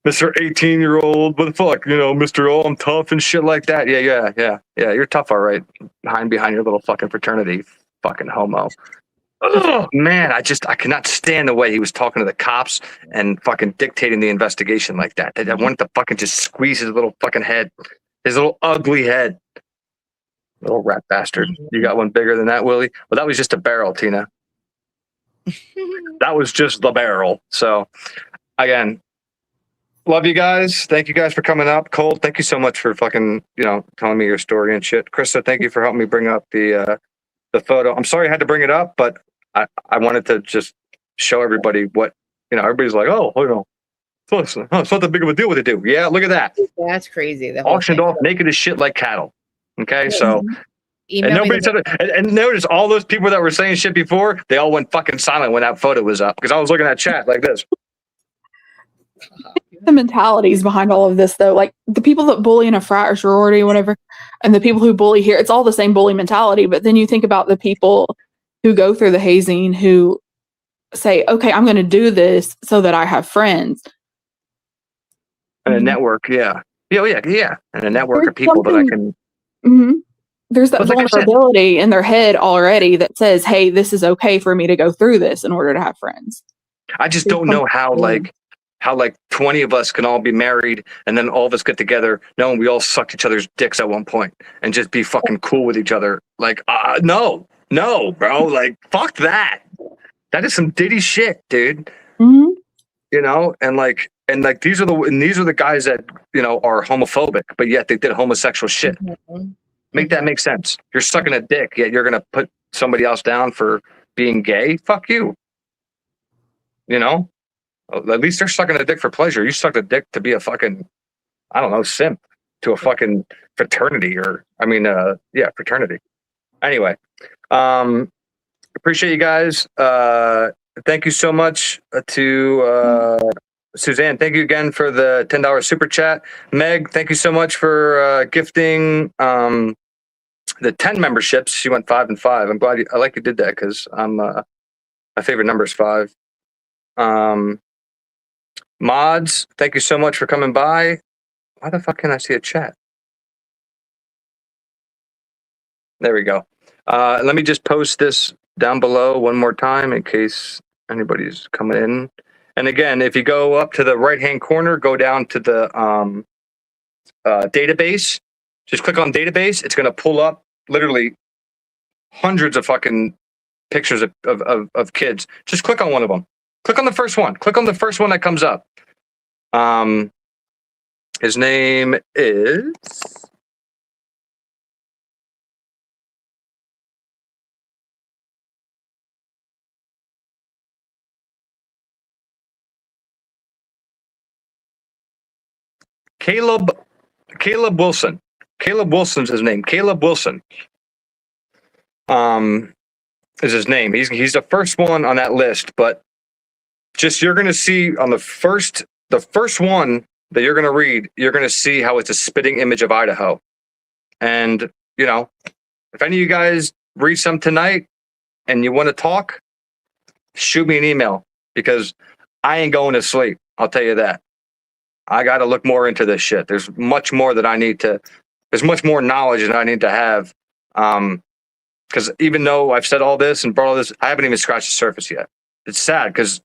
Mr. 18-year-old, what the fuck, Mr. Oh, I'm tough and shit like that. Yeah, you're tough, all right. Behind your little fucking fraternity, fucking homo. Oh, man, I cannot stand the way he was talking to the cops and fucking dictating the investigation like that. I wanted to fucking just squeeze his little fucking head, his little ugly head. Little rat bastard. You got one bigger than that, Willie? Well, that was just a barrel, Tina. That was just the barrel. So, again, love you guys. Thank you guys for coming up. Cole, thank you so much for fucking, telling me your story and shit. Krista, thank you for helping me bring up the photo. I'm sorry I had to bring it up, but I wanted to just show everybody what, everybody's like, it's not that big of a deal what they do. Yeah, look at that.
That's crazy.
Auctioned off naked as shit like cattle. Okay, so...
Email
and nobody said it. And notice all those people that were saying shit before, they all went fucking silent when that photo was up, because I was looking at chat like this.
The mentalities behind all of this, though, like the people that bully in a frat or sorority or whatever, and the people who bully here, it's all the same bully mentality. But then you think about the people who go through the hazing who say, okay, I'm going to do this so that I have friends.
And a network, yeah. And a network of people that I can...
There's that vulnerability in their head already that says, hey, this is okay for me to go through this in order to have friends.
I just don't know how 20 of us can all be married and then all of us get together knowing we all sucked each other's dicks at one point and just be fucking cool with each other. Like, no, bro. Like, fuck that. That is some ditty shit, dude. And these are the guys that, are homophobic, but yet they did homosexual shit. Make that make sense. You're sucking a dick, yet you're going to put somebody else down for being gay? Fuck you. At least they're sucking a dick for pleasure. You sucked a dick to be a fucking, I don't know, simp to a fucking fraternity fraternity. Anyway, appreciate you guys. Thank you so much to Suzanne. Thank you again for the $10 super chat. Meg, thank you so much for gifting the 10 memberships. She went 5 and 5. I'm glad I like you did that, because my favorite number is 5. Mods, thank you so much for coming by. Why the fuck can't I see a chat? There we go. Let me just post this down below one more time in case anybody's coming in. And again, if you go up to the right-hand corner, go down to the database. Just click on database. It's going to pull up literally hundreds of fucking pictures of kids. Just click on one of them. Click on the first one. Click on the first one that comes up. His name is... Caleb Wilson. Caleb Wilson's his name. Caleb Wilson. Is his name. He's the first one on that list, but just you're gonna see on the first one that you're gonna read, you're gonna see how it's a spitting image of Idaho. And if any of you guys read some tonight and you want to talk, shoot me an email because I ain't going to sleep. I'll tell you that. I got to look more into this shit. There's much more that I need to. There's much more knowledge that I need to have. Because even though I've said all this and brought all this, I haven't even scratched the surface yet. It's sad because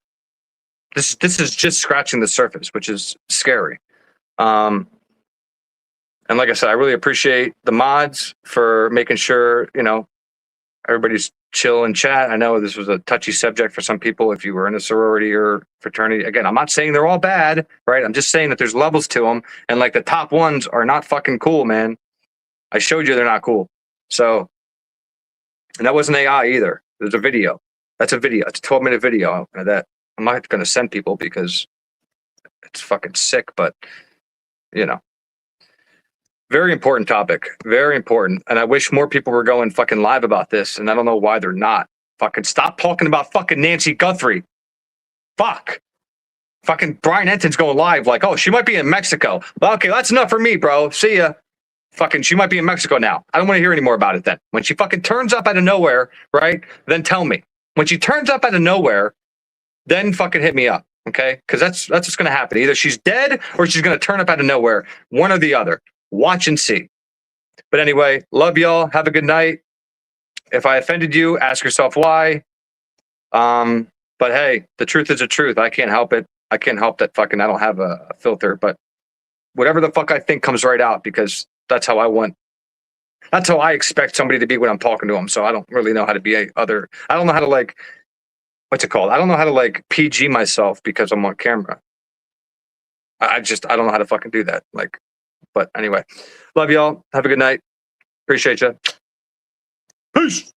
this is just scratching the surface, which is scary. And like I said, I really appreciate the mods for making sure everybody's chill in chat. I know this was a touchy subject for some people if you were in a sorority or fraternity. Again, I'm not saying they're all bad, right? I'm just saying that there's levels to them, and like the top ones are not fucking cool, man. I showed you they're not cool. So. And that wasn't AI either. There's a video. That's a video. It's a 12-minute video that I'm not going to send people because it's fucking sick, but very important topic. Very important. And I wish more people were going fucking live about this, and I don't know why they're not. Fucking stop talking about fucking Nancy Guthrie. Fuck. Fucking Brian Enton's going live like, oh, she might be in Mexico. Well, okay, that's enough for me, bro. See ya. Fucking, she might be in Mexico now. I don't want to hear any more about it then. When she fucking turns up out of nowhere, right? Then tell me. When she turns up out of nowhere, then fucking hit me up, okay? Because that's what's going to happen. Either she's dead or she's going to turn up out of nowhere. One or the other. Watch and see. But anyway, love y'all. Have a good night. If I offended you, ask yourself why. But hey, the truth is the truth. I can't help it. I can't help that fucking I don't have a filter. But whatever the fuck I think comes right out because that's how I want. That's how I expect somebody to be when I'm talking to them. So I don't really know how to be I don't know how to what's it called? I don't know how to PG myself because I'm on camera. I don't know how to fucking do that. But anyway, love y'all. Have a good night. Appreciate you. Peace.